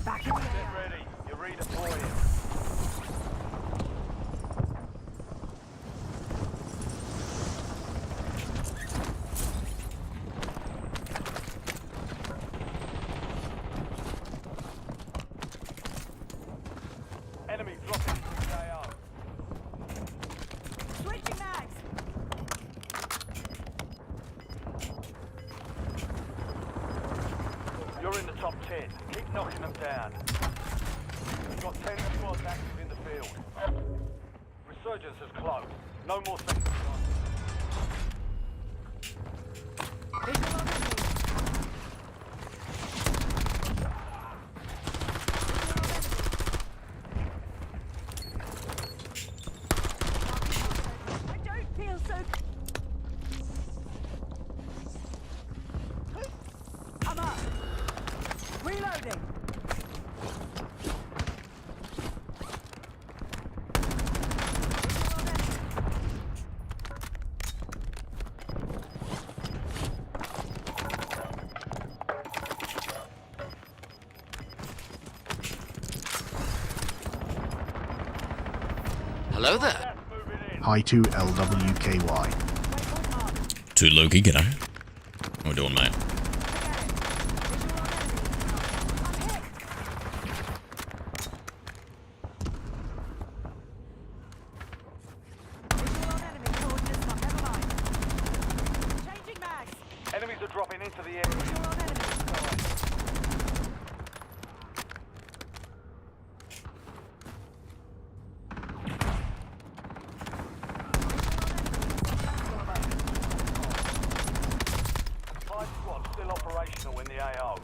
Back in the Get air. ready. You're redeploying. Enemy dropping into the AO. Switching mags. You're in the top 10. Keep knocking them down. You've got 10 squads active in the field. Resurgence is close. No more seconds. Visual on enemy. I don't feel so. I'm up. Reloading. Visual on enemy. Hello there. Gas moving in. Hi to LWKY. To Loki, g'day. We're doing, mate. Enemies are dropping into the area. Five squads still operational in the AO.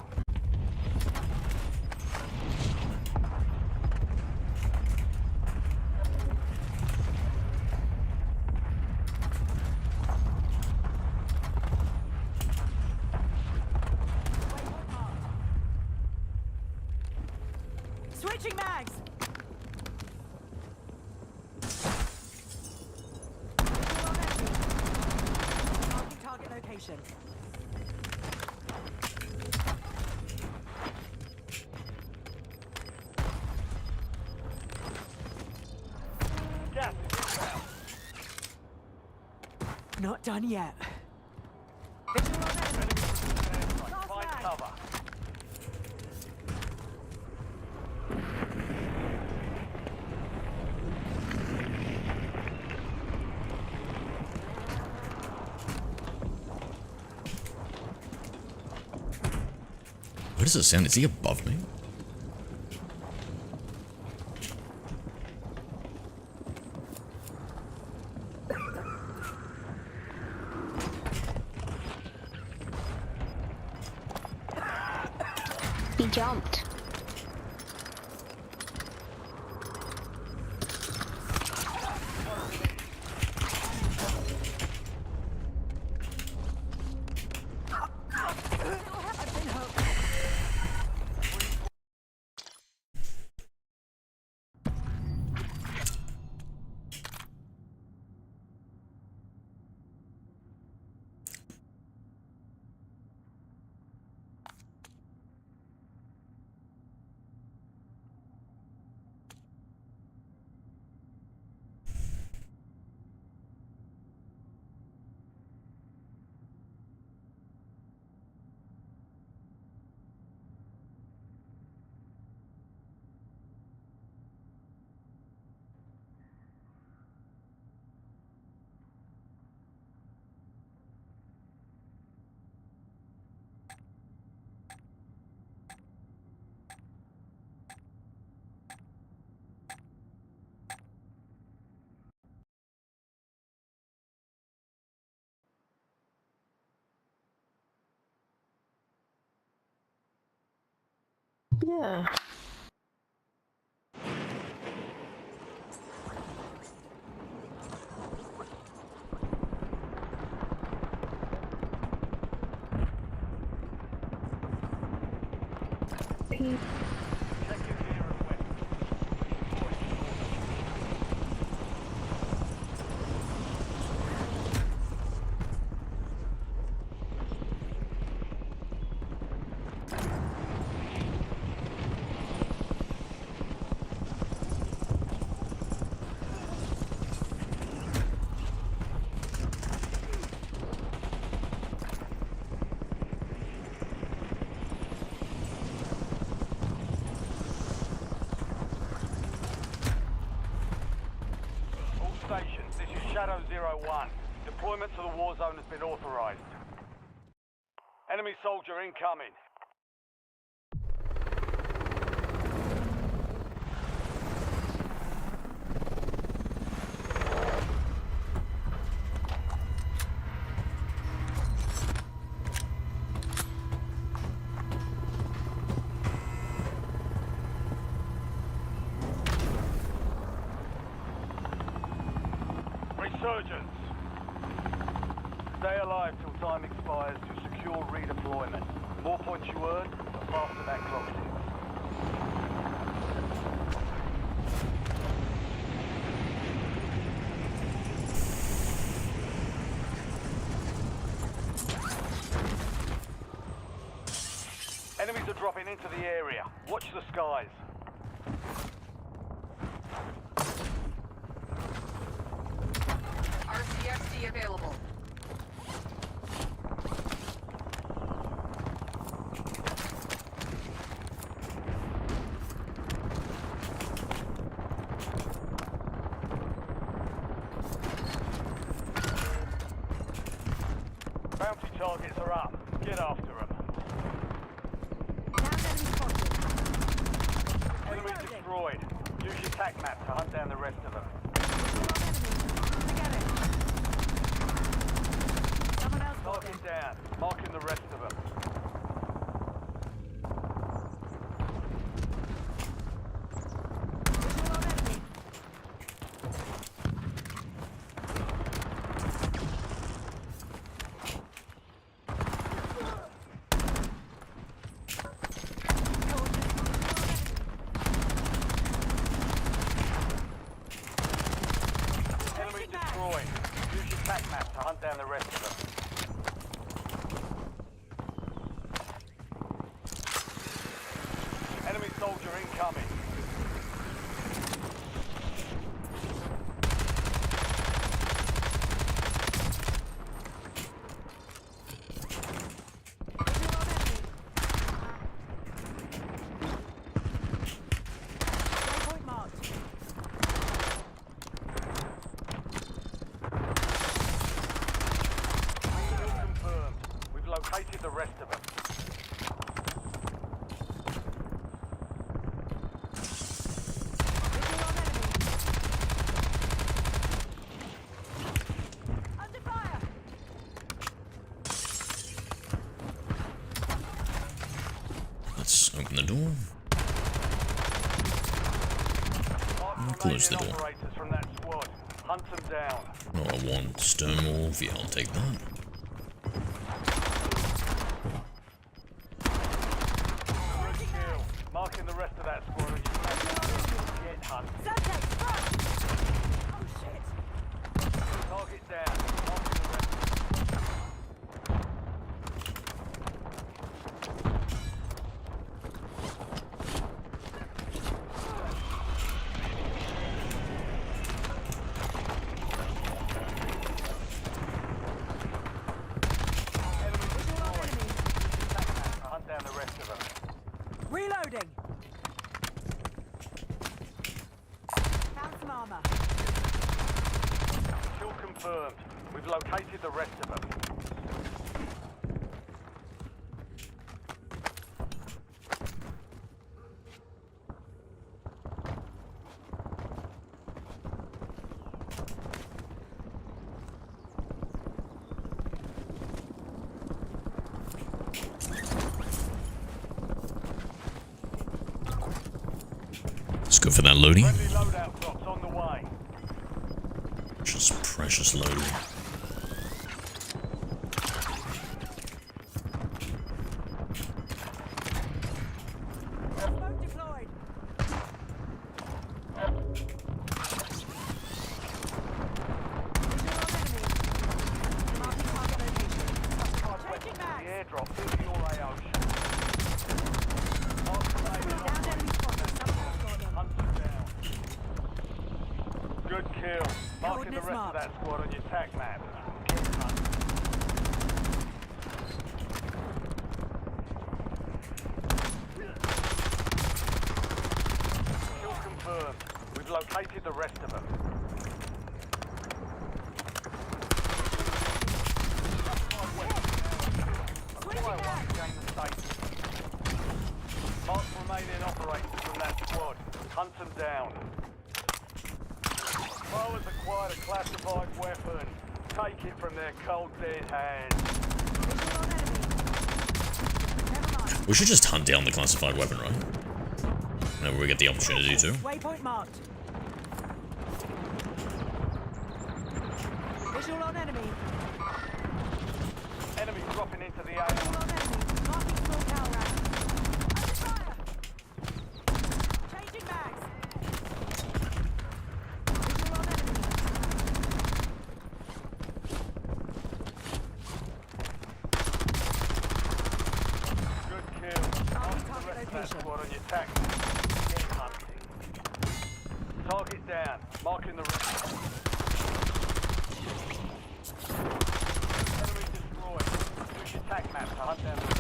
Switching mags. Marking target location. Gas is inbound. Not done yet. Find cover. Where does it sound? Is he above me? He jumped. Yeah. Stations, this is Shadow 01. Deployment to the war zone has been authorized. Enemy soldier incoming. Resurgence. Stay alive till time expires to secure redeployment. The more points you earn, the faster that clock ticks. Enemies are dropping into the area. Watch the skies. RCXD available. Targets are up. Get after them. Enemy destroyed. Use your tac map to hunt down the rest of them. Target down. Marking the rest of them. Destroyed. Use your tac map to hunt down the rest of them. Enemy soldier incoming. Waypoint marked. Confirmed. We've located the rest of them. Visual on enemy. Under fire. Let's open the door. Mark Close the remaining door. operators from that squad. Hunt them down. Oh, I want Stonewolf. Yeah, I'll take that. Good kill. Marking the rest of that squad on your tac map. Get hunted. Subject, front. Oh shit. Target down. Marking the rest of them. Enemy destroyed. Tac map to hunt down the rest of them. Reloading. Found some armor. Kill confirmed. We've located the rest of them. Let's go for that loading. Friendly loadout drops on the way. Just precious loading. Smoke deployed. Visual on enemy. Marking target location. Changing The mag. airdrop is your AO. Mark remaining Down enemy spotter. Someone else got them. Hunt them down. Good kill. Marking the Coordinates rest of marked. that squad on your tac map. Get hunted. Kill confirmed. We've located the rest of them. Switching Fire mag. one, gain the state. Mark remaining operators from that squad. Hunt them down. Foe has acquired a classified weapon. Take it from their cold dead hands. Visual on enemy. Never mind. We should just hunt down the classified weapon, right? Whenever we get the opportunity to. Waypoint marked. Visual on enemy. Enemy dropping into the area. Visual on enemy. Marking small cow round. Under fire. Changing mags. Visual on enemy. Good kill. Mark the rest of that squad on your tac. Get hunting. Target down. Marking the rest. Enemy destroyed. Use your tac map to hunt down the rest.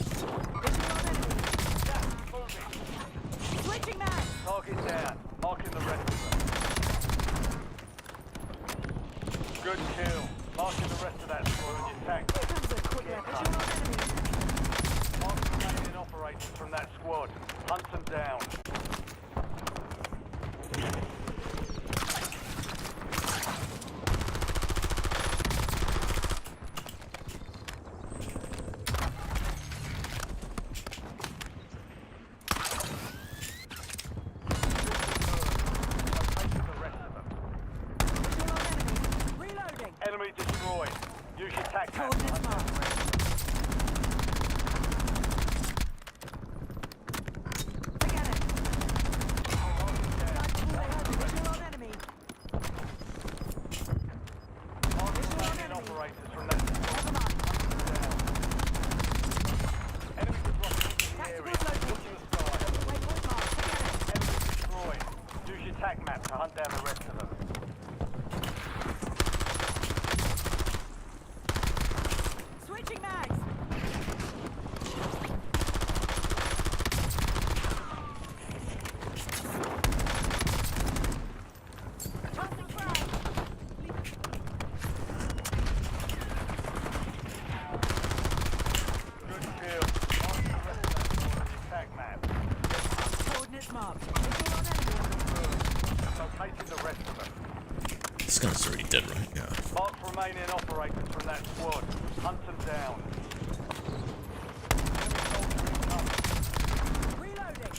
Visual on enemy. Gas is moving. Switching mags. Target down. Marking the rest of them. Good kill. Marking the rest of that squad. Hunt them down. Reloading. Enemy destroyed. Use your tac map. Coordinates marked. Forget it. Visual on enemy. Remaining operators from that. Never mind. Enemies are dropping into the area. Look to the sky. Waypoint marked. Forget it. Enemy destroyed. Use your tac map to hunt down the rest of them. Switching mags. Tossing frag. Good kill. Mark the rest of that squad on your tac map. Coordinates marked. Visual on enemy. Locating the rest of them. This guy's already dead, right? Yeah. Mark remaining operators from that squad. Hunt them down. Enemy soldier incoming. Reloading.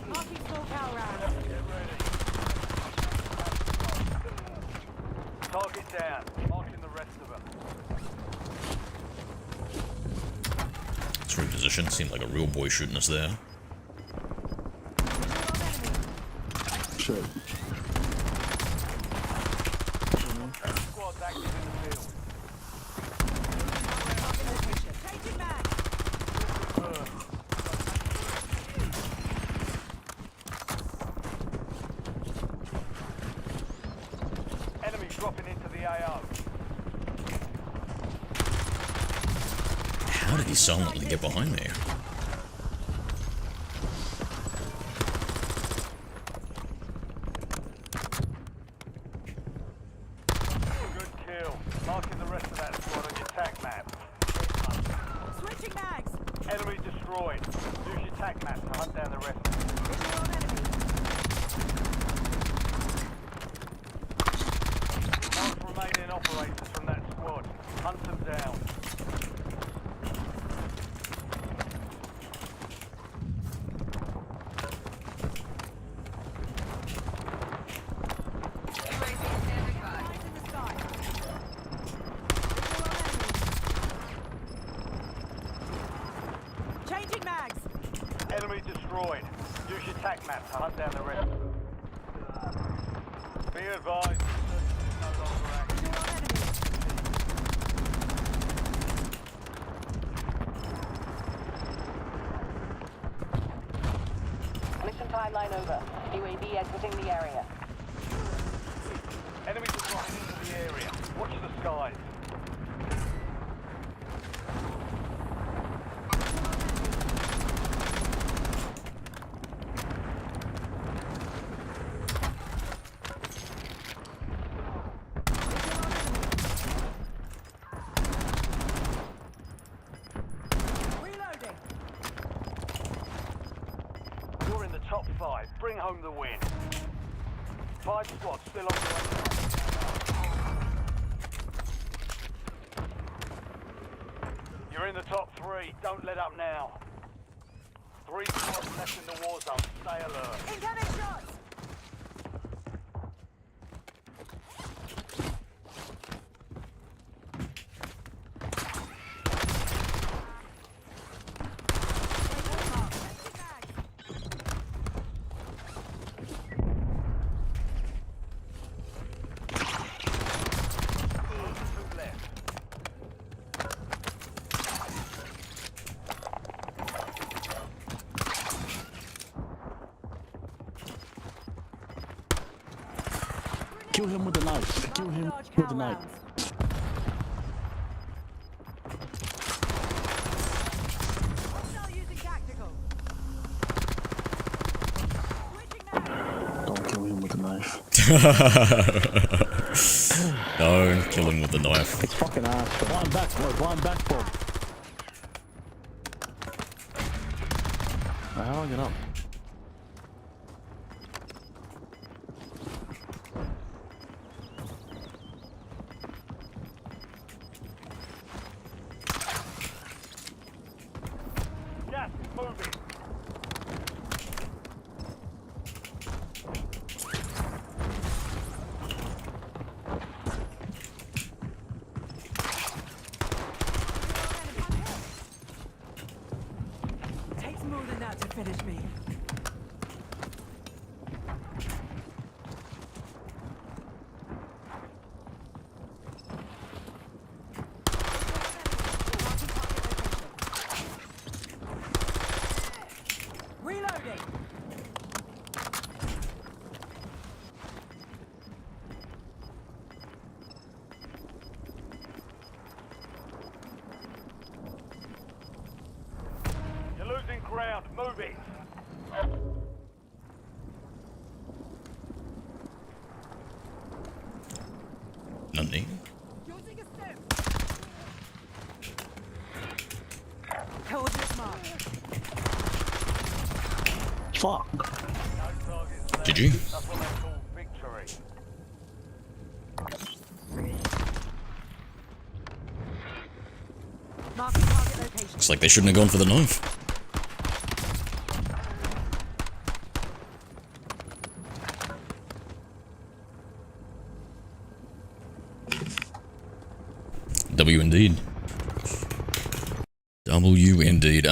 Marking small power round. Get ready. Target down. Marking the rest of them. Let's reposition. Seemed like a real boy shooting us there. Visual on enemy. Shit. Squads active in the field. Marking location. Changing mag. Enemy dropping into the AO. How did he silently get behind me? Good kill. Marking the rest of that squad on your tac map. Switching mags. Enemy destroyed. Use your tac map to hunt down the rest of them. Visual on enemy. Mark remaining operators from that squad. Hunt them down. Eyes in the sky. Visual on enemy. Changing mags. Enemy destroyed. Use your tac map to hunt down the rest. Be advised, the search is no longer active. Visual on enemy. Mission timeline over. UAV exiting the area. Enemies are dropping into the area. Watch the skies. Reloading. You're in the top 5. Bring home the win. 5 squads still on the way. You're in the top 3. Don't let up now. 3 squads left in the war zone. Stay alert. Incoming shots. Waypoint marked. Changing mags. Two left. Kill him with the knife. Kill him Large with cow the knife. rounds. Hostile using tactical. Switching mags. Don't kill him with the knife. knife. Don't kill him with the knife. It's fucking ass. Blind back, bro. Blind back, bro. How do I get up? Gas is moving. Takes more than that to finish me. Reloading. You're losing ground. Move it. Nothing. Using a step. Hold this mark. Fuck. No targets left. GG. That's what they call victory. Marking target location. Looks like they shouldn't have gone for the knife. W indeed. W indeed.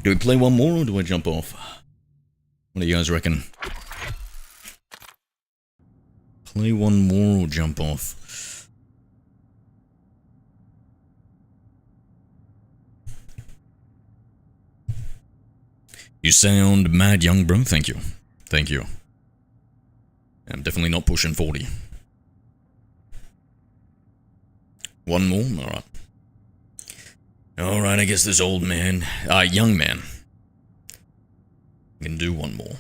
Do we play one more or do I jump off? What do you guys reckon? Play one more or jump off? You sound mad young, bro. Thank you. Thank you. I'm definitely not pushing 40. One more? Alright. Alright, I guess this old man, young man, can do one more.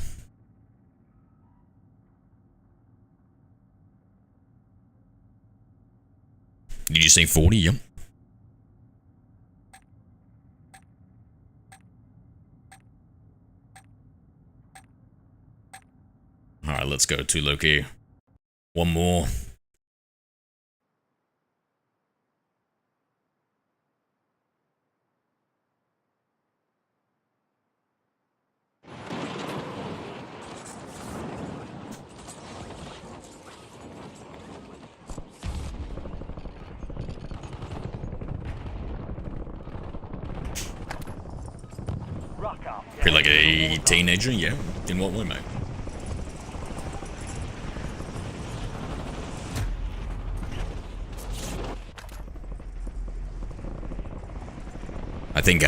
Did you say 40? Yep. Alright, let's go to Loki. One more. Ruck up. Feel like a teenager? Yeah. In what way, mate? I think,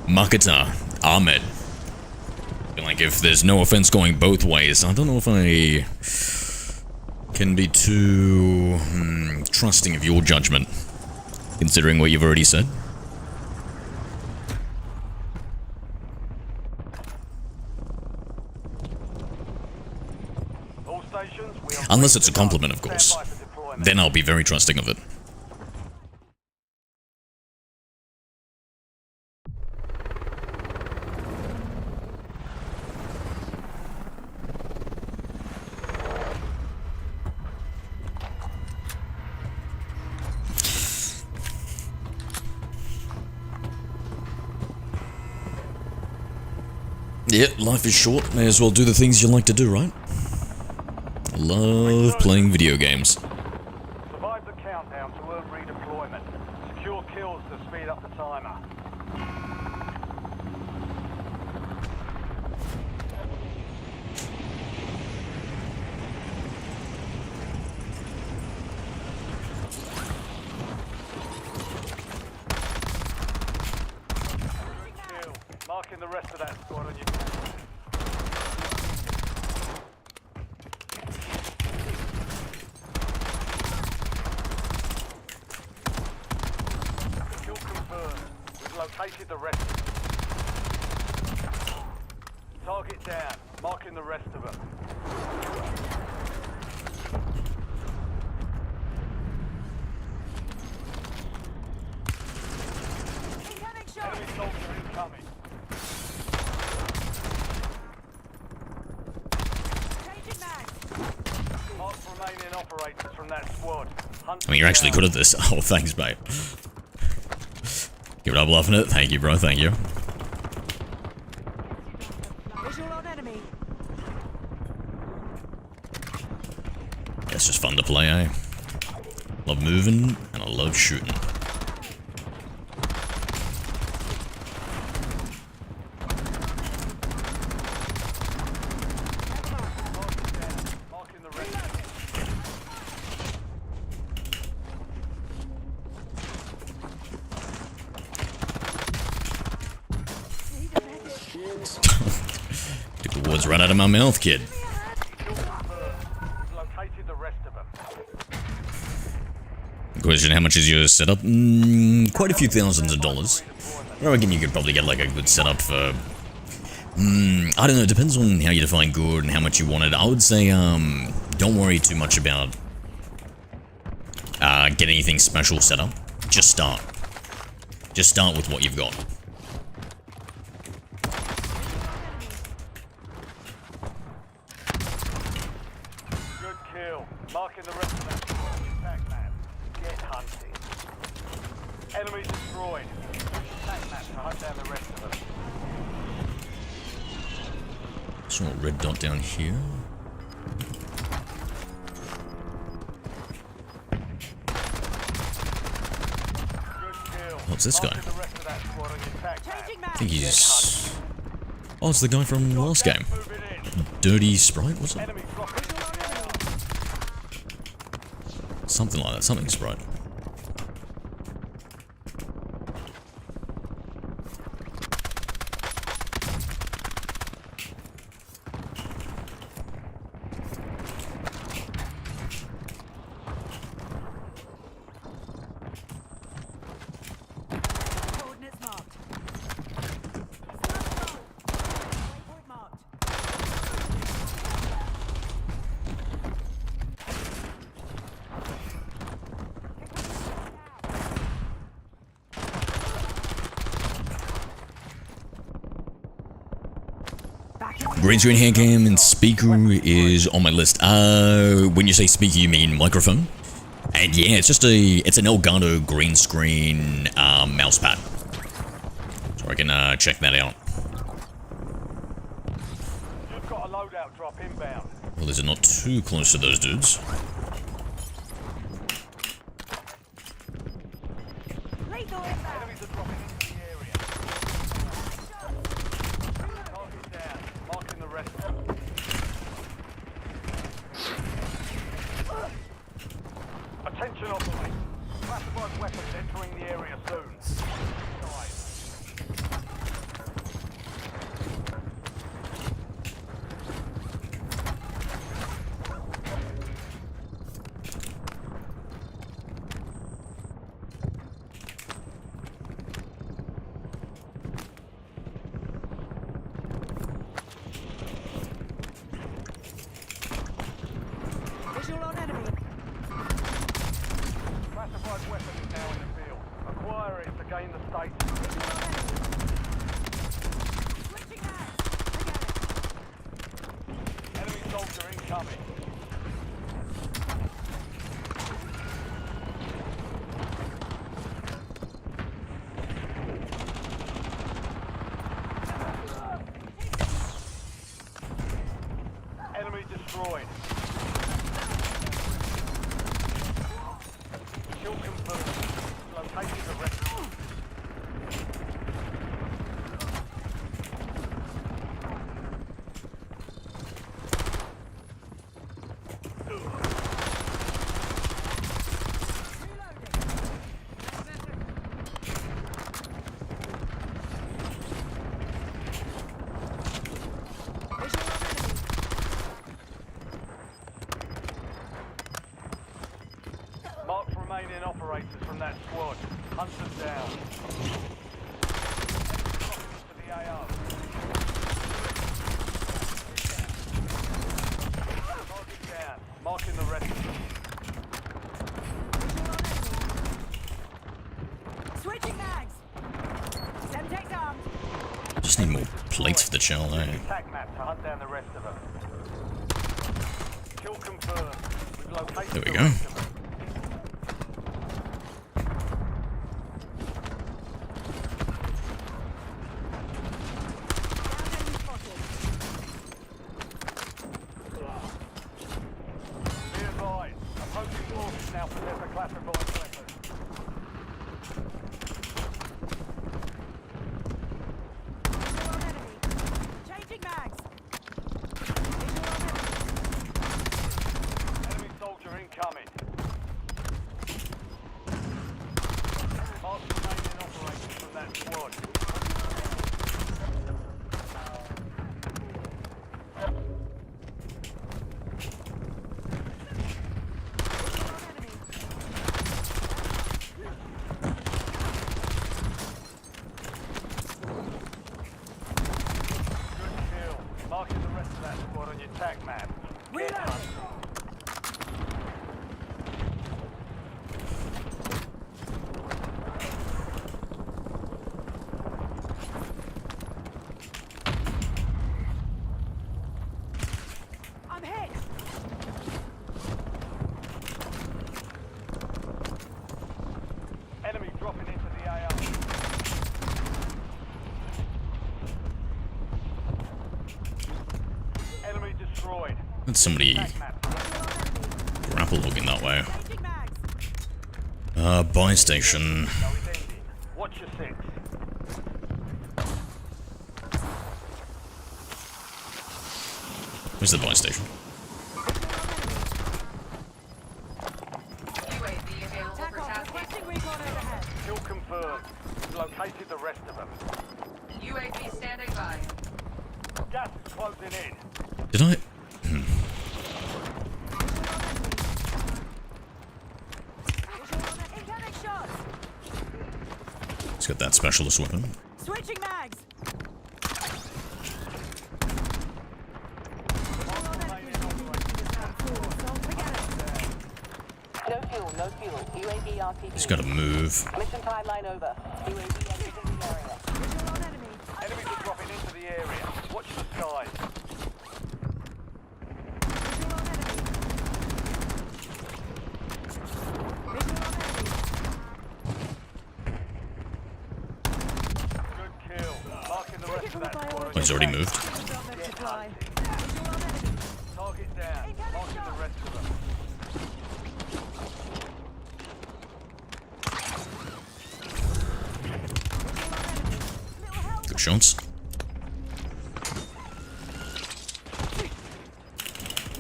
marketer, Ahmed. Feel like if there's no offense going both ways, I don't know if I can be too trusting of your judgment, considering what you've already said. All stations, we are Unless it's a compliment, of course. Stand by for deployment. Then I'll be very trusting of it. Yeah, life is short. May as well do the things you like to do, right? I love playing video games. Survive the countdown to earn redeployment. Secure kills to speed up the timer. Kill. Marking the rest of that squad on your kill confirmed. We've located the rest. Target down. Marking the rest of them. Incoming shot. Enemy soldier incoming. Changing mag. Mark remaining operators from that squad. Hunt I mean, you're actually down. good at this. Oh, thanks, mate. Give it up, loving it. Thank you, bro. Thank you. Visual on enemy. It's just fun to play, eh? Love moving, and I love shooting. Marking the rest. Took the words right out of my mouth, kid. We've located the rest of them. Question, how much is your setup? Quite a few thousands of dollars. I reckon you could probably get like a good setup for... I don't know, it depends on how you define good and how much you want it. I would say, don't worry too much about get anything special set up. Just start. Just start with what you've got. Good kill. Marking the rest of that squad. Attack map. Get hunting. Enemy destroyed. Use attack map to hunt down the rest of them. Saw a red dot down here. Good kill. What's this guy? Marking the rest of that squad on your attack map. Changing I mag. think he's... Oh, it's the guy from the last game. Moving in. Dirty Sprite, was it? Enemy dropping down. Something like that, something Sprite. Coordinates marked. Waypoint marked. Green screen handcam and speaker is on my list. When you say speaker, you mean microphone? And yeah, it's an Elgato green screen mouse pad. So I can check that out. You've got a loadout drop inbound. Well, is it not too close to those dudes? Lethal inbound. Enemies are dropping into the area. Target down. Marking the rest of them. Attention operators. Classified weapons entering the area soon. Dive. Visual on enemy. Classified weapon is now in the field. Acquire it to gain the status. Switching hands. I Enemy soldier incoming. Enemy destroyed. Kill confirmed. Located the rest of them. Mark remaining operators from that squad. Hunt them down. To the AO. plates for the chill, eh? Attack map to hunt down the rest of them. Kill confirmed. We've located There we the go. rest of them. Be advised, approaching forces now possess a classified weapon. Changing mags. Enemy soldier incoming. Mark remaining operators from that squad. Good kill. Marking the rest of that squad on your tag map. Get hunting. I'm hit. Enemy dropping into the AR. Enemy destroyed. That's somebody Tag map. grapple hooking that way. Changing mags. Buy station. No, it's ending. Watch your six. Where's the buy station? Attack on. Requesting recon overhead. Kill confirmed. We've located the rest of them. UAV standing by. Gas is closing in. Did I? Incoming shots. He's got that specialist weapon. Switching mags. No fuel, no fuel. UAV RTB. He's got to move. Mission timeline over. UAV exiting the area. Visual on enemy. Enemies are dropping into the area. Watch the skies. Visual on enemy. Visual on enemy. Good kill. Marking the rest of that squad on Oh, he's already moved. Don't let it fly. Visual on enemy. Target down. Marking the rest of them. Good shots.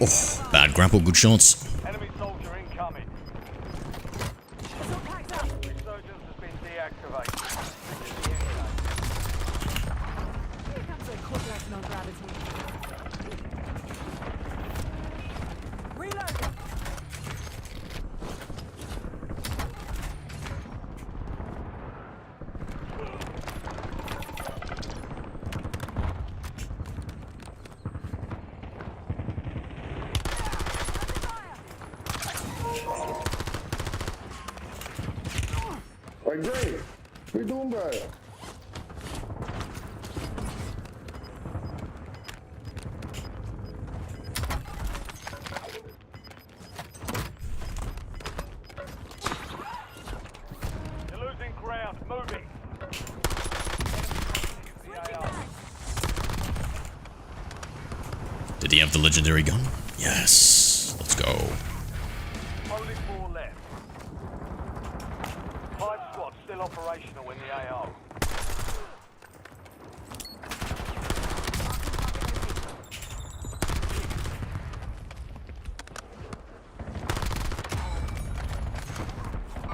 Oh, bad grapple, good shots. Enemy soldier incoming. Missile packed up. Resurgence has been deactivated. Here comes a quick lesson on gravity. Reloading. Like, great. What you doing, bro? You're losing ground. Moving. Did he have the legendary gun? Yes. Let's go. Only 4 left. 5 squads still operational in the AO.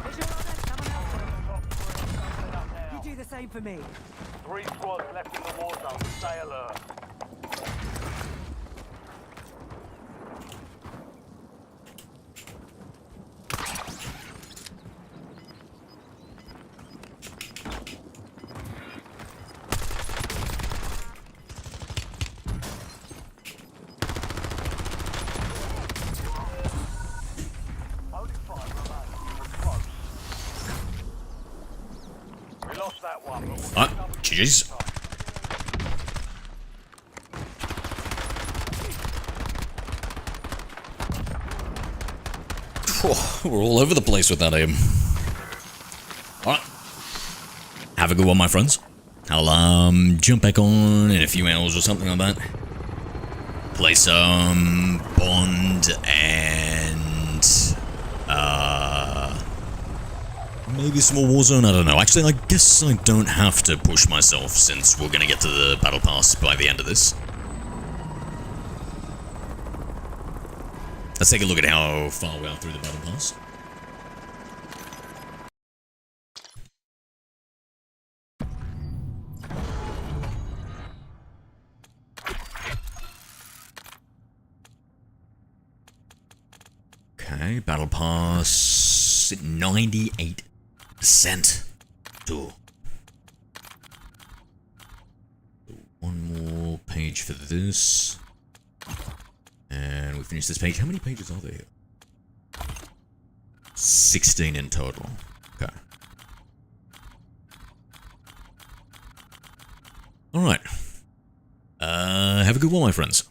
Visual on enemy. Someone else. You do the same for me. 3 squads left in the war zone. Stay alert. Only 5 remain. You were close. We lost that one, but we'll Ah, GG's. We're all over the place with that aim. Alright. Have a good one, my friends. I'll, jump back on in a few hours or something like that. Play some Bond and, maybe some more Warzone, I don't know. Actually, I guess I don't have to push myself since we're gonna get to the Battle Pass by the end of this. Let's take a look at how far we are through the Battle Pass. Okay, Battle Pass 98%. Two. One more page for this. And we finish this page. How many pages are there? 16 in total. Okay. Alright. Have a good one, my friends.